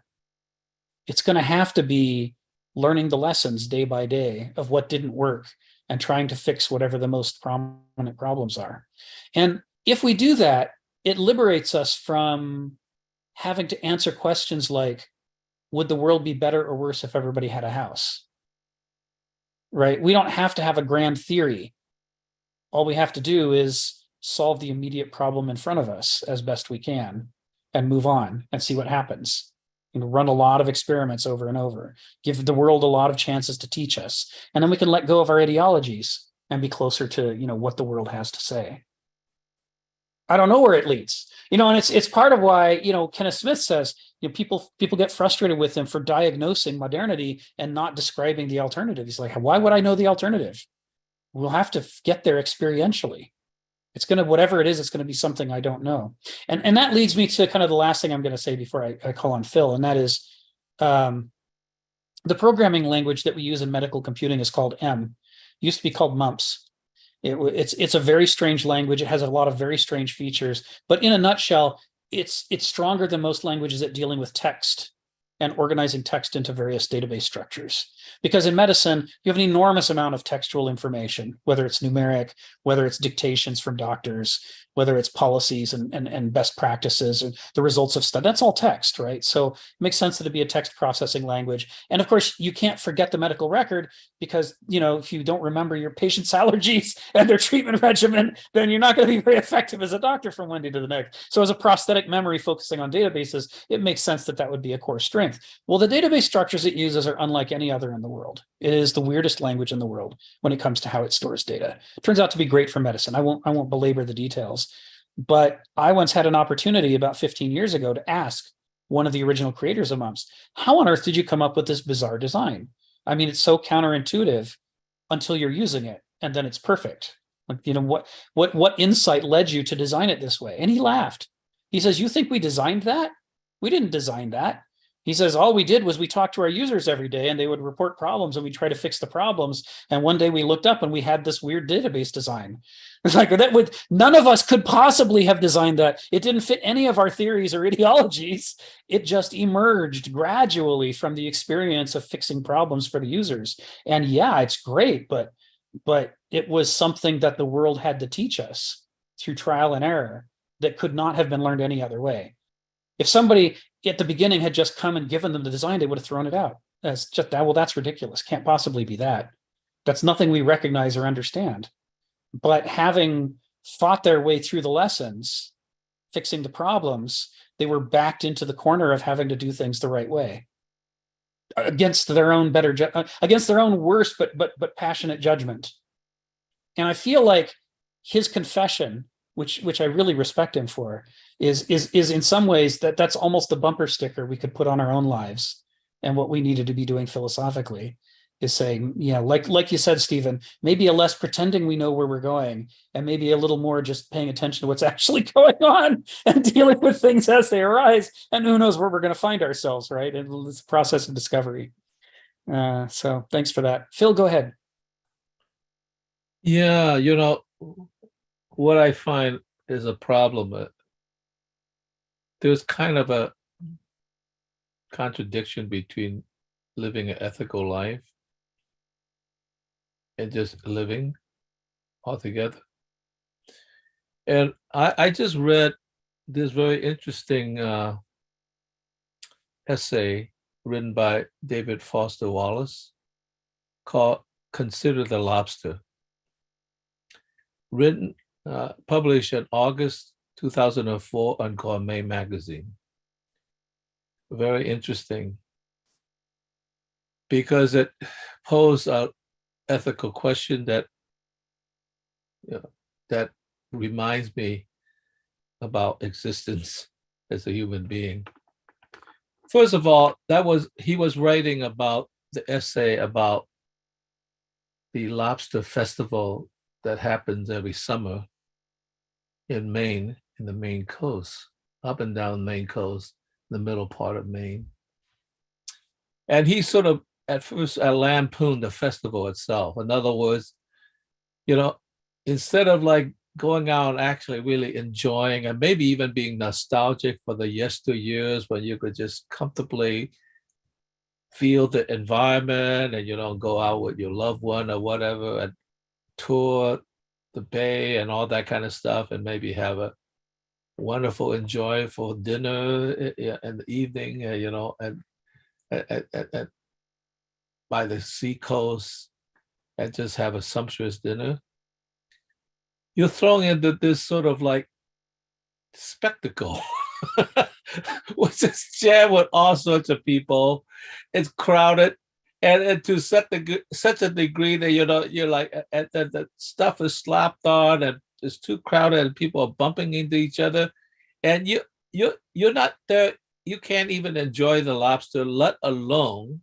It's going to have to be learning the lessons day by day of what didn't work and trying to fix whatever the most prominent problems are. And if we do that, it liberates us from having to answer questions like, would the world be better or worse if everybody had a house? Right? We don't have to have a grand theory. All we have to do is solve the immediate problem in front of us as best we can and move on and see what happens. Run a lot of experiments over and over, give the world a lot of chances to teach us. And then we can let go of our ideologies and be closer to, what the world has to say. I don't know where it leads, and it's part of why, Kenneth Smith says, people get frustrated with him for diagnosing modernity and not describing the alternative. He's like, why would I know the alternative? We'll have to get there experientially. It's going to, whatever it is, it's going to be something I don't know. And that leads me to kind of the last thing I'm going to say before I call on Phil. And that is the programming language that we use in medical computing is called M. It used to be called MUMPS. It's a very strange language. It has a lot of very strange features, but in a nutshell, it's stronger than most languages at dealing with text and organizing text into various database structures. Because in medicine, you have an enormous amount of textual information, whether it's numeric, whether it's dictations from doctors, whether it's policies and best practices, or the results of study. That's all text, right? So it makes sense that it be a text processing language. And of course, you can't forget the medical record, because, you know, if you don't remember your patient's allergies and their treatment regimen, then you're not going to be very effective as a doctor from one day to the next. So as a prosthetic memory focusing on databases, it makes sense that that would be a core strength. Well, the database structures it uses are unlike any other in the world. It is the weirdest language in the world when it comes to how it stores data. It turns out to be great for medicine. I won't belabor the details, but I once had an opportunity about 15 years ago to ask one of the original creators of MUMS, how on earth did you come up with this bizarre design? I mean, it's so counterintuitive until you're using it, and then it's perfect. Like, you know, what insight led you to design it this way? And he laughed. He says, you think we designed that? We didn't design that. He says, all we did was we talked to our users every day, and they would report problems, and we try to fix the problems. And one day we looked up and we had this weird database design. It's like none of us could possibly have designed that. It didn't fit any of our theories or ideologies. It just emerged gradually from the experience of fixing problems for the users. And yeah, it's great, but it was something that the world had to teach us through trial and error that could not have been learned any other way. If somebody at the beginning had just come and given them the design, they would have thrown it out. That's just that. Well, that's ridiculous. Can't possibly be that. That's nothing we recognize or understand. But having fought their way through the lessons, fixing the problems, they were backed into the corner of having to do things the right way, against their own against their own worst but passionate judgment. And I feel like his confession, which I really respect him for, is in some ways that's almost a bumper sticker we could put on our own lives. And what we needed to be doing philosophically is saying, yeah, like you said, Stephen, maybe a less pretending we know where we're going, and maybe a little more just paying attention to what's actually going on and dealing with things as they arise. And who knows where we're going to find ourselves, right? And it's a process of discovery. So thanks for that. Phil, go ahead. Yeah, you know, what I find is a problem. There's kind of a contradiction between living an ethical life and just living altogether. And I just read this very interesting essay written by David Foster Wallace called Consider the Lobster, written, published in August 2004 on Gourmet magazine. Very interesting, because it posed an ethical question that, you know, that reminds me about existence as a human being. First of all, he was writing about the essay about the lobster festival that happens every summer in Maine, in the Maine coast, up and down Maine coast, the middle part of Maine. And he sort of at first lampooned the festival itself. In other words, you know, instead of like going out and actually really enjoying and maybe even being nostalgic for the yesteryears when you could just comfortably feel the environment and, you know, go out with your loved one or whatever and tour the bay and all that kind of stuff, and maybe have a wonderful, enjoyable dinner in the evening, you know, and by the seacoast, and just have a sumptuous dinner. You're thrown into this sort of like spectacle, which is jammed with all sorts of people. It's crowded, and to such a degree that, you know, you're like, the stuff is slapped on, and it's too crowded, and people are bumping into each other, and you're not there. You can't even enjoy the lobster, let alone,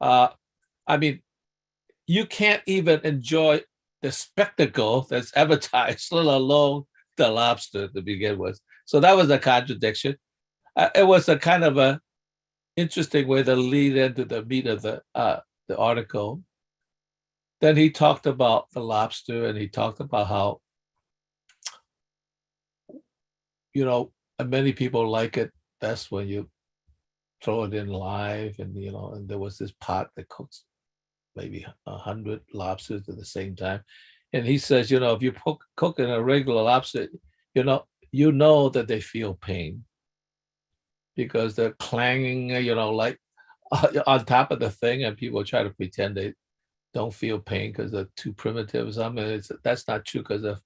I mean, you can't even enjoy the spectacle that's advertised, let alone the lobster to begin with. So that was a contradiction. It was a kind of a interesting way to lead into the meat of the article. Then he talked about the lobster, and he talked about how, you know, many people like it best when you throw it in live, and and there was this pot that cooks maybe 100 lobsters at the same time. And he says, if you cooking a regular lobster, you know that they feel pain because they're clanging, like on top of the thing, and people try to pretend they don't feel pain because they're too primitive. I mean, that's not true because of,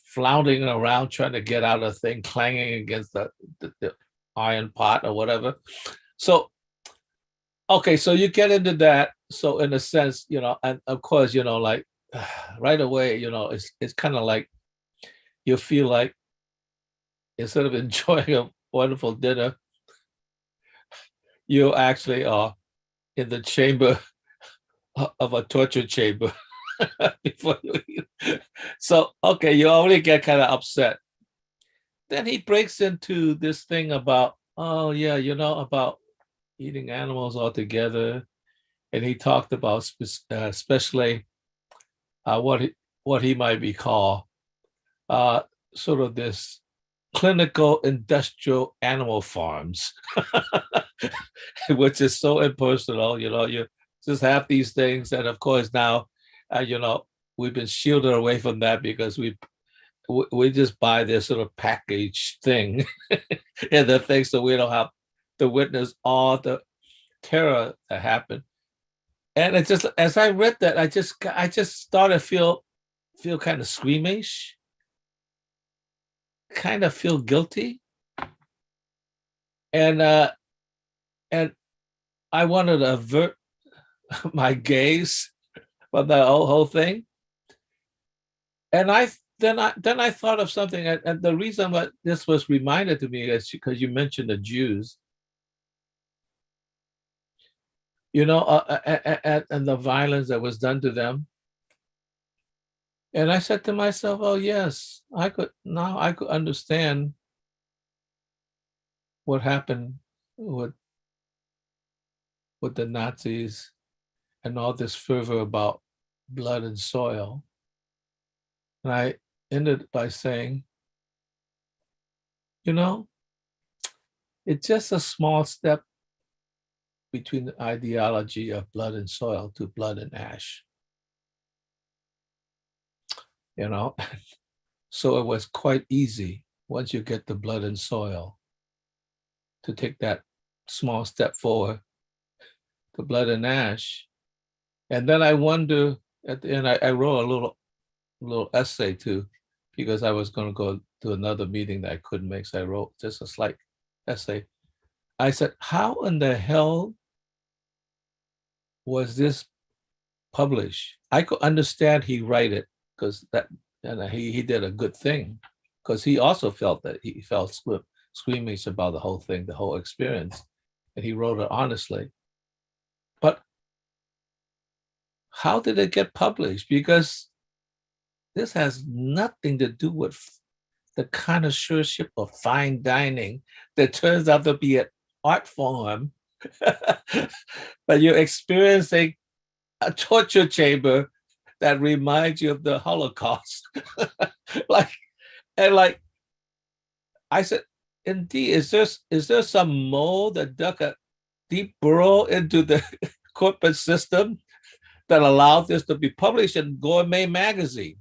floundering around trying to get out of the thing, clanging against the iron pot or whatever. So, okay, so you get into that. So in a sense, and of course, like right away, it's kind of like you feel like instead of enjoying a wonderful dinner, you actually are in the chamber of a torture chamber before you eat. So, okay, you already get kind of upset. Then he breaks into this thing about, oh yeah, about eating animals altogether. And he talked about especially what he might be called sort of this clinical industrial animal farms, which is so impersonal. You just have these things, and of course now, we've been shielded away from that because we just buy this sort of package thing, and the thing so we don't have to witness all the terror that happened. And it just, as I read that, I just started feel kind of squeamish, kind of feel guilty, and I wanted to avert my gaze from the whole thing. And then I thought of something, and the reason why this was reminded to me is because you mentioned the Jews, and the violence that was done to them. And I said to myself, oh yes, I could understand what happened with the Nazis and all this fervor about blood and soil. And I ended by saying, it's just a small step between the ideology of blood and soil to blood and ash. So it was quite easy once you get the blood and soil to take that small step forward to blood and ash. And then I wonder at the end, I wrote a little essay too, because I was going to go to another meeting that I couldn't make. So I wrote just a slight essay. I said, how in the hell was this published? I could understand he write it because he did a good thing, because he also felt that he felt squeamish about the whole thing, the whole experience, and he wrote it honestly. But how did it get published? Because this has nothing to do with the connoisseurship of fine dining that turns out to be an art form, but you're experiencing a torture chamber that reminds you of the Holocaust. like I said, indeed, is there some mole that dug a deep burrow into the corporate system that allowed this to be published in Gourmet magazine?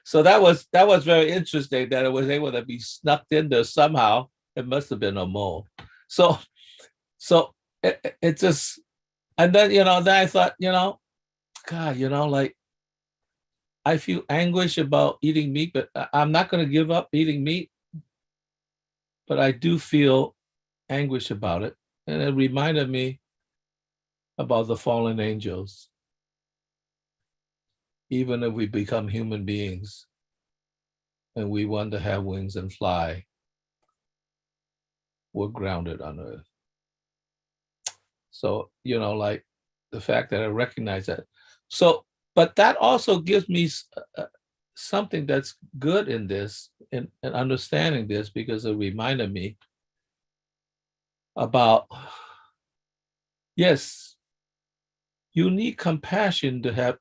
So that was very interesting that it was able to be snuck in there somehow. It must have been a mole. So it just, and then then I thought, God, like I feel anguish about eating meat, but I'm not going to give up eating meat. But I do feel anguish about it, and it reminded me about the fallen angels. Even if we become human beings and we want to have wings and fly, we're grounded on earth. So, like the fact that I recognize that. So, but that also gives me something that's good in this, in understanding this, because it reminded me about, yes, you need compassion to have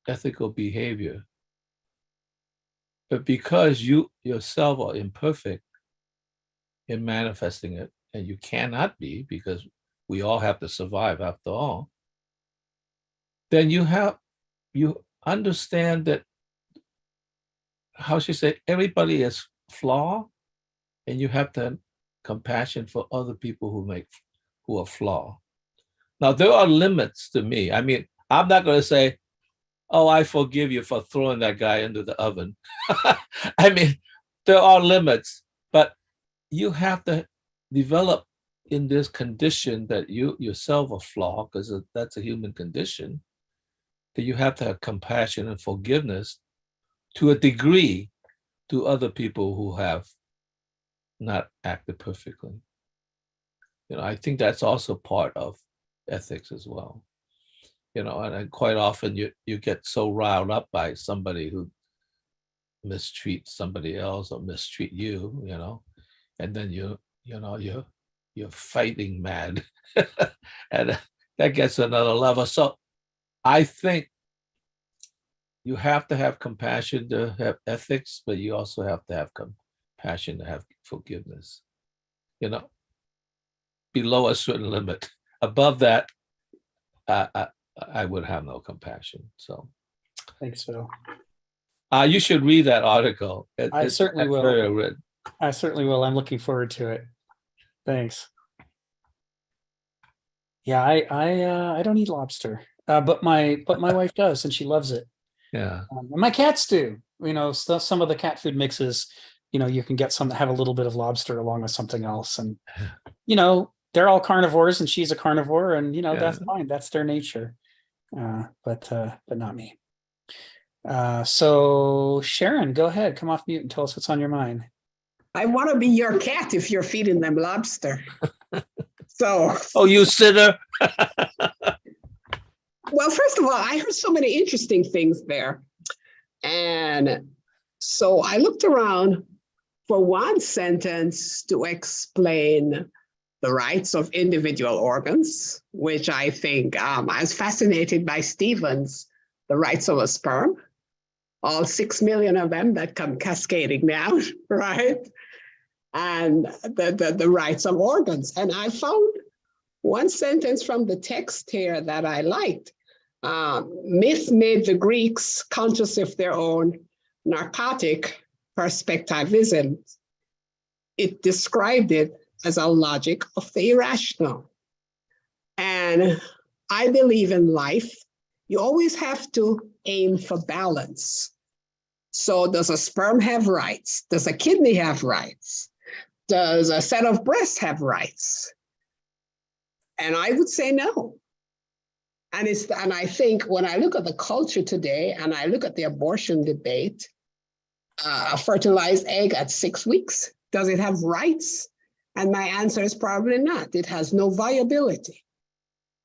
ethical behavior. But because you yourself are imperfect, in manifesting it, and you cannot be because we all have to survive after all, then you understand that, how should I say, everybody is flawed, and you have to have compassion for other people who are flawed. Now, there are limits to me. I mean, I'm not going to say, oh, I forgive you for throwing that guy into the oven. I mean, there are limits, but you have to develop in this condition that you yourself are flawed, because that's a human condition, that you have to have compassion and forgiveness to a degree to other people who have not acted perfectly. I think that's also part of ethics as well. And quite often you get so riled up by somebody who mistreats somebody else or mistreat you, and then you're fighting mad, and that gets another level. So I think you have to have compassion to have ethics, but you also have to have compassion to have forgiveness. Below a certain limit. Above that, I would have no compassion. So Thanks, Phil. you should read that article. I certainly will. Very well. I certainly will. I'm looking forward to it. Thanks. Yeah, I don't eat lobster, but my wife does, and she loves it. Yeah. And my cats do. Some of the cat food mixes, you can get some that have a little bit of lobster along with something else, and they're all carnivores, and she's a carnivore, and that's fine. That's their nature. But not me. So Sharon, go ahead, come off mute and tell us what's on your mind. I want to be your cat if you're feeding them lobster. So. Oh, you sinner. Well, first of all, I heard so many interesting things there. And so I looked around for one sentence to explain the rights of individual organs, which I think I was fascinated by Stephen's The Rights of a Sperm, all 6 million of them that come cascading down, right? And the rights of organs. And I found one sentence from the text here that I liked. Myth made the Greeks conscious of their own narcotic perspectivism. It described it as a logic of the irrational. And I believe in life, you always have to aim for balance. So does a sperm have rights? Does a kidney have rights? Does a set of breasts have rights? And I would say no. And I think when I look at the culture today and I look at the abortion debate, a fertilized egg at 6 weeks, does it have rights? And my answer is probably not. It has no viability.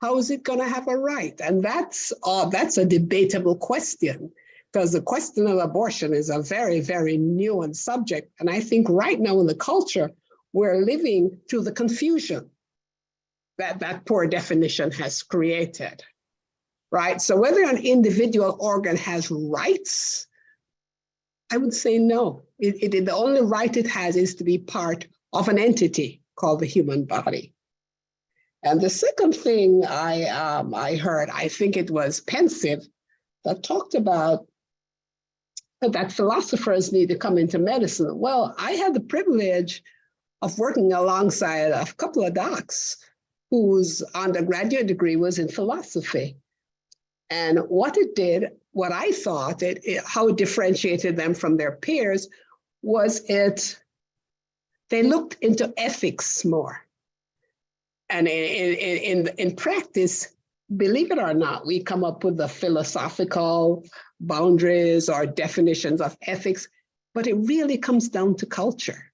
How is it going to have a right? And that's a debatable question, because the question of abortion is a very, very nuanced subject. And I think right now in the culture, we're living through the confusion that poor definition has created, right? So whether an individual organ has rights, I would say no. The only right it has is to be part of an entity called the human body. And the second thing I heard, I think it was Pensive, that talked about that philosophers need to come into medicine. Well, I had the privilege of working alongside a couple of docs whose undergraduate degree was in philosophy. And what it did, what I thought, how it differentiated them from their peers, was they looked into ethics more. And in practice, believe it or not, we come up with the philosophical boundaries or definitions of ethics, but it really comes down to culture.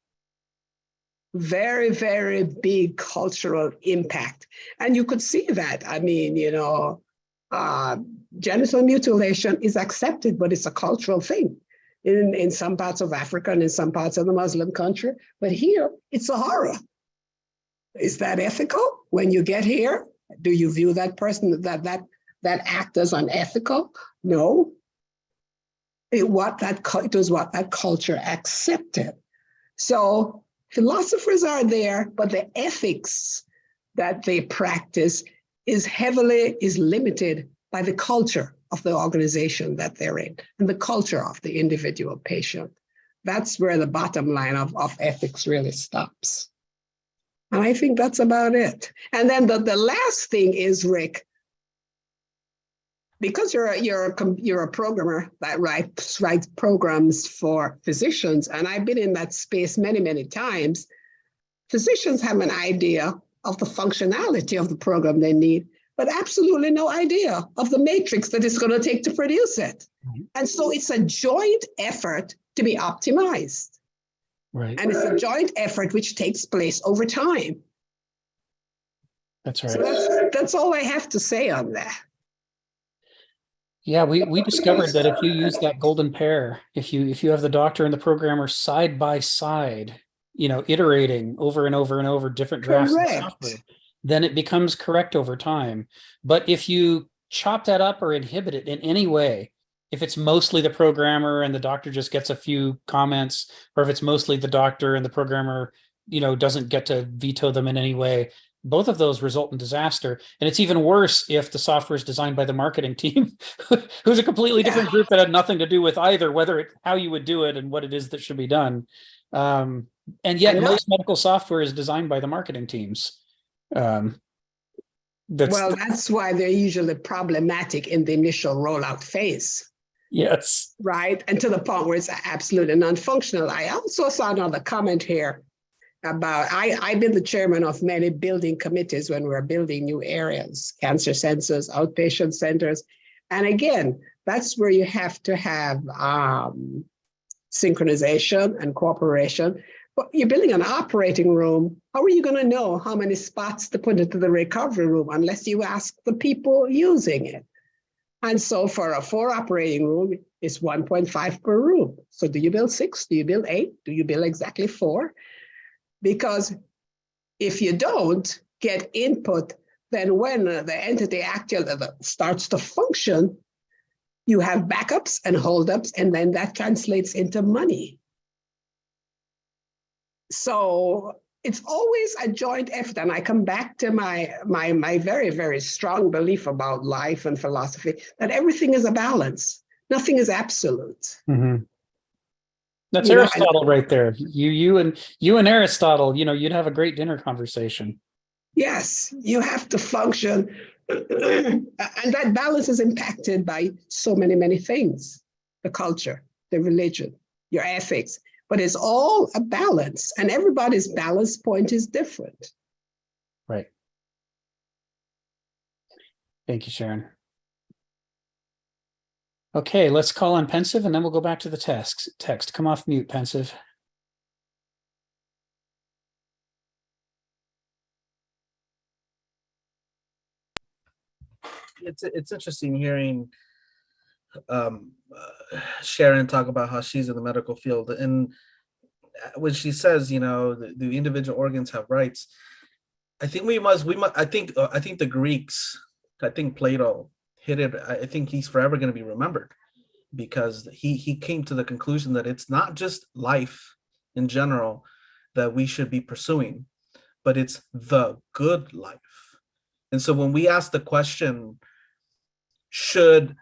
Very, very big cultural impact. And you could see that. I mean, genital mutilation is accepted, but it's a cultural thing in some parts of Africa and in some parts of the Muslim country. But here, it's a horror. Is that ethical? When you get here, do you view that person, that act as unethical? No. It was what that culture accepted. So Philosophers are there, but the ethics that they practice is limited by the culture of the organization that they're in and the culture of the individual patient. That's where the bottom line of ethics really stops. And I think that's about it. And then the last thing is, Rick, because you're a programmer that writes programs for physicians, and I've been in that space many, many times, physicians have an idea of the functionality of the program they need, but absolutely no idea of the matrix that it's going to take to produce it. And so it's a joint effort to be optimized. Right. And it's a joint effort which takes place over time. That's right. So that's all I have to say on that. Yeah, we discovered that if you use that golden pair, if you have the doctor and the programmer side by side, iterating over and over and over different drafts of software, then it becomes correct over time. But if you chop that up or inhibit it in any way, if it's mostly the programmer and the doctor just gets a few comments, or if it's mostly the doctor and the programmer, doesn't get to veto them in any way, both of those result in disaster. And it's even worse if the software is designed by the marketing team, who's a completely different group that had nothing to do with either, how you would do it and what it is that should be done. And yet most medical software is designed by the marketing teams. That's why they're usually problematic in the initial rollout phase. Yes. Right. And to the point where it's absolutely non-functional. I also saw another comment here about, I've been the chairman of many building committees when we're building new areas, cancer centers, outpatient centers. And again, that's where you have to have synchronization and cooperation. But you're building an operating room. How are you going to know how many spots to put into the recovery room unless you ask the people using it? And so for a 4 operating room, it's 1.5 per room. So do you build 6? Do you build 8? Do you build exactly 4? Because if you don't get input, then when the entity actually starts to function, you have backups and holdups, and then that translates into money. So it's always a joint effort. And I come back to my very, very strong belief about life and philosophy, that everything is a balance. Nothing is absolute. Mm-hmm. That's Aristotle right there. You and Aristotle, you'd have a great dinner conversation. Yes, you have to function. And that balance is impacted by so many, many things. The culture, the religion, your ethics. But it's all a balance, and everybody's balance point is different. Right. Thank you, Sharon. Okay, let's call on Pensive, and then we'll go back to the text. Come off mute, Pensive. It's interesting hearing Sharon talk about how she's in the medical field, and when she says, the individual organs have rights, I think we must. I think the Greeks, I think Plato hit it. I think he's forever going to be remembered, because he came to the conclusion that it's not just life in general that we should be pursuing, but it's the good life. And so when we ask the question, should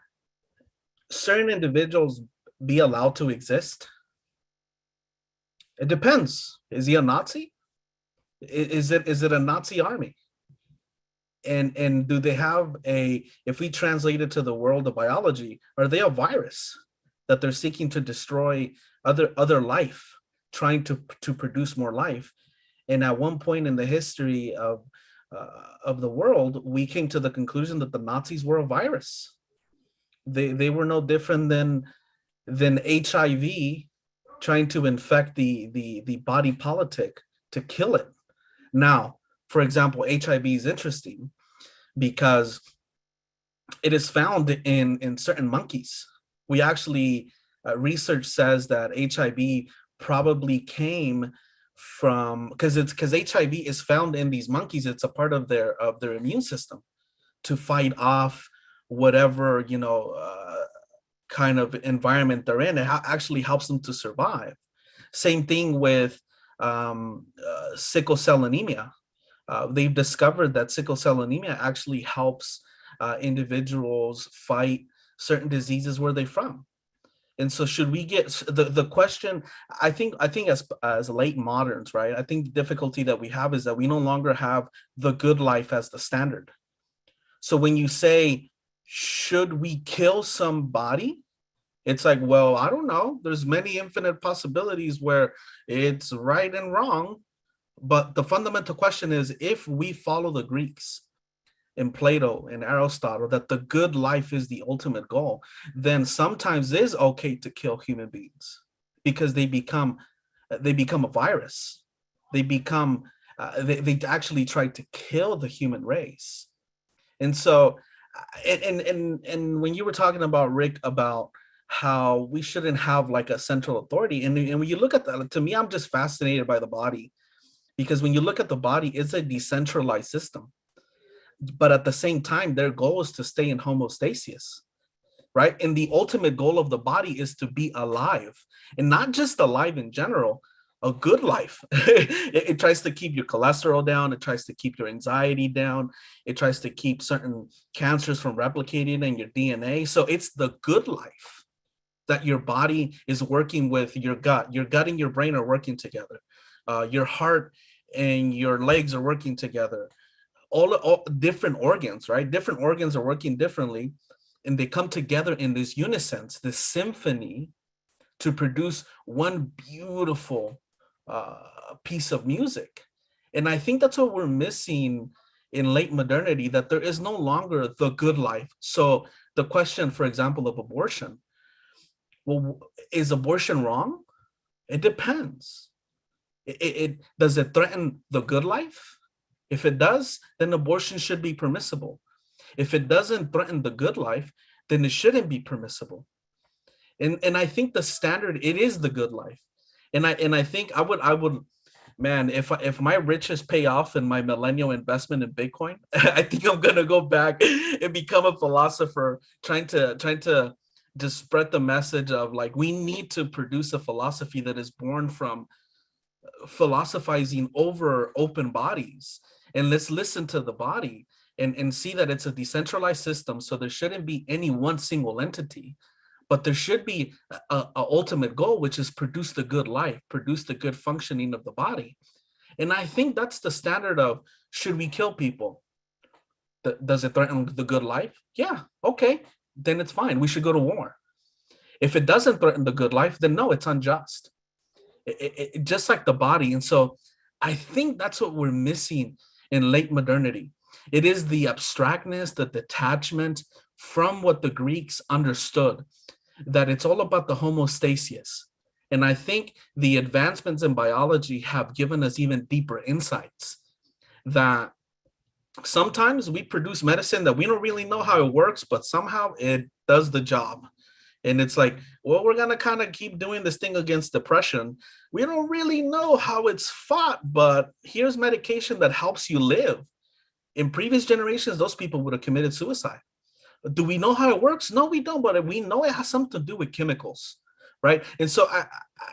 certain individuals be allowed to exist? It depends. Is he a Nazi? Is it a Nazi army? And do they have if we translate it to the world of biology, are they a virus that they're seeking to destroy other life, trying to produce more life? And at one point in the history of the world, we came to the conclusion that the Nazis were a virus. They were no different than HIV trying to infect the body politic to kill it. Now, for example, HIV is interesting because it is found in certain monkeys. We actually, research says that HIV probably came from, because HIV is found in these monkeys. It's a part of their immune system to fight off whatever, kind of environment they're in. It actually helps them to survive. Same thing with sickle cell anemia. They've discovered that sickle cell anemia actually helps individuals fight certain diseases where they're from. And so should we get the question, I think as late moderns, right? I think the difficulty that we have is that we no longer have the good life as the standard. So when you say, should we kill somebody? It's like, well, I don't know. There's many infinite possibilities where it's right and wrong. But the fundamental question is, if we follow the Greeks in Plato and Aristotle, that the good life is the ultimate goal, then sometimes it is okay to kill human beings because they become a virus. They become, they actually try to kill the human race. And so, and when you were talking about, Rick, about how we shouldn't have like a central authority, and when you look at that, to me, I'm just fascinated by the body, because when you look at the body, it's a decentralized system. But at the same time, their goal is to stay in homeostasis, right? And the ultimate goal of the body is to be alive, and not just alive in general, a good life. It tries to keep your cholesterol down. It tries to keep your anxiety down. It tries to keep certain cancers from replicating in your DNA. So it's the good life that your body is working with your gut. Your gut and your brain are working together. Your heart and your legs are working together. All different organs, right? Different organs are working differently, and they come together in this unison, this symphony, to produce one beautiful piece of music. And I think that's what we're missing in late modernity, that there is no longer the good life. So the question, for example, of abortion, well, is abortion wrong? It depends. Does it threaten the good life? If it does, then abortion should be permissible. If it doesn't threaten the good life, then it shouldn't be permissible. And I think the standard, it is the good life. And I think I would, man, if my riches pay off in my millennial investment in Bitcoin, I think I'm gonna go back and become a philosopher, trying to just spread the message of, like, we need to produce a philosophy that is born from philosophizing over open bodies. And let's listen to the body and see that it's a decentralized system. So there shouldn't be any one single entity, but there should be a ultimate goal, which is produce the good life, produce the good functioning of the body. And I think that's the standard of, should we kill people? Does it threaten the good life? Yeah, okay, then it's fine. We should go to war. If it doesn't threaten the good life, then no, it's unjust. It just like the body. And so I think that's what we're missing in late modernity. It is the abstractness, the detachment from what the Greeks understood, that it's all about the homeostasis. And I think the advancements in biology have given us even deeper insights, that sometimes we produce medicine that we don't really know how it works, but somehow it does the job. And it's like, well, we're going to kind of keep doing this thing against depression. We don't really know how it's fought, but here's medication that helps you live. In previous generations, those people would have committed suicide. Do we know how it works? No, we don't, but we know it has something to do with chemicals, right? And so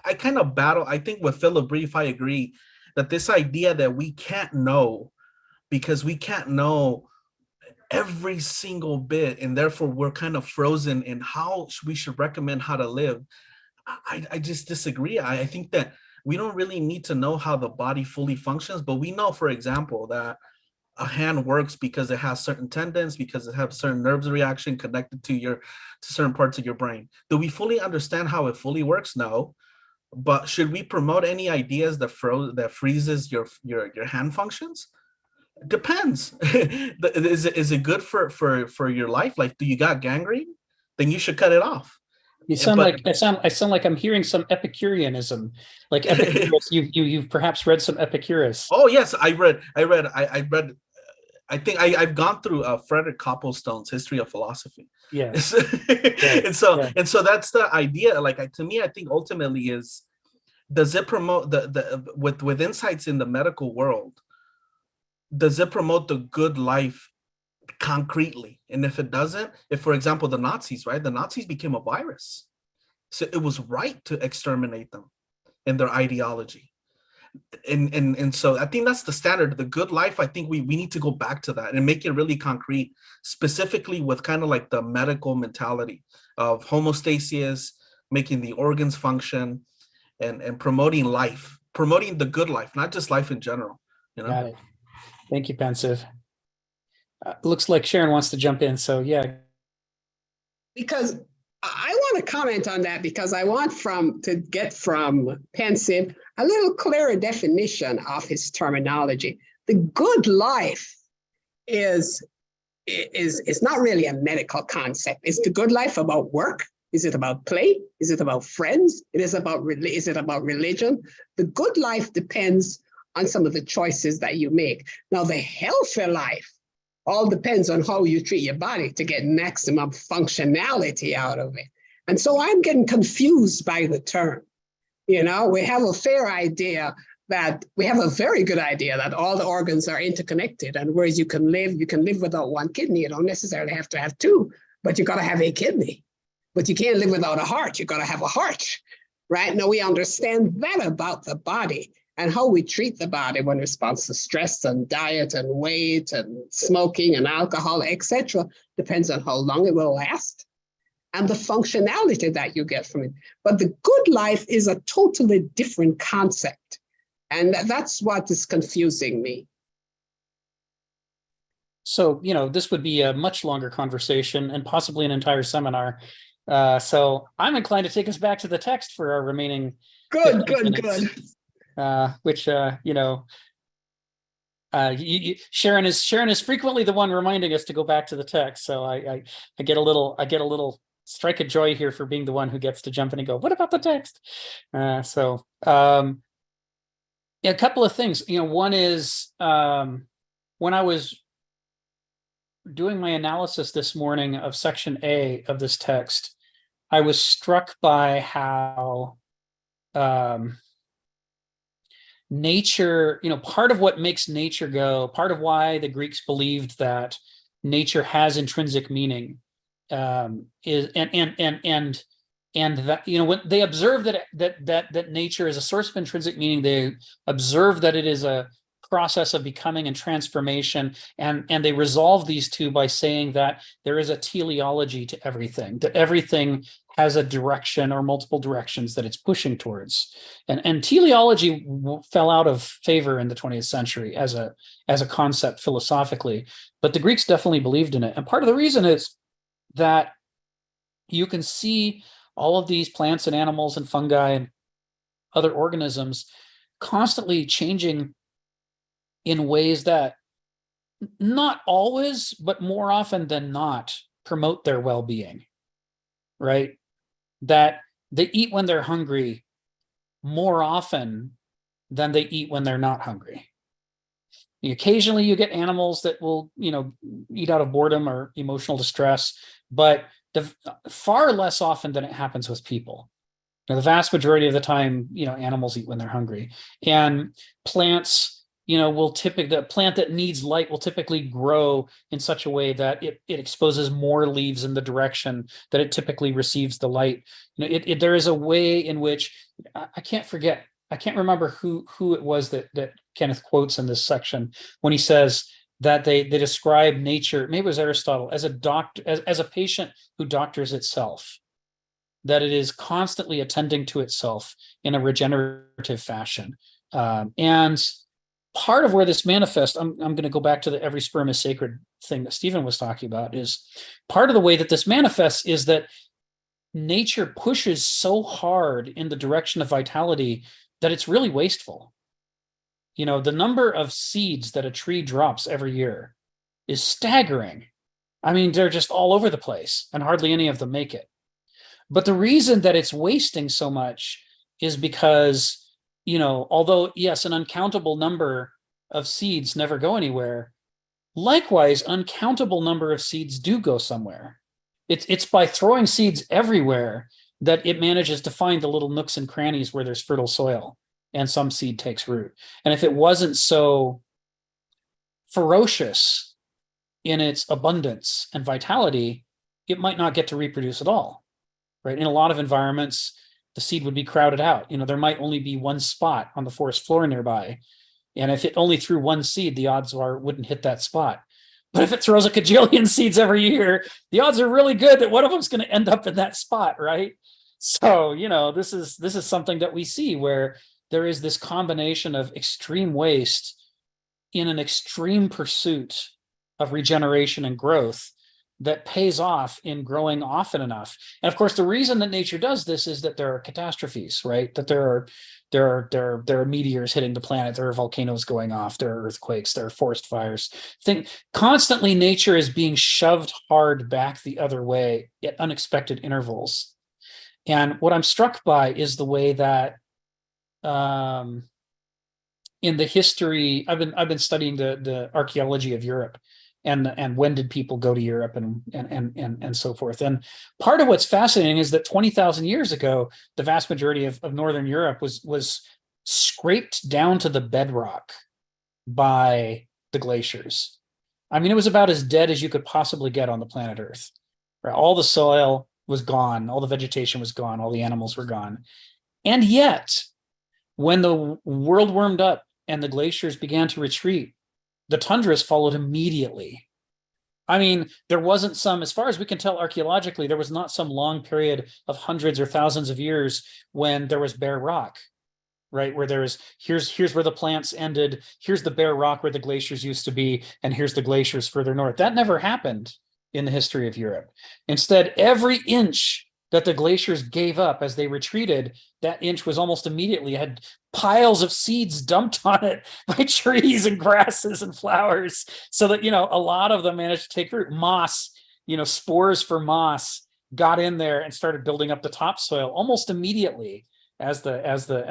I kind of battle. I think with Philip Brief, I agree that this idea that we can't know, because we can't know every single bit, and therefore we're kind of frozen in how we should recommend how to live. I just disagree. I think that we don't really need to know how the body fully functions, but we know, for example, that a hand works because it has certain tendons, because it has certain nerves reaction connected to certain parts of your brain. Do we fully understand how it fully works? No. But should we promote any ideas that freezes your hand functions? Depends. Is it good for your life? Like, do you got gangrene? Then you should cut it off. You sound I sound like I'm hearing some Epicureanism, like Epicurus. You've perhaps read some Epicurus. Oh yes, I read. I think I've gone through Frederick Copplestone's History of Philosophy. Yes. and so that's the idea. Like, to me, I think ultimately is, does it promote with insights in the medical world? Does it promote the good life concretely? And if it doesn't, if, for example, the Nazis, right? The Nazis became a virus. So it was right to exterminate them in their ideology. And so I think that's the standard, the good life. I think we need to go back to that and make it really concrete, specifically with kind of like the medical mentality of homeostasis, making the organs function, and promoting life, promoting the good life, not just life in general, you know. Got it. Thank you, Pensive. Looks like Sharon wants to jump in, so yeah. Because I want to comment on that, because I want to get from Pensive a little clearer definition of his terminology. The good life is not really a medical concept. Is the good life about work? Is it about play? Is it about friends? Is it about religion? The good life depends on some of the choices that you make. Now, the healthy life all depends on how you treat your body to get maximum functionality out of it. And so I'm getting confused by the term. You know, we have a very good idea that all the organs are interconnected, and whereas you can live without one kidney. You don't necessarily have to have two, but you got to have a kidney. But you can't live without a heart. You got to have a heart, right? Now we understand that about the body, and how we treat the body when response to stress and diet and weight and smoking and alcohol, etc., depends on how long it will last and the functionality that you get from it. But the good life is a totally different concept. And that's what is confusing me. So, you know, this would be a much longer conversation and possibly an entire seminar. So I'm inclined to take us back to the text for our remaining Good. Which Sharon is frequently the one reminding us to go back to the text. So I get a little strike of joy here for being the one who gets to jump in and go, what about the text? A couple of things. You know, one is when I was doing my analysis this morning of section A of this text, I was struck by how nature, you know, part of what makes nature go, part of why the Greeks believed that nature has intrinsic meaning, is and that, you know, when they observe that nature is a source of intrinsic meaning, they observe that it is a process of becoming and transformation, and they resolve these two by saying that there is a teleology to everything, that everything has a direction or multiple directions that it's pushing towards, and teleology fell out of favor in the 20th century as a concept philosophically, but the Greeks definitely believed in it. And part of the reason is that you can see all of these plants and animals and fungi and other organisms constantly changing in ways that not always, but more often than not, promote their well-being, right? That they eat when they're hungry more often than they eat when they're not hungry. Occasionally you get animals that will, you know, eat out of boredom or emotional distress, but far less often than it happens with people. Now, the vast majority of the time, you know, animals eat when they're hungry, and plants, you know, the plant that needs light will typically grow in such a way that it exposes more leaves in the direction that it typically receives the light. You know, there is a way in which I can't remember who it was that Kenneth quotes in this section when he says that they describe nature, maybe it was Aristotle, as a doctor, as a patient who doctors itself, that it is constantly attending to itself in a regenerative fashion. And part of where this manifests, I'm going to go back to the every sperm is sacred thing that Stephen was talking about, is part of the way that this manifests is that nature pushes so hard in the direction of vitality that it's really wasteful. You know, the number of seeds that a tree drops every year is staggering. I mean, they're just all over the place and hardly any of them make it. But the reason that it's wasting so much is because, you know, although, yes, an uncountable number of seeds never go anywhere, likewise, uncountable number of seeds do go somewhere. It's by throwing seeds everywhere that it manages to find the little nooks and crannies where there's fertile soil and some seed takes root. And if it wasn't so ferocious in its abundance and vitality, it might not get to reproduce at all, right? In a lot of environments, the seed would be crowded out. There might only be one spot on the forest floor nearby. And if it only threw one seed, the odds are it wouldn't hit that spot. But if it throws a cajillion seeds every year, the odds are really good that one of them's going to end up in that spot, right? So, this is something that we see where there is this combination of extreme waste in an extreme pursuit of regeneration and growth that pays off in growing often enough. And of course, the reason that nature does this is that there are catastrophes, right? That there are meteors hitting the planet, there are volcanoes going off, there are earthquakes, there are forest fires. Constantly nature is being shoved hard back the other way at unexpected intervals. And what I'm struck by is the way that in the history, I've been studying the archaeology of Europe. And when did people go to Europe and so forth? And part of what's fascinating is that 20,000 years ago, the vast majority of Northern Europe was scraped down to the bedrock by the glaciers. I mean, it was about as dead as you could possibly get on the planet Earth. Right? All the soil was gone, all the vegetation was gone, all the animals were gone. And yet, when the world warmed up and the glaciers began to retreat, the tundras followed immediately. I mean, there wasn't some, as far as we can tell archaeologically, there was not some long period of hundreds or thousands of years when there was bare rock, right? Where here's where the plants ended, here's the bare rock where the glaciers used to be, and here's the glaciers further north. That never happened in the history of Europe. Instead, every inch that the glaciers gave up as they retreated, that inch was almost immediately had piles of seeds dumped on it by trees and grasses and flowers, so that a lot of them managed to take root. Moss, spores for moss got in there and started building up the topsoil almost immediately as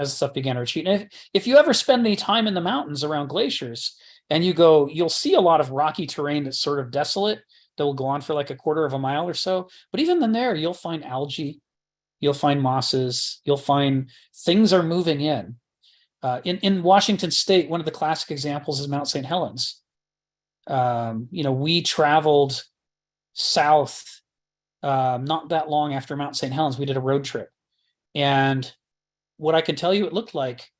stuff began to retreat. And if you ever spend any time in the mountains around glaciers and you go, you'll see a lot of rocky terrain that's sort of desolate that will go on for like a quarter of a mile or so. But even then there, you'll find algae, you'll find mosses, you'll find things are moving in. In Washington State, one of the classic examples is Mount St. Helens. We traveled south not that long after Mount St. Helens. We did a road trip. And what I can tell you it looked like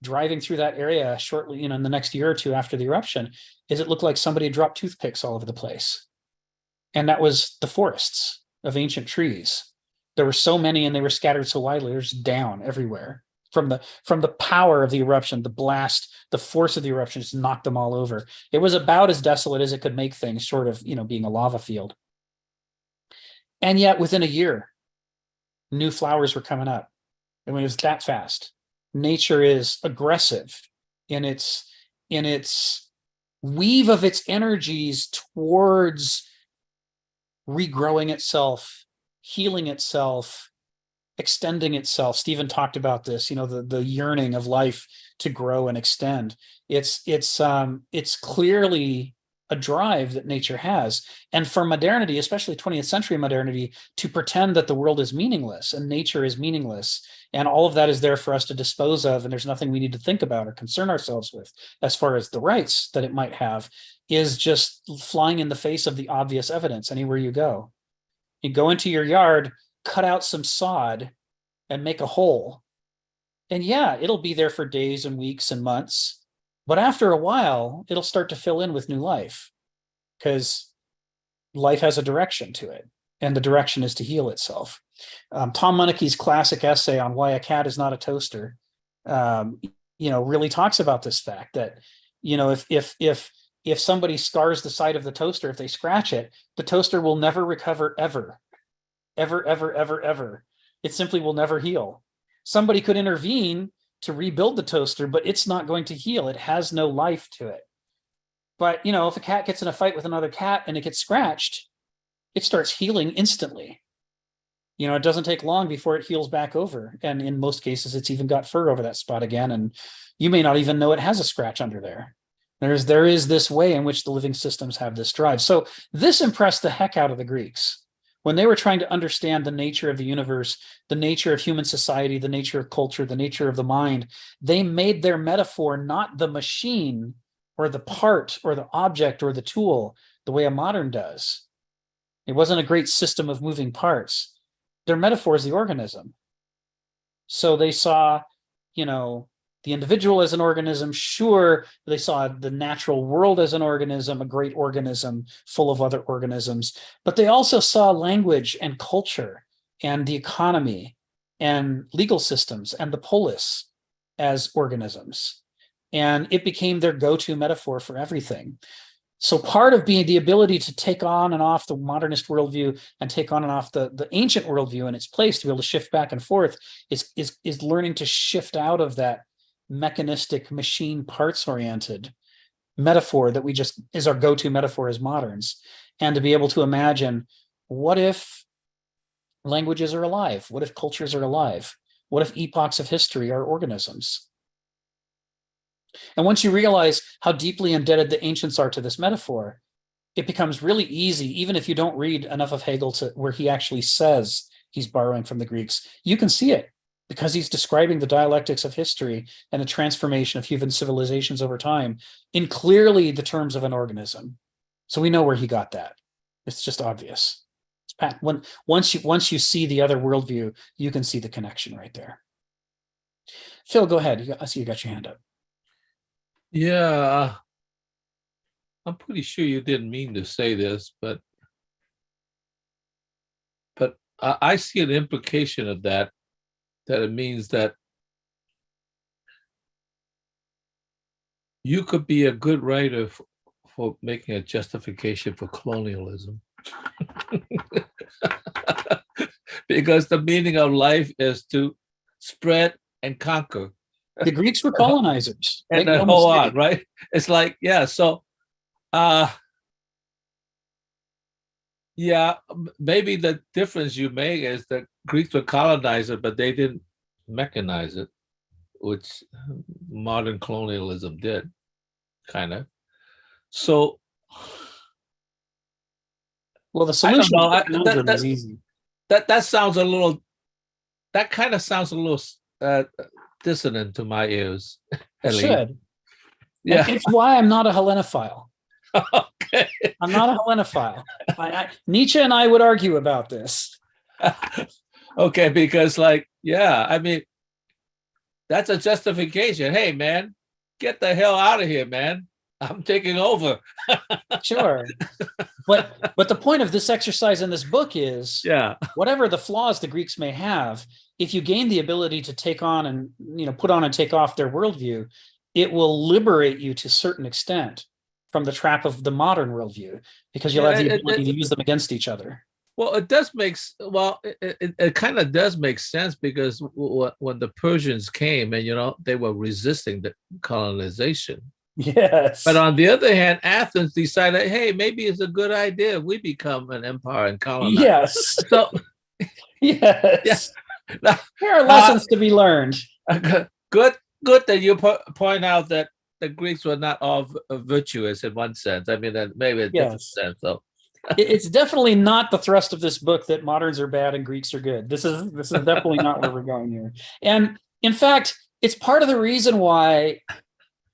driving through that area shortly, in the next year or two after the eruption, is it looked like somebody had dropped toothpicks all over the place. And that was the forests of ancient trees. There were so many and they were scattered so widely, they're just down everywhere. From the power of the eruption, the blast, the force of the eruption just knocked them all over. It was about as desolate as it could make things, short of, being a lava field. And yet within a year, new flowers were coming up. I mean, it was that fast. Nature is aggressive in its weave of its energies towards regrowing itself, healing itself, extending itself. Stephen talked about this, the yearning of life to grow and extend. It's clearly a drive that nature has. And for modernity, especially 20th century modernity, to pretend that the world is meaningless and nature is meaningless and all of that is there for us to dispose of and there's nothing we need to think about or concern ourselves with as far as the rights that it might have, is just flying in the face of the obvious evidence anywhere you go. You go into your yard, cut out some sod and make a hole. And yeah, it'll be there for days and weeks and months. But after a while, it'll start to fill in with new life because life has a direction to it. And the direction is to heal itself. Tom Munnecke's classic essay on why a cat is not a toaster, really talks about this fact that, if somebody scars the side of the toaster, if they scratch it, the toaster will never recover ever. It simply will never heal. Somebody could intervene to rebuild the toaster, but it's not going to heal. It has no life to it. But, if a cat gets in a fight with another cat and it gets scratched, it starts healing instantly. It doesn't take long before it heals back over. And in most cases, it's even got fur over that spot again. And you may not even know it has a scratch under there. There is this way in which the living systems have this drive. So this impressed the heck out of the Greeks. When they were trying to understand the nature of the universe, the nature of human society, the nature of culture, the nature of the mind, they made their metaphor not the machine or the part or the object or the tool the way a modern does. It wasn't a great system of moving parts. Their metaphor is the organism. So they saw, you know, the individual as an organism, sure. They saw the natural world as an organism, a great organism full of other organisms, but they also saw language and culture and the economy and legal systems and the polis as organisms. And it became their go-to metaphor for everything. So part of being the ability to take on and off the modernist worldview and take on and off the ancient worldview in its place, to be able to shift back and forth, is learning to shift out of that mechanistic, machine parts oriented metaphor that we just is our go-to metaphor as moderns, and to be able to imagine, what if languages are alive? What if cultures are alive? What if epochs of history are organisms? And once you realize how deeply indebted the ancients are to this metaphor, it becomes really easy, even if you don't read enough of Hegel to where he actually says he's borrowing from the Greeks, you can see it, because he's describing the dialectics of history and the transformation of human civilizations over time in clearly the terms of an organism. So we know where he got that. It's just obvious. Once you see the other worldview, you can see the connection right there. Phil, go ahead. I see you got your hand up. Yeah, I'm pretty sure you didn't mean to say this, but I see an implication of that it means that you could be a good writer for making a justification for colonialism. Because the meaning of life is to spread and conquer. The Greeks were colonizers. And then hold on, right? It's like, yeah, so yeah, maybe the difference you make is that Greeks were colonizers, but they didn't mechanize it, which modern colonialism did, kind of. So, well, the solution is easy. That sounds a little. That kind of sounds a little dissonant to my ears. It should. Yeah, and it's why I'm not a Hellenophile. Okay. I'm not a Hellenophile. Nietzsche and I would argue about this. Okay, because yeah, I mean, that's a justification. Hey, man, get the hell out of here, man. I'm taking over. Sure. But the point of this exercise in this book is, yeah, whatever the flaws the Greeks may have, if you gain the ability to take on and put on and take off their worldview, it will liberate you to a certain extent from the trap of the modern worldview, because you'll have the ability to use them against each other. Well, it does make it kind of does make sense, because when the Persians came and they were resisting the colonization. Yes. But on the other hand, Athens decided, hey, maybe it's a good idea if we become an empire and colonize. Yes. So, yes. Yeah. There are lessons to be learned. Good that you point out that the Greeks were not all virtuous in one sense. I mean, that maybe a different sense, though. It's definitely not the thrust of this book that moderns are bad and Greeks are good. This is definitely not where we're going here. And in fact, it's part of the reason why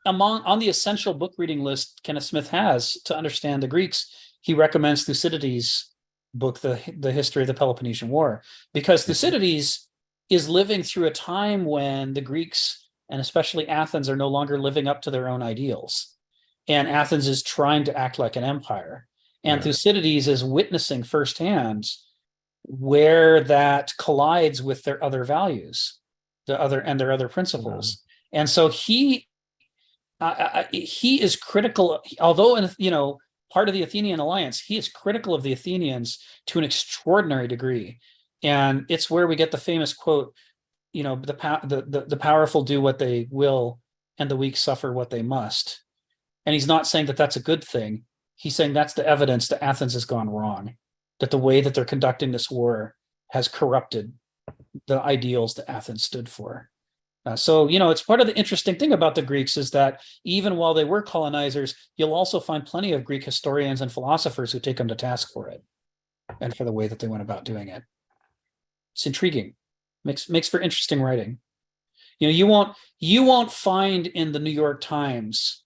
on the essential book reading list Kenneth Smith has to understand the Greeks, he recommends Thucydides' book, The History of the Peloponnesian War, because Thucydides is living through a time when the Greeks, and especially Athens, are no longer living up to their own ideals. And Athens is trying to act like an empire. And Thucydides is witnessing firsthand where that collides with their other values, their other principles. And so he is critical, although part of the Athenian alliance, he is critical of the Athenians to an extraordinary degree. And it's where we get the famous quote, the powerful do what they will and the weak suffer what they must. And he's not saying that that's a good thing. He's saying that's the evidence that Athens has gone wrong, that the way that they're conducting this war has corrupted the ideals that Athens stood for. So it's part of the interesting thing about the Greeks is that even while they were colonizers, you'll also find plenty of Greek historians and philosophers who take them to task for it and for the way that they went about doing it. It's intriguing. Makes for interesting writing. You won't find in the New York Times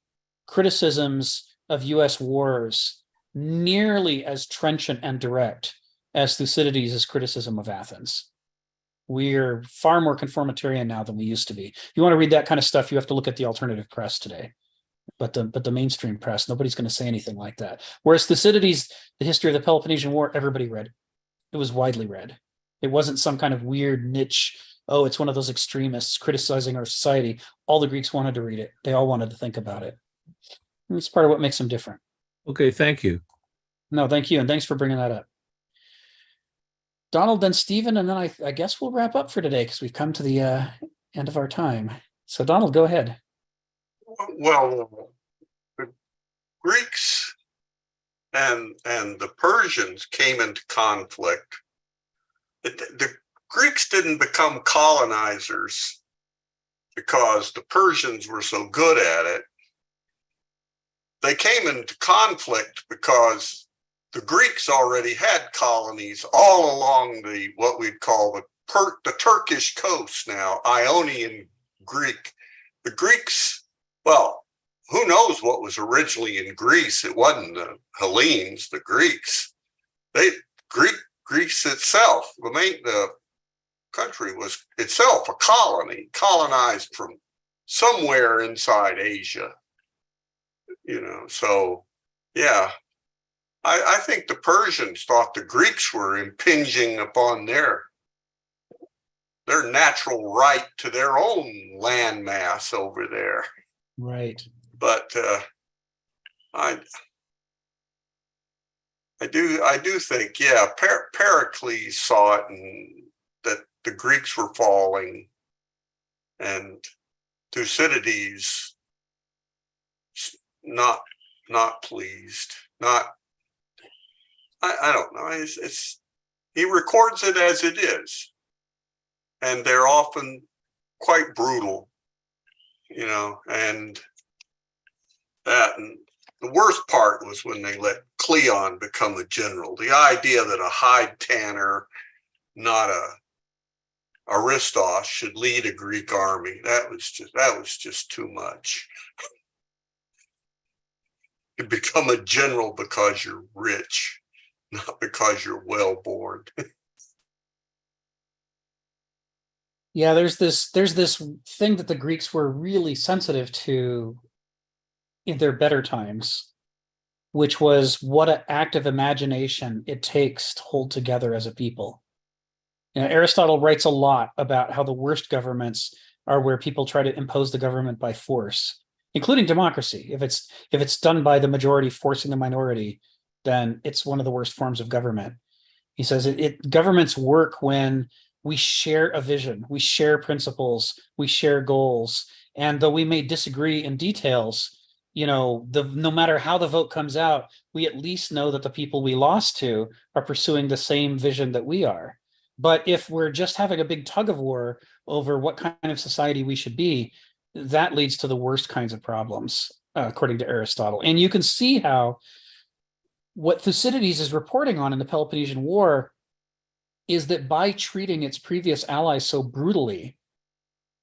criticisms of U.S. wars nearly as trenchant and direct as Thucydides' criticism of Athens. We're far more conformitarian now than we used to be. If you want to read that kind of stuff, you have to look at the alternative press today. But the mainstream press, nobody's going to say anything like that. Whereas Thucydides, the history of the Peloponnesian War, everybody read. It was widely read. It wasn't some kind of weird niche, oh, it's one of those extremists criticizing our society. All the Greeks wanted to read it. They all wanted to think about it. And it's part of what makes them different. Okay, thank you. No, thank you. And thanks for bringing that up. Donald, then Stephen, and then I guess we'll wrap up for today because we've come to the end of our time. So Donald, go ahead. Well, the Greeks and the Persians came into conflict. The Greeks didn't become colonizers because the Persians were so good at it. They came into conflict because the Greeks already had colonies all along the what we'd call the Turkish coast now, Ionian Greek. The Greeks, well, who knows what was originally in Greece? It wasn't the Hellenes, the Greeks. Greece itself, the country was itself a colony, colonized from somewhere inside Asia. So yeah, I think the Persians thought the Greeks were impinging upon their natural right to their own landmass over there. Right. But I do think, yeah, Pericles saw it, and that the Greeks were falling, and Thucydides not pleased. I don't know. He records it as it is, and they're often quite brutal, and that. And the worst part was when they let Cleon become a general. The idea that a hide tanner, not a Aristos, should lead a Greek army, that was just too much. You become a general because you're rich, not because you're well born. Yeah, there's this thing that the Greeks were really sensitive to in their better times, which was what an active imagination it takes to hold together as a people. Aristotle writes a lot about how the worst governments are where people try to impose the government by force, including democracy. If it's done by the majority forcing the minority, then it's one of the worst forms of government. He says governments work when we share a vision, we share principles, we share goals, and though we may disagree in details, no matter how the vote comes out, we at least know that the people we lost to are pursuing the same vision that we are. But if we're just having a big tug of war over what kind of society we should be, that leads to the worst kinds of problems, according to Aristotle. And you can see how what Thucydides is reporting on in the Peloponnesian War is that by treating its previous allies so brutally,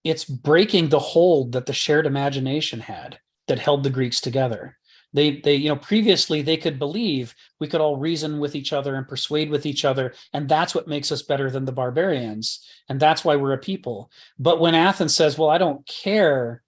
it's breaking the hold that the shared imagination had that held the Greeks together. They previously they could believe we could all reason with each other and persuade with each other, and that's what makes us better than the barbarians, and that's why we're a people. But when Athens says, well, I don't care,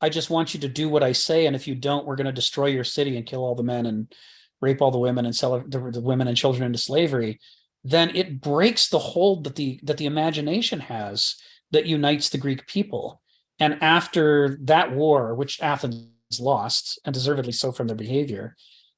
I just want you to do what I say, and if you don't, we're going to destroy your city and kill all the men and rape all the women and sell the women and children into slavery, then it breaks the hold that the imagination has that unites the Greek people. And after that war, which Athens lost, and deservedly so from their behavior,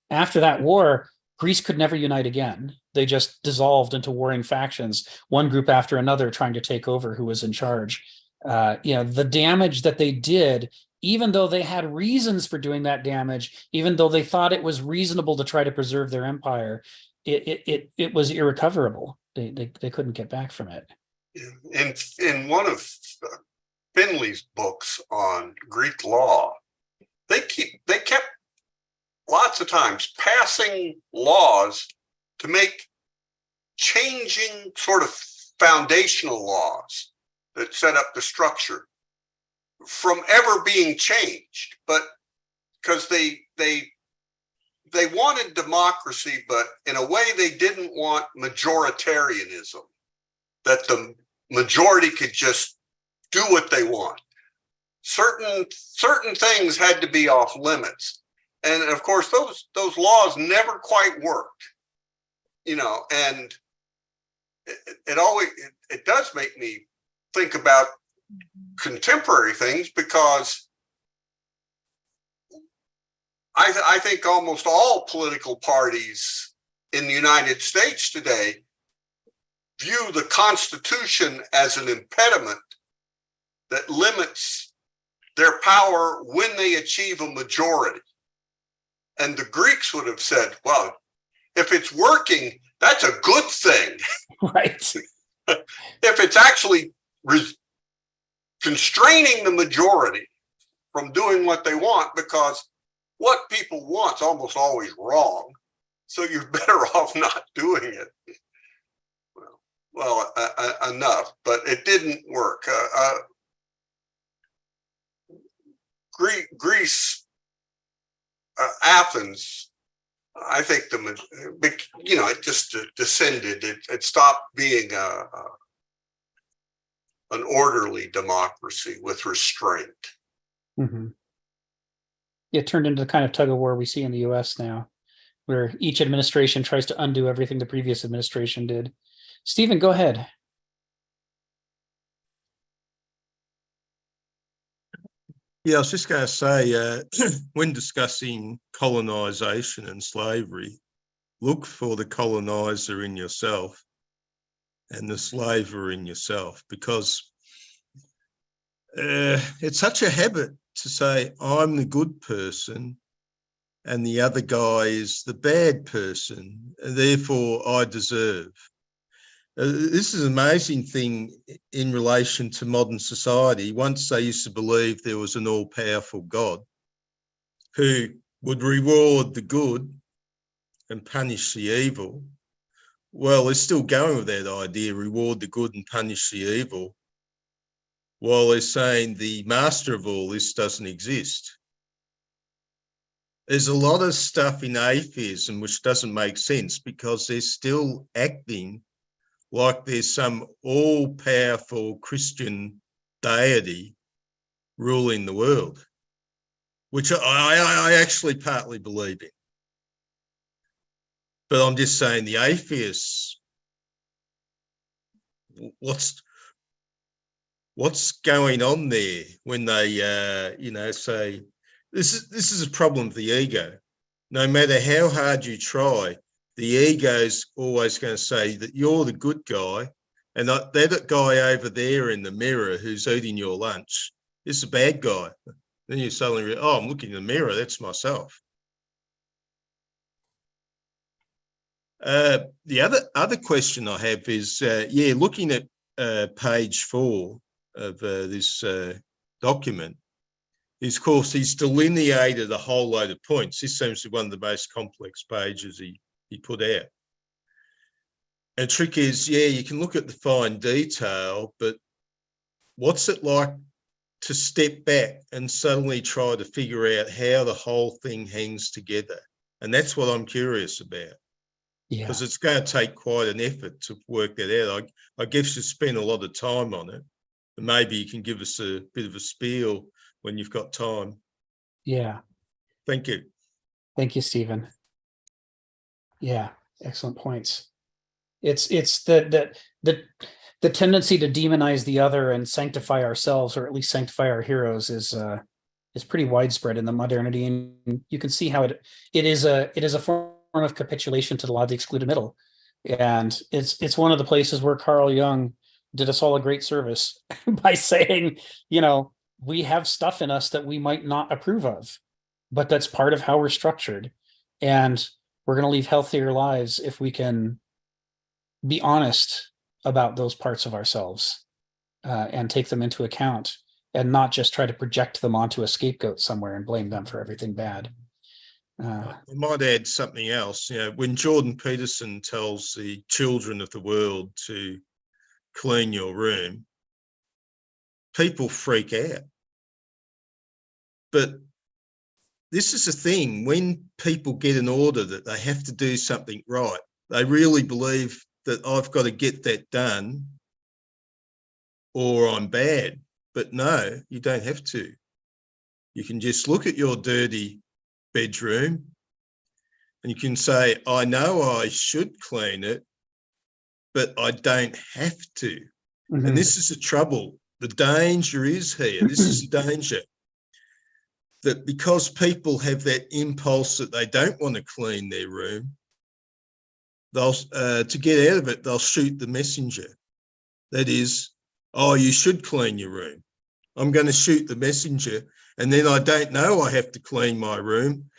after that war, Greece could never unite again. They just dissolved into warring factions, one group after another trying to take over who was in charge. The damage that they did, even though they had reasons for doing that damage, even though they thought it was reasonable to try to preserve their empire, it was irrecoverable. They couldn't get back from it. In one of Finley's books on Greek law, they kept lots of times passing laws to make changing sort of foundational laws that set up the structure from ever being changed, but because they wanted democracy, but in a way they didn't want majoritarianism, that the majority could just do what they want. Certain things had to be off limits, and of course those laws never quite worked, you know. And it does make me think about contemporary things, because I think almost all political parties in the United States today view the Constitution as an impediment that limits their power when they achieve a majority. And the Greeks would have said, well, if it's working, that's a good thing. Right. If it's actually constraining the majority from doing what they want, because what people want is almost always wrong, so you're better off not doing it. Well, enough, but it didn't work. Greece, Athens, I think it just descended. It stopped being an orderly democracy with restraint. Mm-hmm. It turned into the kind of tug of war we see in the US now, where each administration tries to undo everything the previous administration did. Stephen, go ahead. Yeah, I was just going to say, when discussing colonisation and slavery, look for the coloniser in yourself and the slaver in yourself, because it's such a habit to say, I'm the good person and the other guy is the bad person, and therefore I deserve. This is an amazing thing in relation to modern society. Once they used to believe there was an all-powerful God who would reward the good and punish the evil. Well, they're still going with that idea, reward the good and punish the evil, while they're saying the master of all this doesn't exist. There's a lot of stuff in atheism which doesn't make sense, because they're still acting like there's some all-powerful Christian deity ruling the world, which I actually partly believe in. But I'm just saying the atheists, what's going on there when they, say, this is a problem of the ego. No matter how hard you try, the ego's always going to say that you're the good guy, and that guy over there in the mirror who's eating your lunch is the bad guy. Then you suddenly realize, oh, I'm looking in the mirror, that's myself. The other question I have is, looking at page 4 of this document, is, of course, he's delineated a whole load of points. This seems to be one of the most complex pages he put out. And the trick is, you can look at the fine detail, but what's it like to step back and suddenly try to figure out how the whole thing hangs together? And that's what I'm curious about. Yeah. Because it's going to take quite an effort to work that out. I guess you spend a lot of time on it, and maybe you can give us a bit of a spiel when you've got time. Yeah. Thank you. Thank you, Stephen. Yeah, excellent points. It's the tendency to demonize the other and sanctify ourselves, or at least sanctify our heroes, is pretty widespread in the modernity, and you can see how it is a form of capitulation to the law of the excluded middle, and it's one of the places where Carl Jung did us all a great service by saying, we have stuff in us that we might not approve of, but that's part of how we're structured, and we're going to lead healthier lives if we can be honest about those parts of ourselves and take them into account, and not just try to project them onto a scapegoat somewhere and blame them for everything bad. I might add something else. When Jordan Peterson tells the children of the world to clean your room, people freak out. But this is the thing, when people get an order that they have to do something right, they really believe that I've got to get that done, or I'm bad. But no, you don't have to. You can just look at your dirty bedroom and you can say, I know I should clean it, but I don't have to. And this is the trouble. The danger is here. This is the danger. That because people have that impulse that they don't want to clean their room, they'll to get out of it, they'll shoot the messenger. That is, oh, you should clean your room. I'm going to shoot the messenger, and then I don't know I have to clean my room.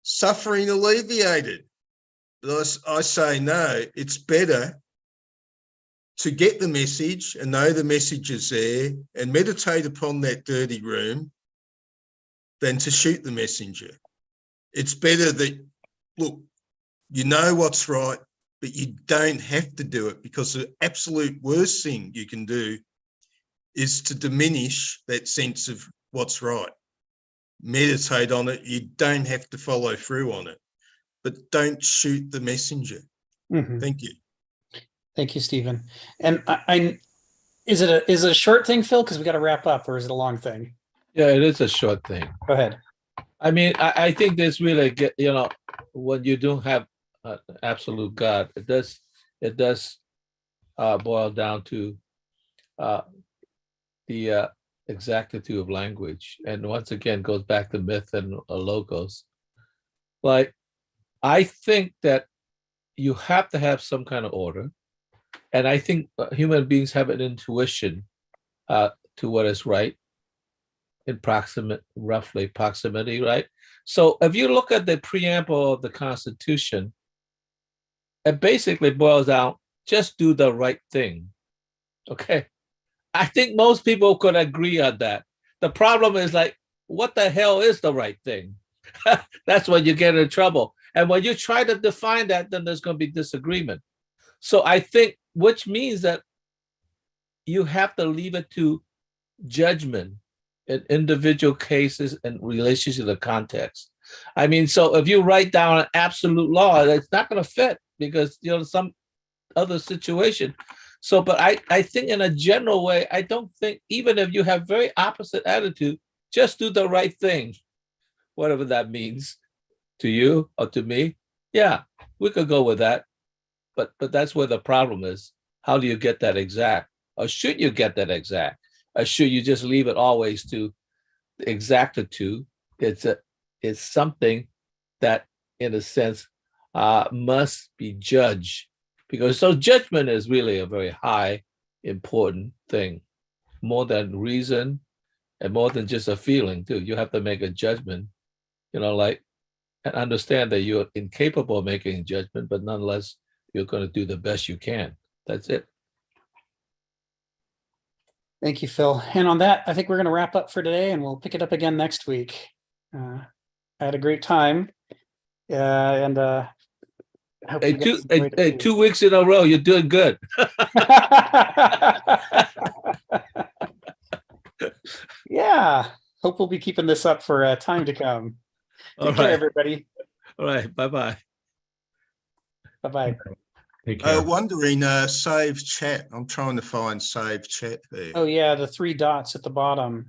Suffering alleviated. But I say no, it's better to get the message and know the message is there and meditate upon that dirty room than to shoot the messenger. It's better that, look, you know what's right, but you don't have to do it, because the absolute worst thing you can do is to diminish that sense of what's right. Meditate on it. You don't have to follow through on it, but don't shoot the messenger. Thank you. Thank you, Stephen. And is it a short thing, Phil? Because we got to wrap up, or is it a long thing? Yeah, it is a short thing. Go ahead. I mean, I think there's really, when you don't have an absolute God, it does boil down to the exactitude of language. And once again, goes back to myth and logos. Like, I think that you have to have some kind of order. And I think human beings have an intuition to what is right in proximity, right? So if you look at the preamble of the Constitution, it basically boils down, just do the right thing, okay? I think most people could agree on that. The problem is, like, what the hell is the right thing? That's when you get in trouble. And when you try to define that, then there's going to be disagreement. So I think, which means that you have to leave it to judgment in individual cases and relationship to the context. I mean, so if you write down an absolute law, it's not going to fit, because, some other situation. So, but I think in a general way, I don't think, even if you have very opposite attitude, just do the right thing, whatever that means to you or to me. Yeah, we could go with that. But that's where the problem is. How do you get that exact? Or should you get that exact? Or should you just leave it always to exactitude? It's something that, in a sense, must be judged. Because so judgment is really a very high, important thing, more than reason and more than just a feeling too. You have to make a judgment, and understand that you're incapable of making a judgment, but nonetheless, you're going to do the best you can. That's it. Thank you, Phil. And on that, I think we're going to wrap up for today, and we'll pick it up again next week. I had a great time. And I hope you guys enjoyed it too. 2 weeks in a row, you're doing good. Yeah. Hope we'll be keeping this up for time to come. Take care, everybody. All right. Bye-bye. Bye-bye. Take care. Wondering, save chat. I'm trying to find save chat there. Oh, yeah, the 3 dots at the bottom.